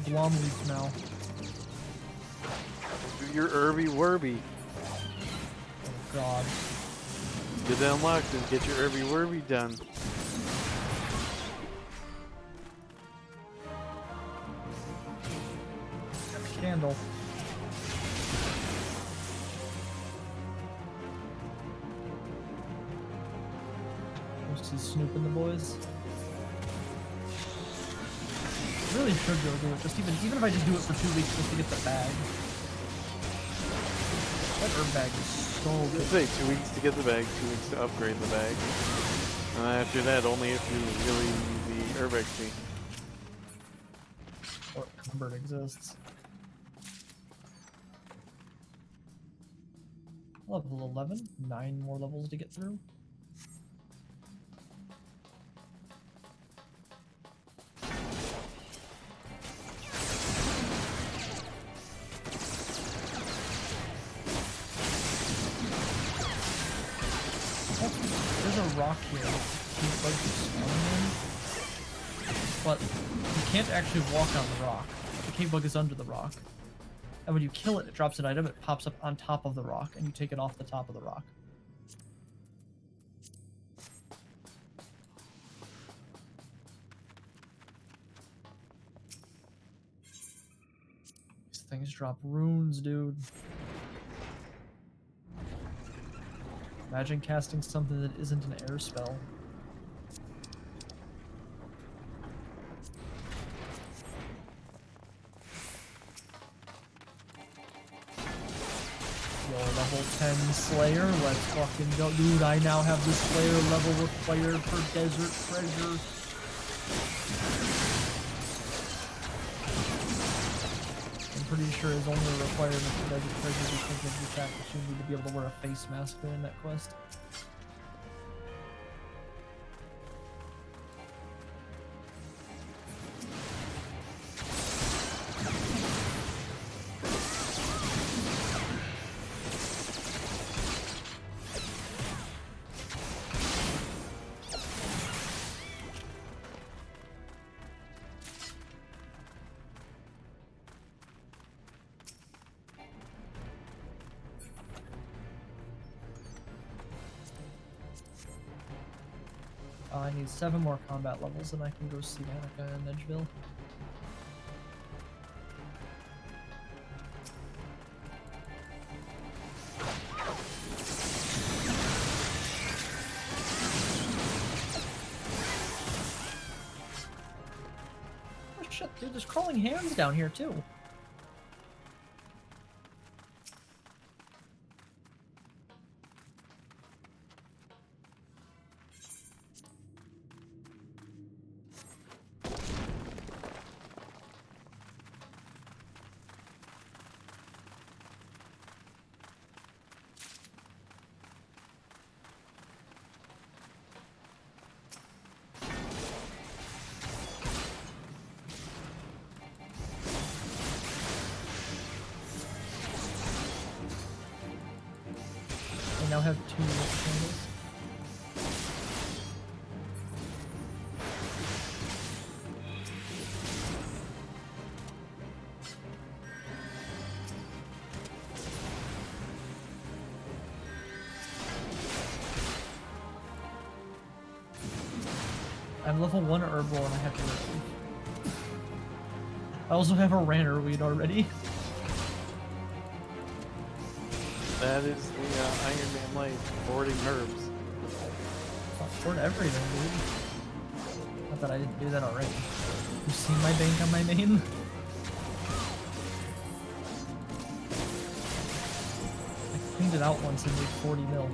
Blom leaf now. Do your herby werby. Oh god. Get that unlocked and get your herby werby done. handle. Just snooping the boys. Really should go do it. Just even if I just do it for 2 weeks just to get the bag. That herb bag is so good. Say 2 weeks to get the bag, 2 weeks to upgrade the bag. And after that, only if you really need the herb XP. Or Cumbert exists. Level 11, 9 more levels to get through. There's a rock here. These bugs are spawning in. But you can't actually walk on the rock. The cave bug is under the rock. And when you kill it, it drops an item, it pops up on top of the rock, and you take it off the top of the rock. These things drop runes, dude. Imagine casting something that isn't an air spell. Yo, level 10 Slayer, let's fucking go. Dude, I now have the Slayer level required for Desert Treasure. I'm pretty sure it's only a requirement for Desert Treasure because of the fact that you need to be able to wear a face mask during that quest. I need 7 more combat levels and I can go see Annika in Edgeville. Oh shit, dude, there's crawling hands down here too. I now have 2 candles. I'm level 1 herbal and I have to receive. I also have a ranner weed already. That is the Iron Man life, hoarding herbs. Hoard everything, dude. Not that I didn't do that already. You seen my bank on my main? I cleaned it out once and made 40 mil.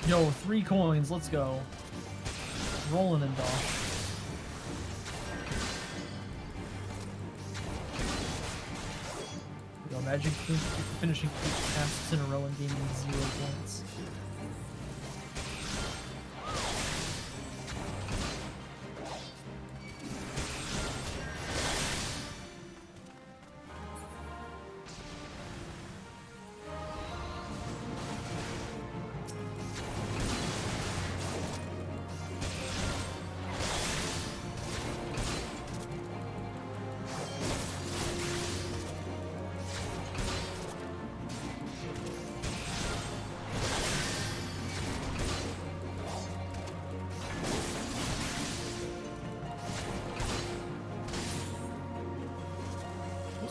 Yo, 3 coins, let's go. Rolling and dosh. Yo, imagine finishing 8 tasks in a row and gaining 0 points.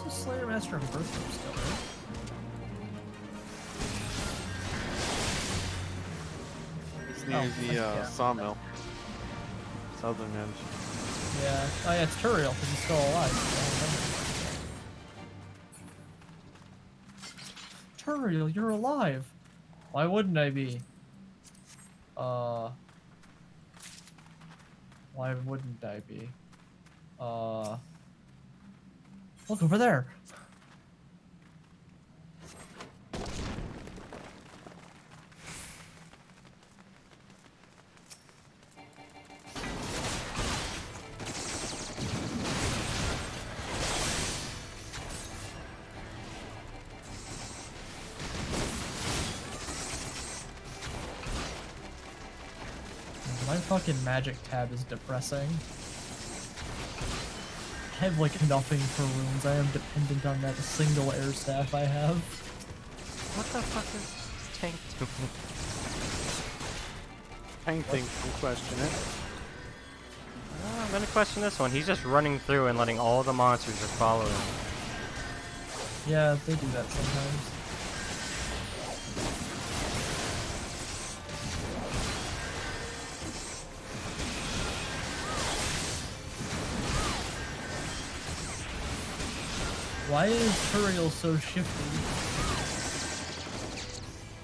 This is Slayer Master and Bertram still, right? It's near the yeah. sawmill. Southern edge. Yeah. Oh yeah, it's Turiel because he's still alive. Turiel, you're alive. Why wouldn't I be? Why wouldn't I be? Look over there. My fucking magic tab is depressing. I have like nothing for runes. I am dependent on that single air staff I have. What the fuck is Tank doing? Tank thing, don't question it. I'm gonna question this one. He's just running through and letting all the monsters just follow him. Yeah, they do that sometimes. Why is Turiel so shifty?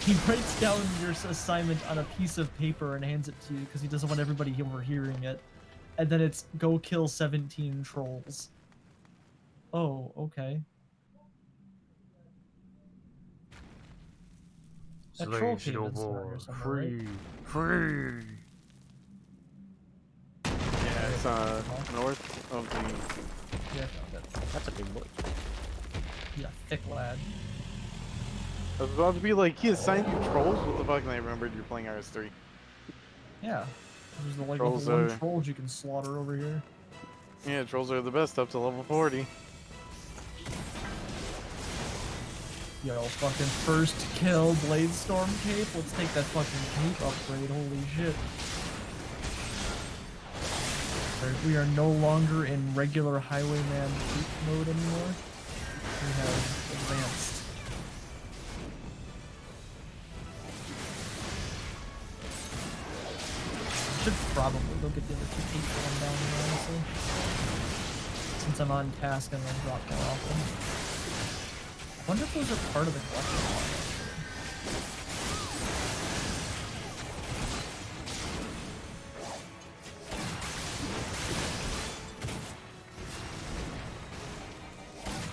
He writes down your assignment on a piece of paper and hands it to you because he doesn't want everybody overhearing it. And then it's go kill 17 trolls. Oh, okay. That troll cave is around here somewhere, right? Free. Yeah, it's north of the. Yeah, I found it. That's a big boy. Yeah, thick lad. I was about to be like, he assigned you trolls? What the fuck? And I remembered you're playing RS3. Yeah. There's the like Trolls level 1 are- trolls you can slaughter over here. Yeah, trolls are the best up to level 40. Yo, fucking first kill Bladestorm cape. Let's take that fucking cape upgrade. Holy shit. Right, we are no longer in regular highwayman cape mode anymore. We have advanced. Should probably go get the other two capes that I'm down here, honestly. Since I'm on task and then drop more often. I wonder if those are part of the collection log, actually.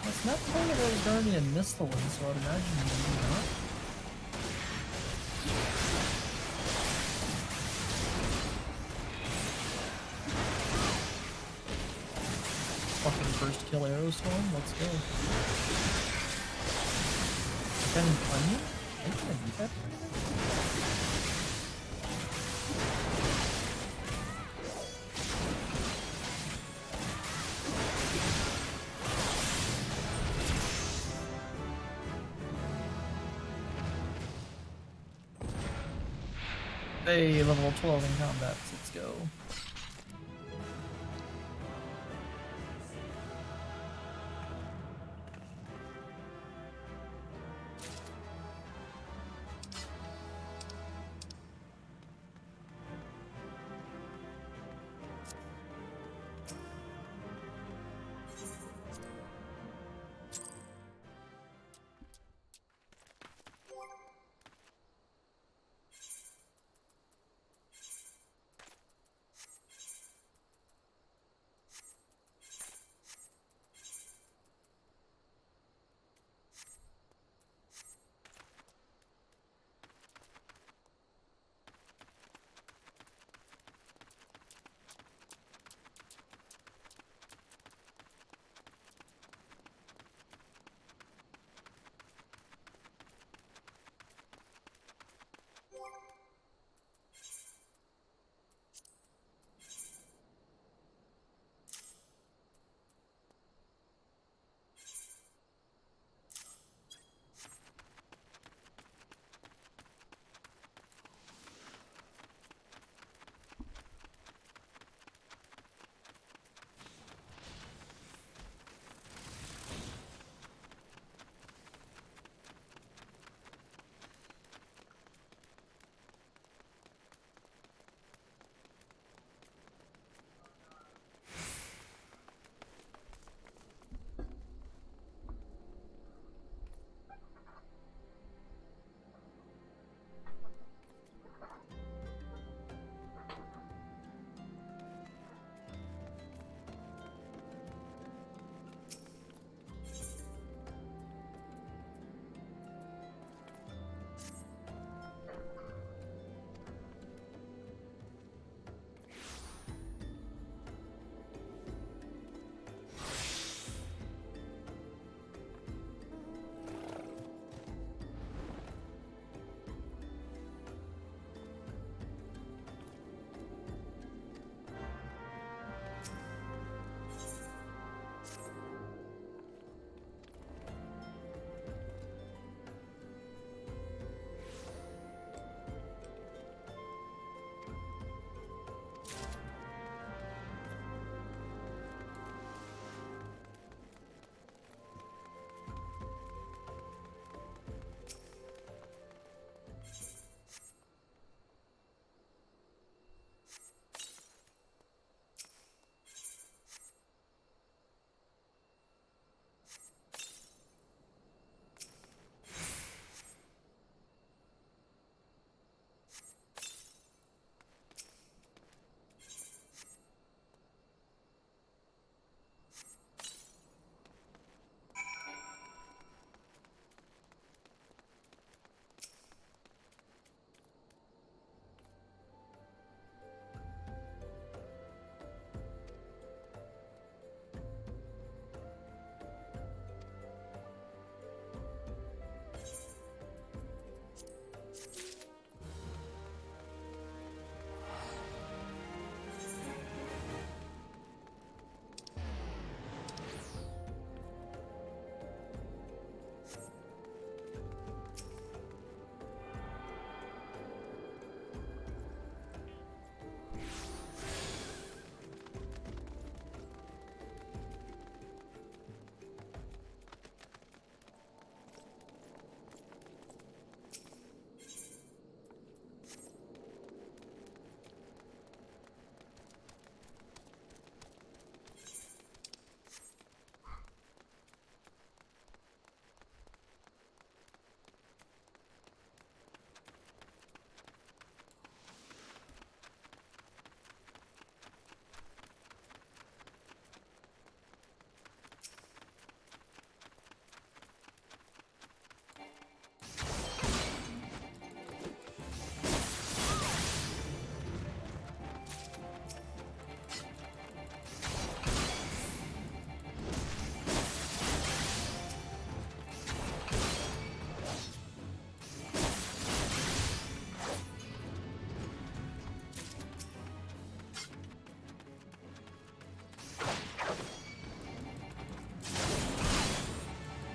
It's not part of the Guardian Misthalin, so I'd imagine maybe not. Fucking first kill Aerostorm, let's go. Got an onion? Are you gonna eat that for anything? Hey, level 12 in combat, let's go.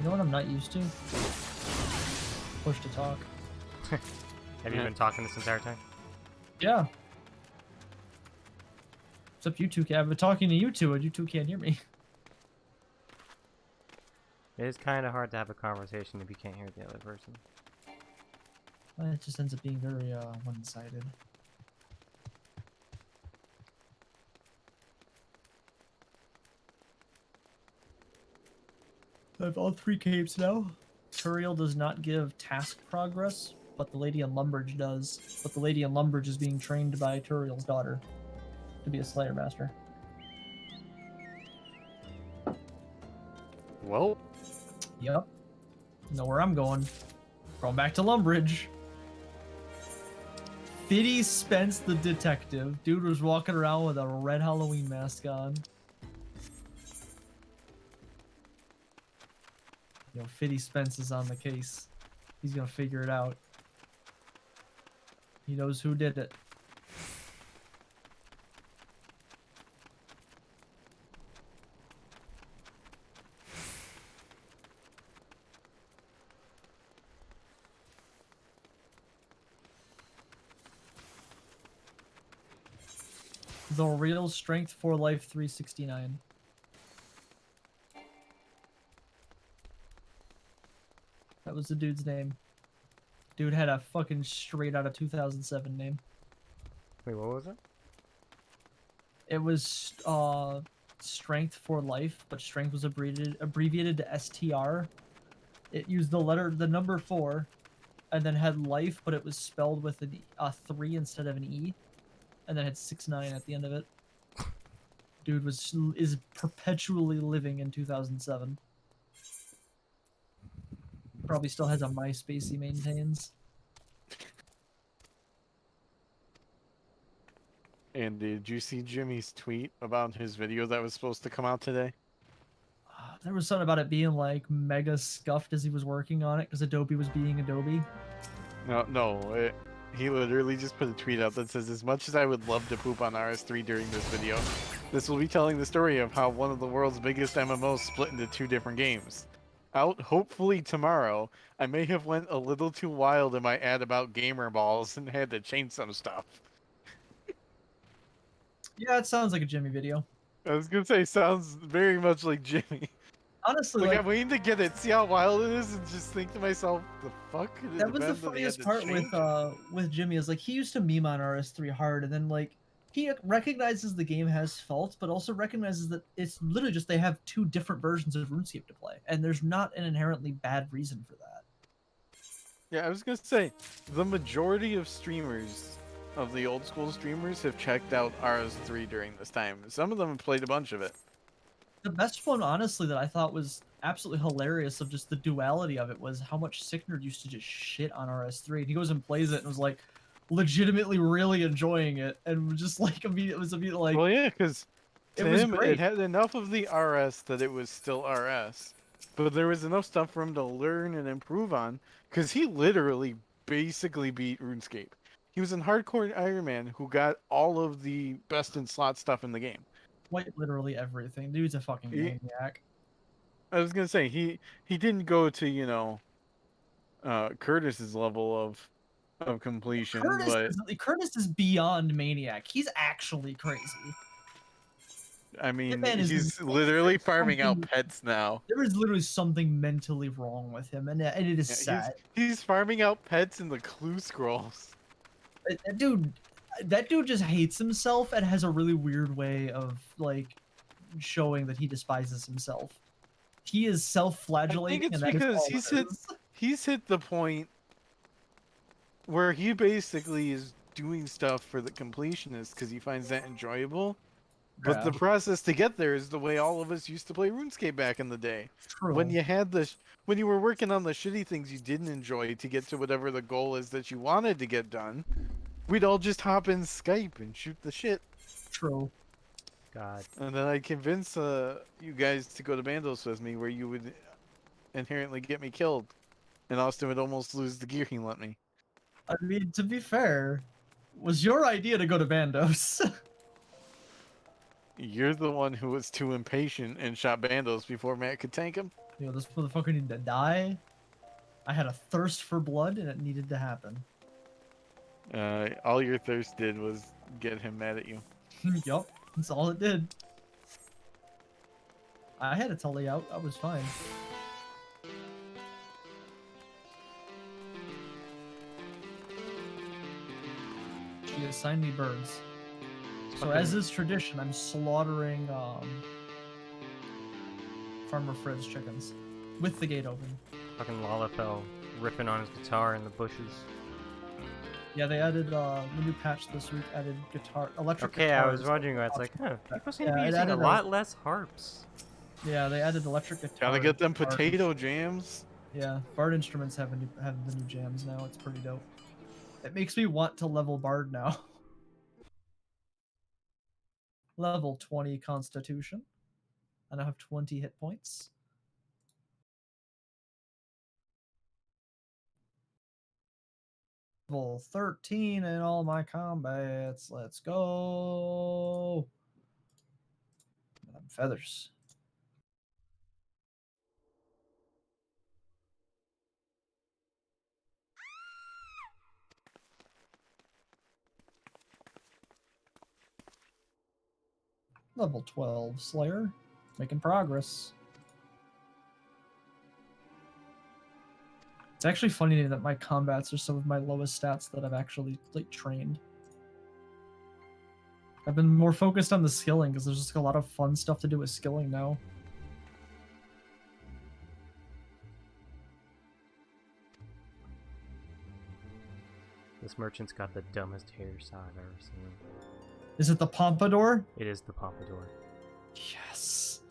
You know what I'm not used to? Push to talk. Have you been talking this entire time? Yeah. Except you two I've been talking to you two, and you two can't hear me. It is kind of hard to have a conversation if you can't hear the other person. It just ends up being very one-sided. I have all 3 capes now. Turiel does not give task progress, but the Lady in Lumbridge does. But the Lady in Lumbridge is being trained by Turiel's daughter to be a Slayer Master. Well. Yep. You know where I'm going. Going back to Lumbridge. Fiddy Spence the detective. Dude was walking around with a red Halloween mask on. Yo, Fiddy Spence is on the case. He's gonna figure it out. He knows who did it. The real strength for life 369. That was the dude's name. Dude had a fucking straight out of 2007 name. Wait, what was it? It was strength for life, but strength was abbreviated to STR. It used the number 4, and then had life, but it was spelled with a 3 instead of an E, and then had 69 at the end of it. Dude is perpetually living in 2007. Probably still has a MySpace he maintains. And did you see Jimmy's tweet about his video that was supposed to come out today? There was something about it being like mega scuffed as he was working on it because Adobe was being Adobe. No, he literally just put a tweet out that says, "As much as I would love to poop on RS3 during this video, this will be telling the story of how one of the world's biggest MMOs split into 2 different games. Out hopefully tomorrow. I may have went a little too wild in my ad about gamer balls and had to change some stuff." Yeah, it sounds like a Jimmy video. I was gonna say, sounds very much like Jimmy. Honestly, like I'm waiting to get it, see how wild it is, and just think to myself, the fuck? That was the funniest part with Jimmy is like he used to meme on RS3 hard, and then like he recognizes the game has faults, but also recognizes that it's literally just they have 2 different versions of RuneScape to play, and there's not an inherently bad reason for that. Yeah, I was gonna say, the majority of streamers, of the old school streamers, have checked out RS3 during this time. Some of them have played a bunch of it. The best one, honestly, that I thought was absolutely hilarious of just the duality of it was how much Sicknerd used to just shit on RS3. And he goes and plays it and was like legitimately really enjoying it, and just like it was like, well, yeah, because to was him great. it had enough of the RS that it was still RS, but there was enough stuff for him to learn and improve on. Because he literally basically beat RuneScape. He was in Hardcore Iron Man who got all of the best in slot stuff in the game. Quite literally everything. Dude's a fucking maniac. I was gonna say he didn't go to, you know, Curtis's level of completion, Curtis is beyond maniac. He's actually crazy. I mean, he's literally farming out pets now. There is literally something mentally wrong with him, and it is sad. He's farming out pets in the clue scrolls. That dude just hates himself and has a really weird way of like showing that he despises himself. He is self-flagellating. I think it's because he's hit the point where he basically is doing stuff for the completionist because he finds that enjoyable. But the process to get there is the way all of us used to play RuneScape back in the day. True. When you were working on the shitty things you didn't enjoy to get to whatever the goal is that you wanted to get done, we'd all just hop in Skype and shoot the shit. True. God. And then I'd convince you guys to go to Bandos with me, where you would inherently get me killed, and Austin would almost lose the gear he lent me. I mean, to be fair, was your idea to go to Bandos? You're the one who was too impatient and shot Bandos before Matt could tank him. You know, this motherfucker needed to die. I had a thirst for blood, and it needed to happen. All your thirst did was get him mad at you. Yup, that's all it did. I had a Tully out. I was fine. She assigned me birds. So as is tradition, I'm slaughtering Farmer Fred's chickens with the gate open. Fucking Lalafell riffing on his guitar in the bushes. Yeah, they added the new patch this week. Added electric Okay, guitars. I was wondering why it's like, huh, people seem to be it using a added lot less harps. Yeah, they added electric guitars. Gotta get them potato jams. Yeah, Bard instruments have the new jams now. It's pretty dope. It makes me want to level Bard now. Level 20 Constitution. And I have 20 hit points. Level 13 in all my combats. Let's go. Feathers. Level 12 Slayer. Making progress. It's actually funny that my combats are some of my lowest stats that I've actually trained. I've been more focused on the skilling because there's just a lot of fun stuff to do with skilling now. This merchant's got the dumbest hairstyle I've ever seen. Is it the pompadour? It is the pompadour. Yes.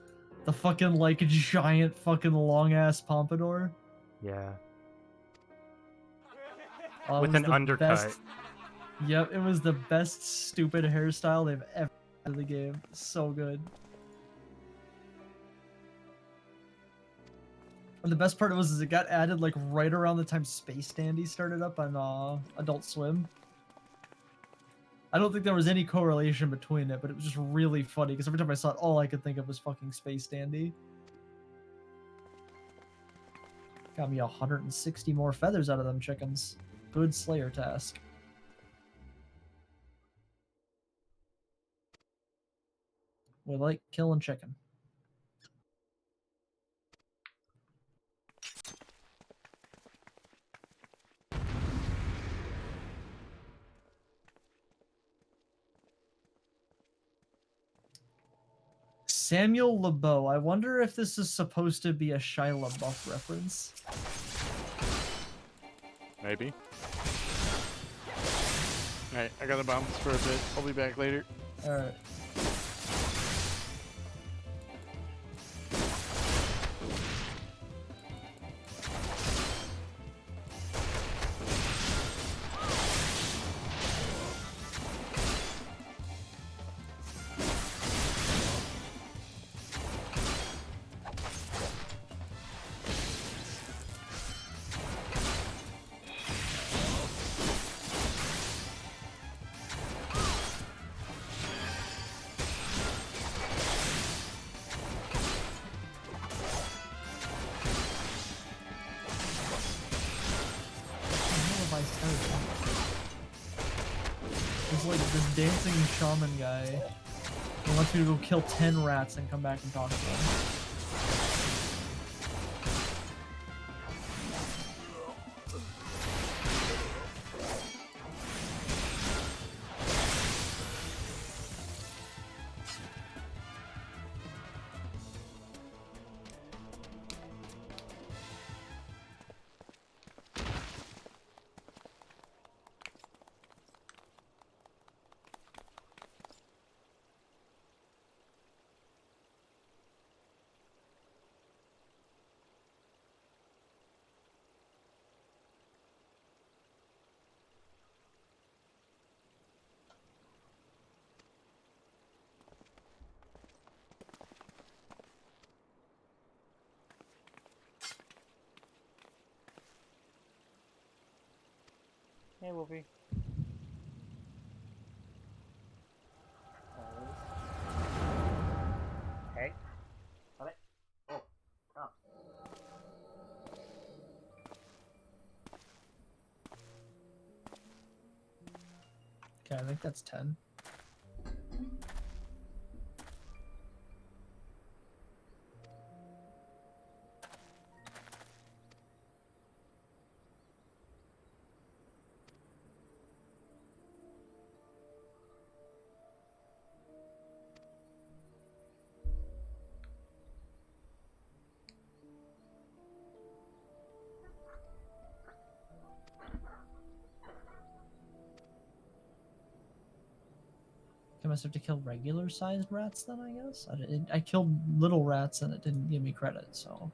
The fucking giant fucking long ass pompadour. Yeah. With an undercut. Best... Yep, it was the best stupid hairstyle they've ever had in the game. So good. And the best part was it got added right around the time Space Dandy started up on Adult Swim. I don't think there was any correlation between it, but it was just really funny because every time I saw it, all I could think of was fucking Space Dandy. Got me 160 more feathers out of them chickens. Good Slayer task. We like killing chicken. Samuel LeBeau. I wonder if this is supposed to be a Shia LaBeouf reference. Maybe. Alright, I gotta bounce for a bit. I'll be back later. Alright. There's this dancing shaman guy who wants me to go kill 10 rats and come back and talk to him. Hey, Wolfie. I think that's 10. I must have to kill regular-sized rats then, I guess? I killed little rats and it didn't give me credit, so...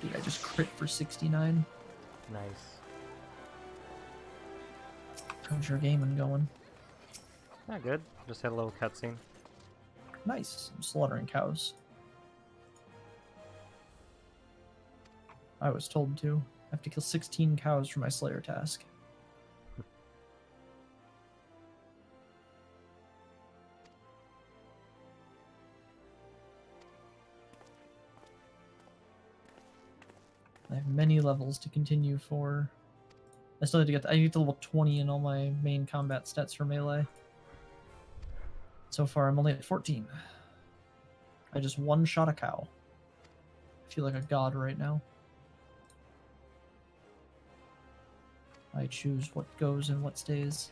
Dude, I just crit for 69. Nice. How's your gaming going? Not good. Just had a little cutscene. Nice. I'm slaughtering cows. I was told to. I have to kill 16 cows for my Slayer task. I have many levels to continue for. I still need to get I need to level 20 in all my main combat stats for melee. So far, I'm only at 14. I just one-shot a cow. I feel like a god right now. I choose what goes and what stays.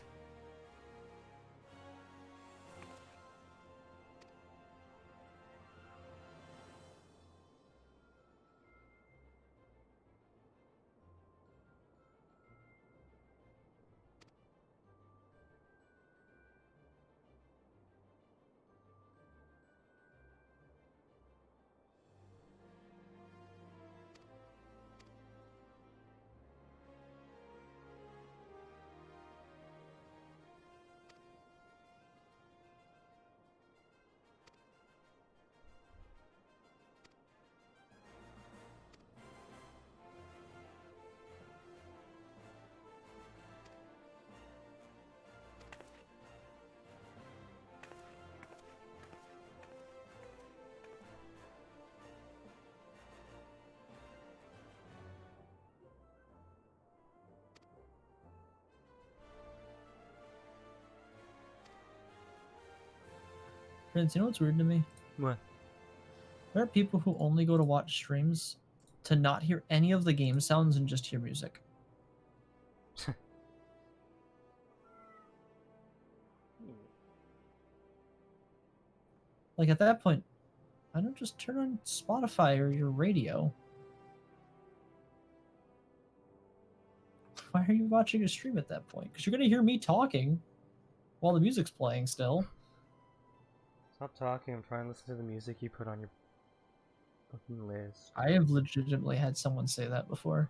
Prince, you know what's weird to me? What? There are people who only go to watch streams to not hear any of the game sounds and just hear music. Like, at that point, why don't just turn on Spotify or your radio? Why are you watching a stream at that point? Because you're going to hear me talking while the music's playing still. Stop talking. I'm trying to listen to the music you put on your fucking list. I have legitimately had someone say that before.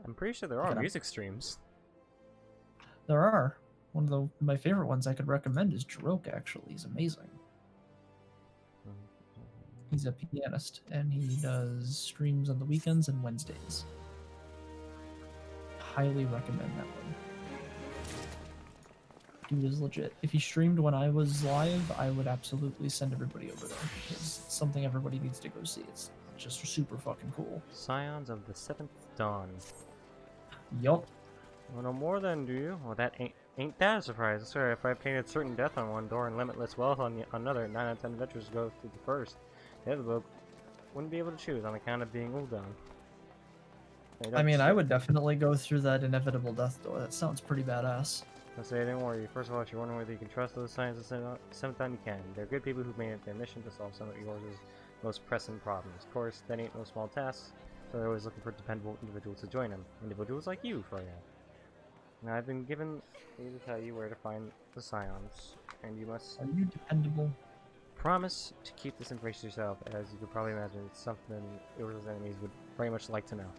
I'm pretty sure there are music streams. There are. One of my favorite ones I could recommend is Droke, actually. He's amazing. He's a pianist, and he does streams on the weekends and Wednesdays. Highly recommend that one. Dude is legit. If he streamed when I was live, I would absolutely send everybody over there, because it's something everybody needs to go see. It's just super fucking cool. Scions of the Seventh Dawn. Yup. Well, no more than, do you? Well, that ain't that a surprise. I swear, if I painted certain death on one door and limitless wealth on another, 9 out of 10 adventurers go through the first. The other book wouldn't be able to choose on account of being Uldan. I mean, I would definitely go through that inevitable death door. That sounds pretty badass. I say, don't worry. First of all, if you're wondering whether you can trust those Scions of the Seventh Dawn, you can. They're good people who made it their mission to solve some of yours' most pressing problems. Of course, that ain't no small task, so they're always looking for dependable individuals to join them. Individuals like you, Freya. Now, I've been given me to tell you where to find the Scions, and you must... Are you dependable? Promise to keep this information to yourself, as you could probably imagine it's something yours enemies would very much like to know.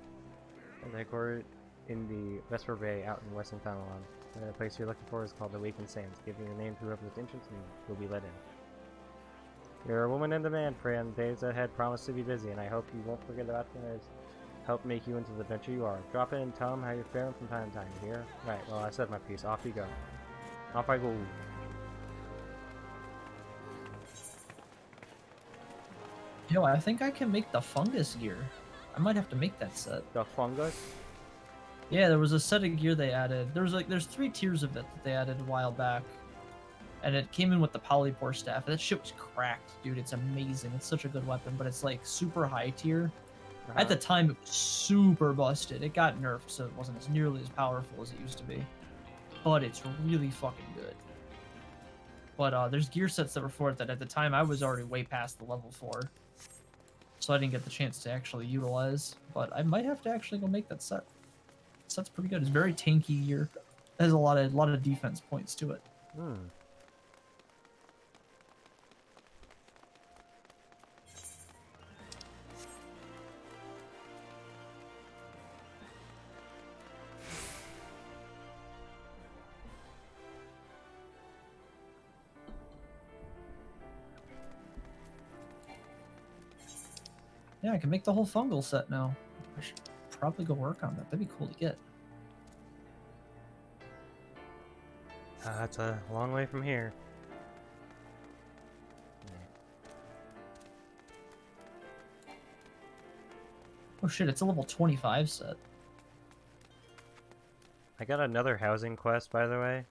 As I headquartered in the Vesper Bay out in western Thanalan. The place you're looking for is called the Awakened Sands. Give me your name to whoever's entrance and you'll be let in. You're a woman in demand, Freya, and the days ahead promise to be busy, and I hope you won't forget about the help make you into the adventure you are. Drop in and tell them how you're faring from time to time, you hear? Right, well, I said my piece. Off you go. Off I go. Yo, I think I can make the fungus gear. I might have to make that set. The fungus? Yeah, there was a set of gear they added. There's 3 tiers of it that they added a while back. And it came in with the polypore staff. That shit was cracked, dude. It's amazing. It's such a good weapon, but it's like super high tier. At the time, it was super busted. It got nerfed, so it wasn't as nearly as powerful as it used to be. But it's really fucking good. But there's gear sets that were for it that at the time I was already way past the level 4. So I didn't get the chance to actually utilize. But I might have to actually go make that set. That set's pretty good. It's very tanky gear. It has a lot of defense points to it. Hmm. Yeah, I can make the whole fungal set now. I should probably go work on that. That'd be cool to get. It's a long way from here. Oh shit, it's a level 25 set. I got another housing quest, by the way,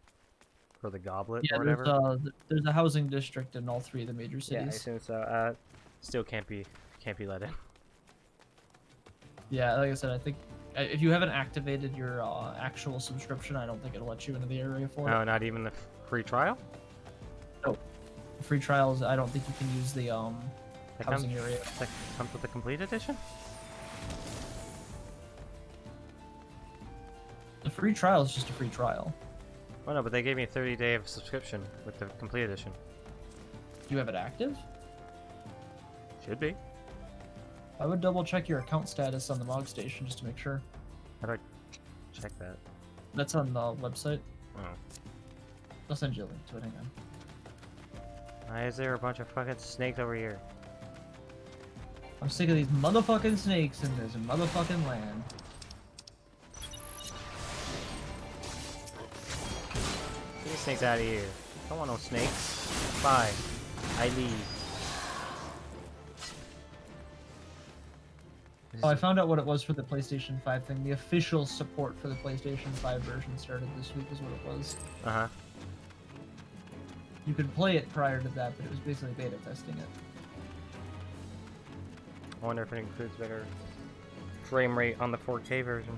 for the goblet Yeah, or whatever. there's a housing district in all 3 of the major cities. Yeah, I assume so. Still can't be let in. Yeah, like I said, I think if you haven't activated your actual subscription, I don't think it'll let you into the area for it. No, not even the free trial? No. Free trials, I don't think you can use the That housing area. That comes with the complete edition? The free trial is just a free trial. Oh no, but they gave me a 30-day of subscription with the complete edition. Do you have it active? Should be. I would double check your account status on the Mog Station just to make sure. How do I check that? That's on the website. Oh. I'll send you a link to it, hang on. Why is there a bunch of fucking snakes over here? I'm sick of these motherfucking snakes in this motherfucking land. Get these snakes out of here. Don't want no snakes. Bye. I leave. Oh, I found out what it was for the PlayStation 5 thing. The official support for the PlayStation 5 version started this week is what it was. Uh-huh. You could play it prior to that, but it was basically beta testing it. I wonder if it includes better frame rate on the 4K version.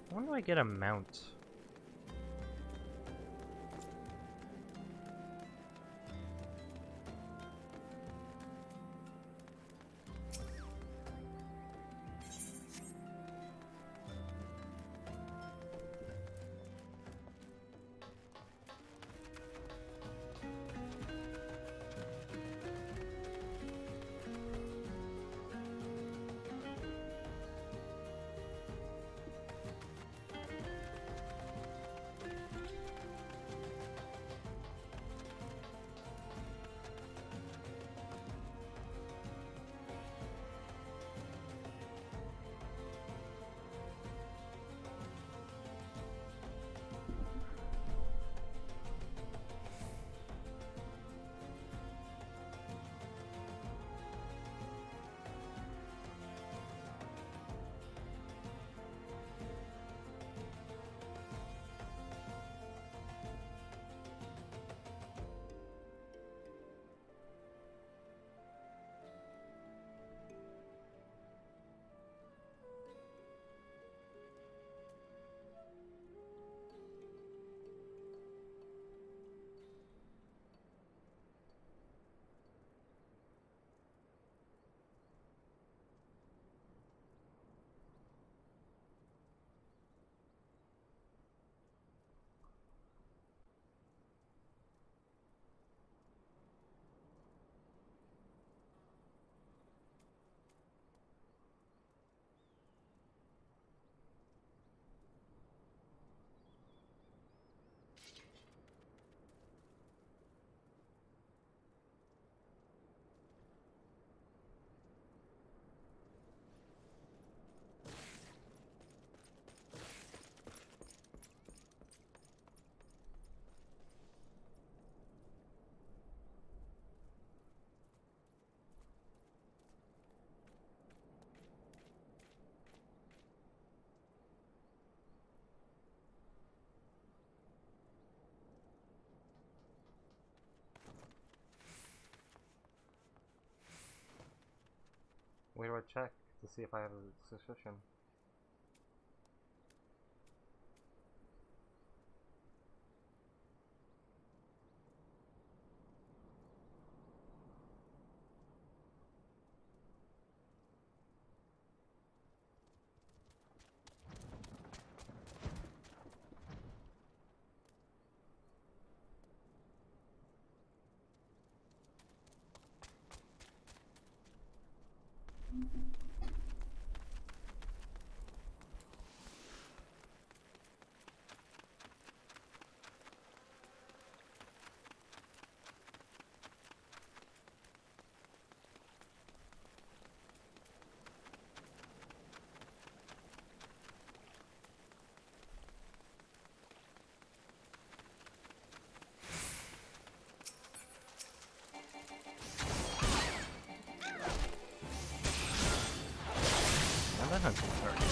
When do I get a mount? Where do I check to see if I have a suspicion? That hunting target.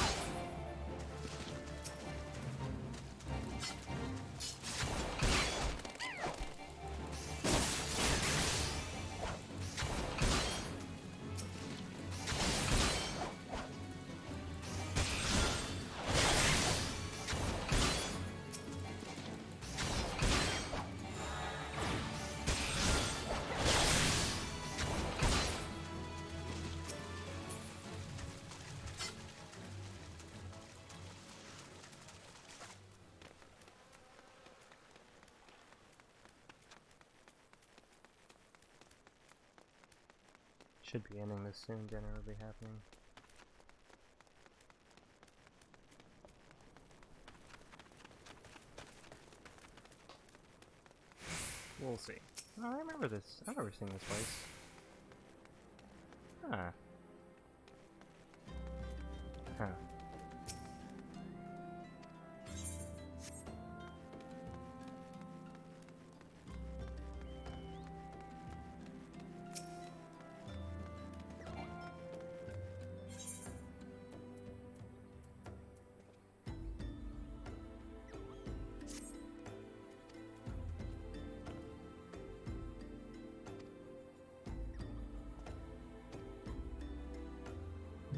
Should be ending this soon, dinner will be happening. We'll see. Oh, I remember this. I've never seen this place. Huh. Huh.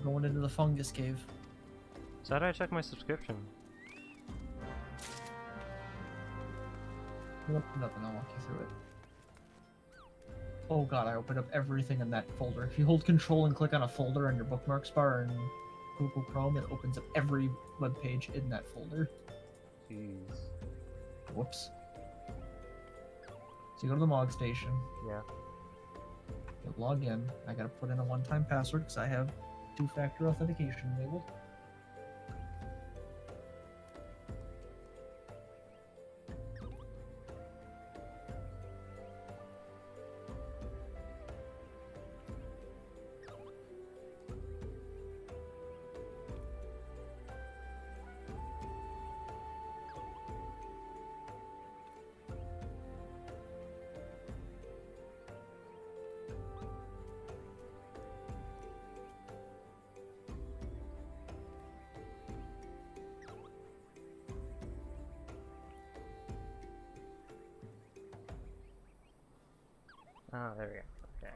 Going into the fungus cave. So how do I check my subscription? Nothing, I'll walk you through it. Oh god, I opened up everything in that folder. If you hold control and click on a folder on your bookmarks bar in Google Chrome, it opens up every web page in that folder. Jeez. Whoops. So you go to the Mog station. Yeah. You log in. I gotta put in a one-time password because I have two-factor authentication enabled. Oh, there we go. Okay.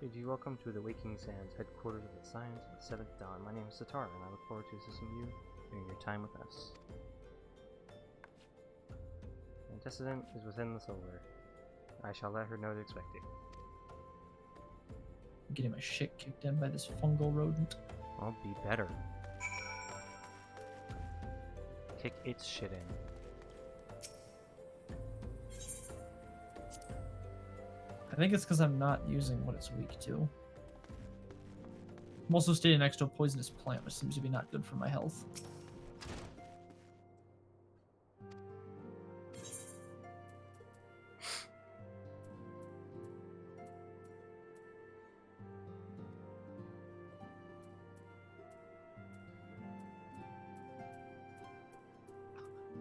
Bid you welcome to the Waking Sands, headquarters of the Science of the Seventh Dawn. My name is Satar, and I look forward to assisting you during your time with us. The antecedent is within the solar. I shall let her know to expect you. I'm getting my shit kicked in by this fungal rodent. I'll be better. Kick its shit in. I think it's because I'm not using what it's weak to. I'm also standing next to a poisonous plant, which seems to be not good for my health.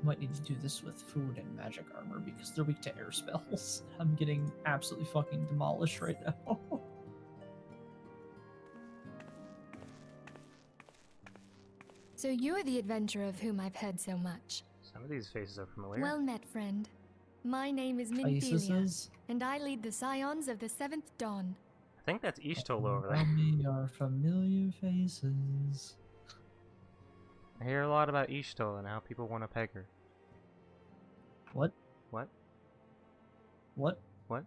Might need to do this with food and magic armor because they're weak to air spells. I'm getting absolutely fucking demolished right now. So you're the adventurer of whom I've heard so much. Some of these faces are familiar. Well met, friend. My name is Minthelia, Isises? and I lead the Scions of the Seventh Dawn. I think that's Ishtola over there. Around me are familiar faces. I hear a lot about Ishtola and how people want to peg her. What? What? What? What?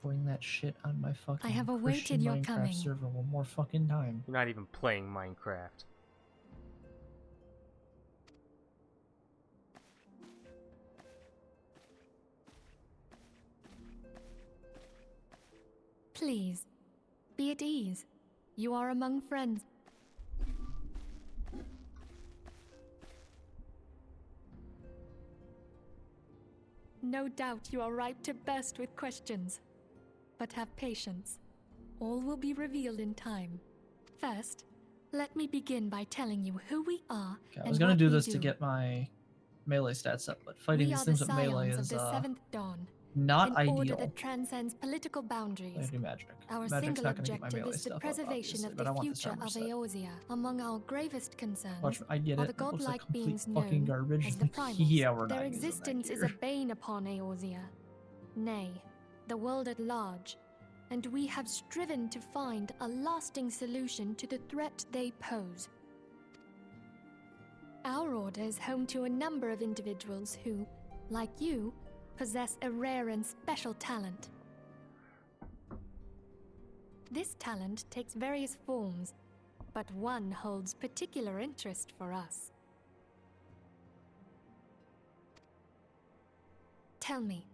Putting that shit on my fucking I have awaited Christian your Minecraft coming. server one more fucking time. You're not even playing Minecraft. Please, be at ease. You are among friends. No doubt you are ripe to burst with questions. But have patience. All will be revealed in time. First, let me begin by telling you who we are. Okay, I and was gonna what do we this to get my melee stats up, but fighting We these are the things with melee scions of is the Seventh Dawn, not an ideal. order that transcends political I'm boundaries. gonna do magic. Our Magic's single not gonna get my objective melee is the stuff up, preservation obviously, of but the I want this future armor of set. Eorzea. Among our gravest concerns Watch, I get are it. the It looks like godlike complete beings fucking known garbage. as the Like, Primals. yeah, we're Their not using that existence is here. a bane upon Eorzea. Nay, the world at large, and we have striven to find a lasting solution to the threat they pose. Our order is home to a number of individuals who, like you, possess a rare and special talent. This talent takes various forms, but one holds particular interest for us. Tell me,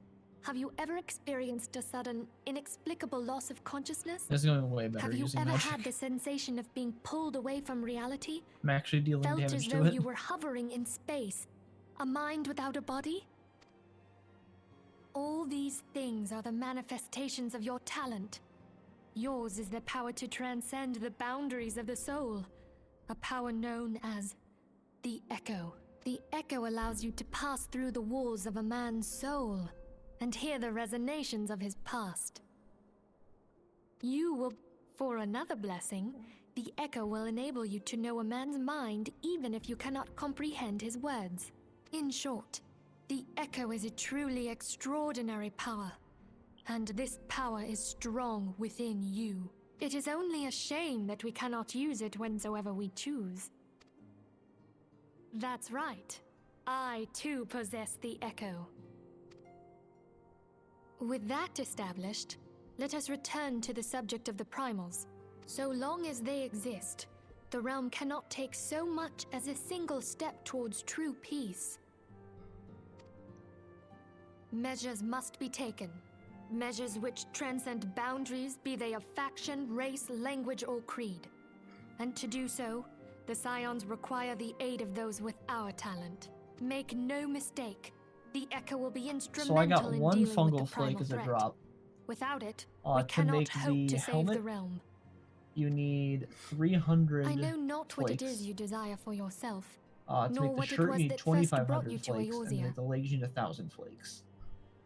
have you ever experienced a sudden, inexplicable loss of consciousness? This is going way better Have you using ever magic. had the sensation of being pulled away from reality? I'm actually dealing Felt as damage though to it. you were hovering in space, a mind without a body? All these things are the manifestations of your talent. Yours is the power to transcend the boundaries of the soul, a power known as the Echo. The Echo allows you to pass through the walls of a man's soul and hear the resonations of his past. You will, for another blessing, the Echo will enable you to know a man's mind even if you cannot comprehend his words. In short, the Echo is a truly extraordinary power, and this power is strong within you. It is only a shame that we cannot use it whensoever we choose. That's right. I too possess the Echo. With that established, let us return to the subject of the Primals. So long as they exist, the realm cannot take so much as a single step towards true peace. Measures must be taken. Measures which transcend boundaries, be they of faction, race, language, or creed. And to do so, the Scions require the aid of those with our talent. Make no mistake, the Echo will be instrumental So I got in one dealing with the fungal primal flake as a threat. drop. Without it, we To cannot make hope the to save helmet, the realm. you need 300 I know not what it flakes. is you desire for yourself, To nor make the what it shirt, was you need that first brought 2,500 you to flakes, and to Eorzea. make the legs, you need 1,000 flakes.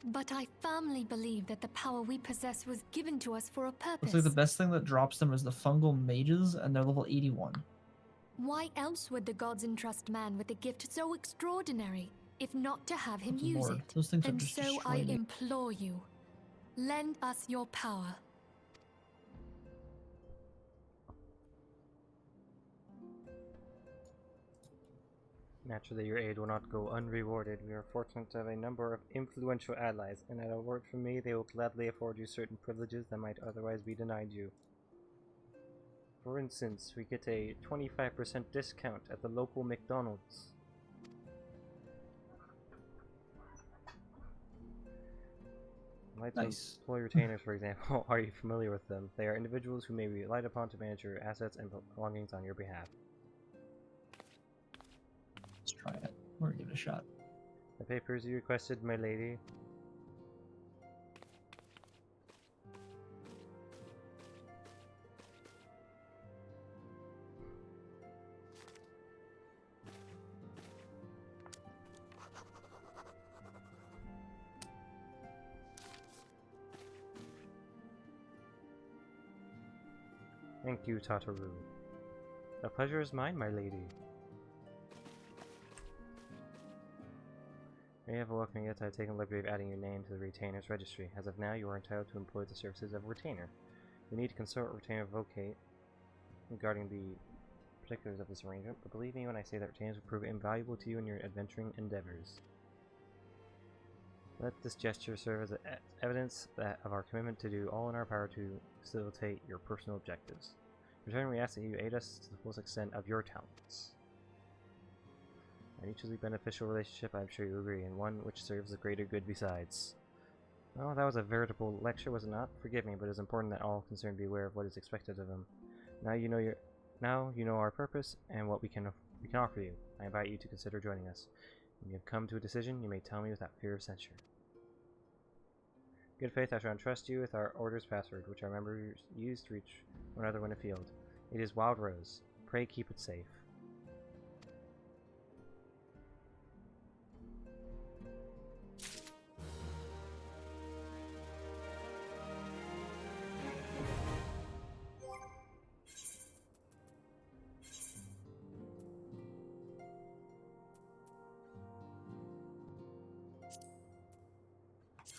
But I firmly believe that the power we possess was given to us for a purpose. Looks like the best thing that drops them is the fungal mages, and they're level 81. Why else would the gods entrust man with a gift so extraordinary, if not to have him Good use lord, it? those things are And just so I destroying me. implore you, lend us your power. Naturally, your aid will not go unrewarded. We are fortunate to have a number of influential allies, and at a word from me, they will gladly afford you certain privileges that might otherwise be denied you. For instance, we get a 25% discount at the local McDonald's. Light Nice. employee retainers, for example. Are you familiar with them? They are individuals who may be relied upon to manage your assets and belongings on your behalf. Let's try it. We're gonna give it a shot. The papers you requested, my lady. Thank you, Tataru. The pleasure is mine, my lady. May I have a welcome yet? I have taken the liberty of adding your name to the retainer's registry. As of now, you are entitled to employ the services of a retainer. You need to consult a retainer vocate regarding the particulars of this arrangement, but believe me when I say that retainers will prove invaluable to you in your adventuring endeavors. Let this gesture serve as evidence of our commitment to do all in our power to facilitate your personal objectives. In return, we ask that you aid us to the fullest extent of your talents. A mutually beneficial relationship, I'm sure you agree, and one which serves the greater good besides. Well, that was a veritable lecture, was it not? Forgive me, but it is important that all concerned be aware of what is expected of them. Now you know our purpose and what we can offer you. I invite you to consider joining us. When you have come to a decision, you may tell me without fear of censure. Good faith, I shall entrust you with our order's password, which our members use to reach one another when afield. It is Wild Rose. Pray keep it safe.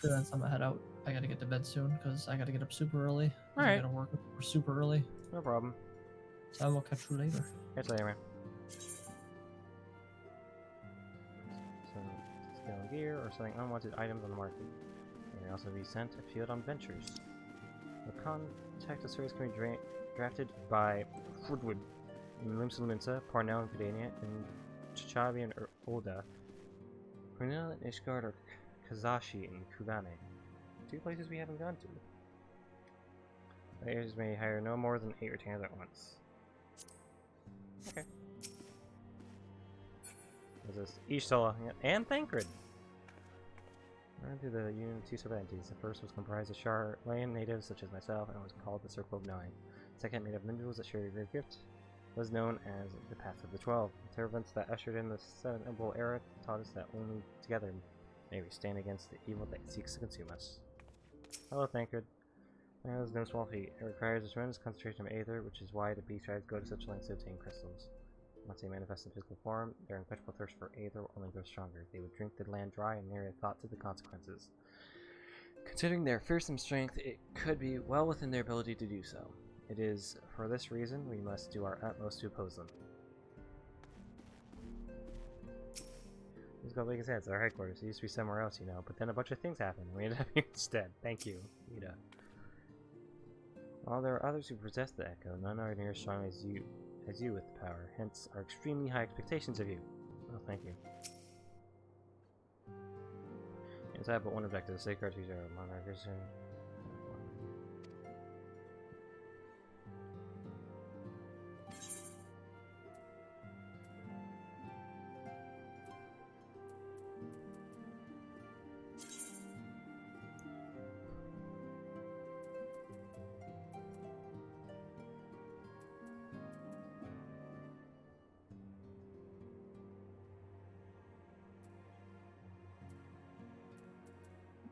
So then I'm gonna head out. I gotta get to bed soon because I gotta get up super early. 'Cause I Alright. gotta work super early. No problem. So I will catch you later. Catch you later, man. So, stealing gear or selling unwanted items on the market. They may also be sent afield on ventures. The contact of service can be drafted by Froodwood in Limsa, Parnell and Pedania, and Chichabi and Oda, Cornell and Ishgard or Kazashi and Kugane. 2 places we haven't gone to. Players may hire no more than 8 retainers at once. Okay. There's this Ishtola and Thancred. Run through the union of 2 separate entities. The first was comprised of Charlayan natives such as myself and was called the Circle of Nine. The second, made of individuals that shared a great gift, was known as the Path of the 12. The turbulence that ushered in the Seventh Emperor era taught us that only together may we stand against the evil that seeks to consume us. Hello, Thancred. It is no small feat. It requires a tremendous concentration of aether, which is why the beast tribes go to such lengths to obtain crystals. Once they manifest in physical form, their unquenchable thirst for aether will only grow stronger. They would drink the land dry and never thought to the consequences. Considering their fearsome strength, it could be well within their ability to do so. It is for this reason we must do our utmost to oppose them. Let's go Vegas Heads, our headquarters. It used to be somewhere else, you know, but then a bunch of things happened and we ended up here instead. Thank you, Ida. While there are others who possess the Echo, none are near as strong as you with the power, hence our extremely high expectations of you. Oh, thank you. Yes, I have but one objective, safeguard future monarchs.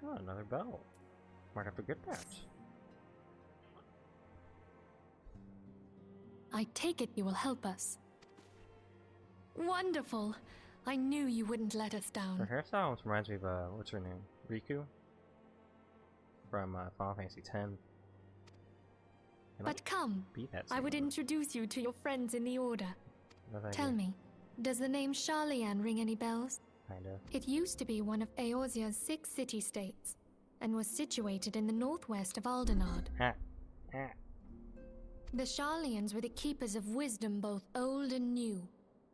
Oh, another bell. Might have to get that. I take it you will help us. Wonderful! I knew you wouldn't let us down. Her hairstyle almost reminds me of, what's her name? Riku? From Final Fantasy X. But come, I would introduce you to your friends in the Order. No, Tell me, does the name Charlian ring any bells? Kinda. It used to be one of Eorzea's 6 city-states, and was situated in the northwest of Aldenard. The Charlians were the keepers of wisdom both old and new.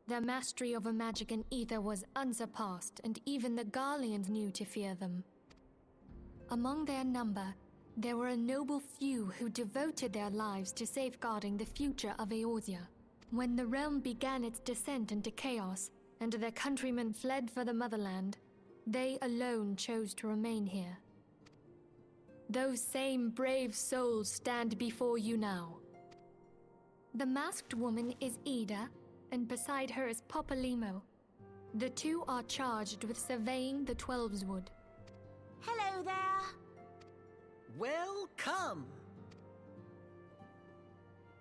Their mastery over magic and ether was unsurpassed, and even the Garleans knew to fear them. Among their number, there were a noble few who devoted their lives to safeguarding the future of Eorzea. When the realm began its descent into chaos, and their countrymen fled for the motherland, they alone chose to remain here. Those same brave souls stand before you now. The masked woman is Ida, and beside her is Popolimo. The two are charged with surveying the Twelveswood. Hello there! Welcome!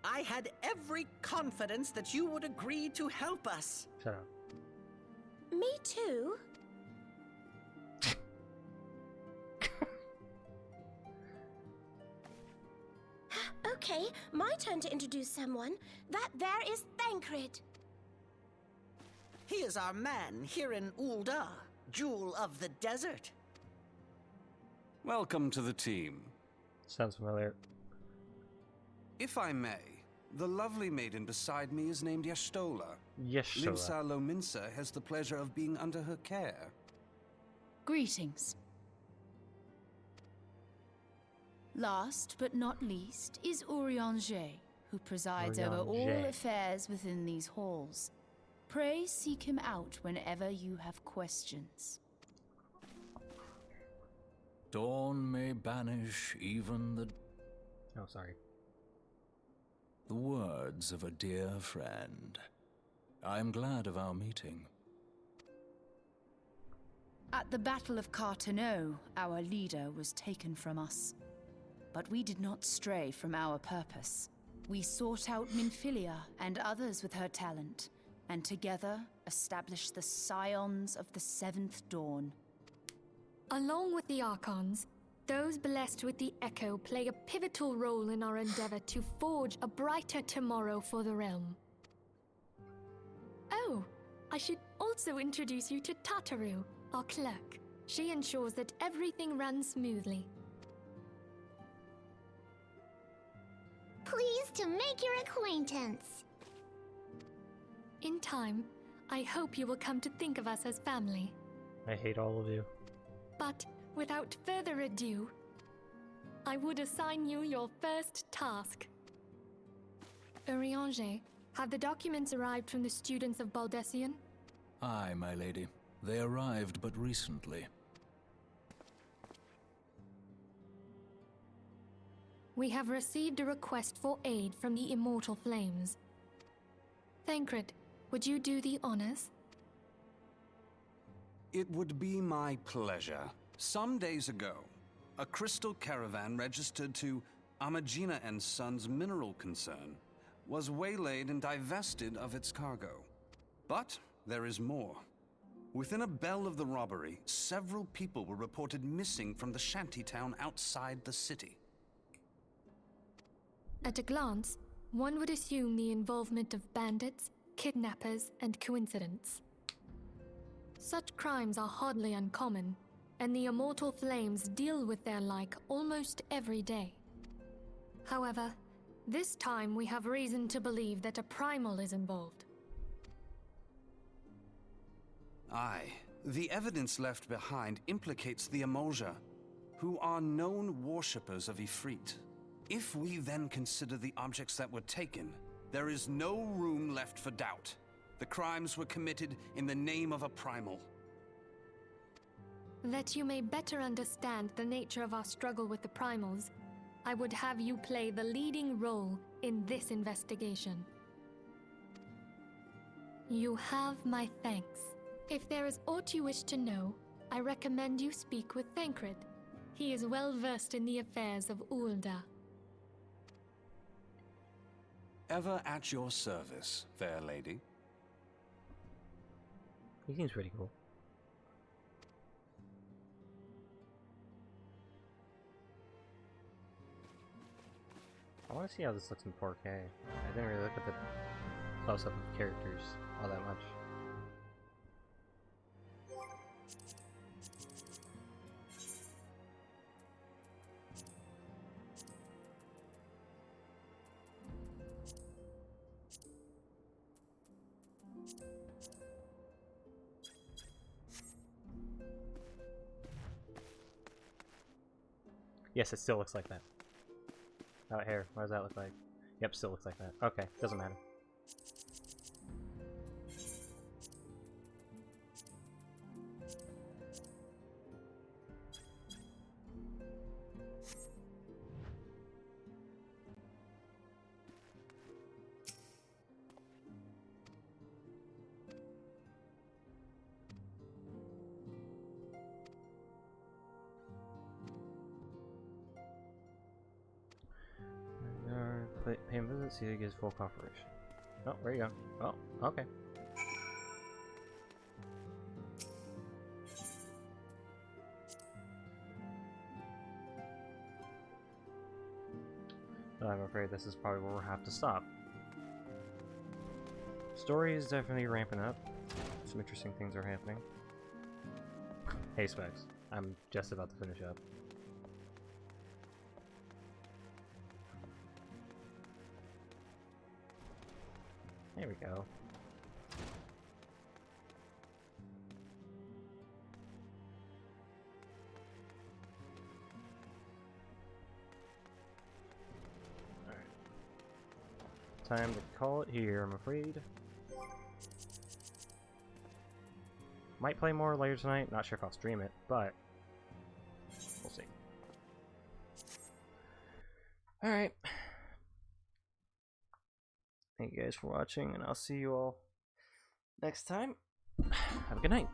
I had every confidence that you would agree to help us. Shut up. Me too. Okay, my turn to introduce someone. That there is Thancred. He is our man here in Ul'dah, Jewel of the Desert. Welcome to the team. Sounds familiar. If I may, the lovely maiden beside me is named Y'shtola. Y'shtola. Limsa Lominsa has the pleasure of being under her care. Greetings. Last but not least is Urianger, who presides over all Urianger. affairs within these halls. Pray seek him out whenever you have questions. Dawn may banish even the... Oh, sorry. The words of a dear friend. I am glad of our meeting. At the Battle of Carteneau, our leader was taken from us. But we did not stray from our purpose. We sought out Minfilia and others with her talent, and together established the Scions of the Seventh Dawn. Along with the Archons, those blessed with the Echo play a pivotal role in our endeavor to forge a brighter tomorrow for the realm. Oh, I should also introduce you to Tataru, our clerk. She ensures that everything runs smoothly. Pleased to make your acquaintance. In time, I hope you will come to think of us as family. I hate all of you. But without further ado, I would assign you your first task. Urianger, have the documents arrived from the students of Baldessian? Aye, my lady. They arrived but recently. We have received a request for aid from the Immortal Flames. Thancred, would you do the honors? It would be my pleasure. Some days ago, a crystal caravan registered to Amagina and Sons Mineral Concern was waylaid and divested of its cargo. But there is more. Within a bell of the robbery, several people were reported missing from the shantytown outside the city. At a glance, one would assume the involvement of bandits, kidnappers, and coincidence. Such crimes are hardly uncommon, and the Immortal Flames deal with their like almost every day. However, this time we have reason to believe that a primal is involved. Aye, the evidence left behind implicates the Emoja, who are known worshippers of Ifrit. If we then consider the objects that were taken, there is no room left for doubt. The crimes were committed in the name of a primal. That you may better understand the nature of our struggle with the primals, I would have you play the leading role in this investigation. You have my thanks. If there is aught you wish to know, I recommend you speak with Thancred. He is well versed in the affairs of Ulda. Ever at your service, fair lady. He seems pretty cool. I want to see how this looks in 4K. I didn't really look at the close-up of characters all that much. Yes, it still looks like that. Out here, what does that look like? Yep, still looks like that. Okay, doesn't matter. Pay him visit, see if he gives full cooperation. Oh, there you go. Oh, okay. I'm afraid this is probably where we'll have to stop. Story is definitely ramping up. Some interesting things are happening. Hey Specs, I'm just about to finish up. There we go. Alright. Time to call it here, I'm afraid. Might play more later tonight, not sure if I'll stream it, but we'll see. Alright. Thank you guys for watching, and I'll see you all next time. Have a good night.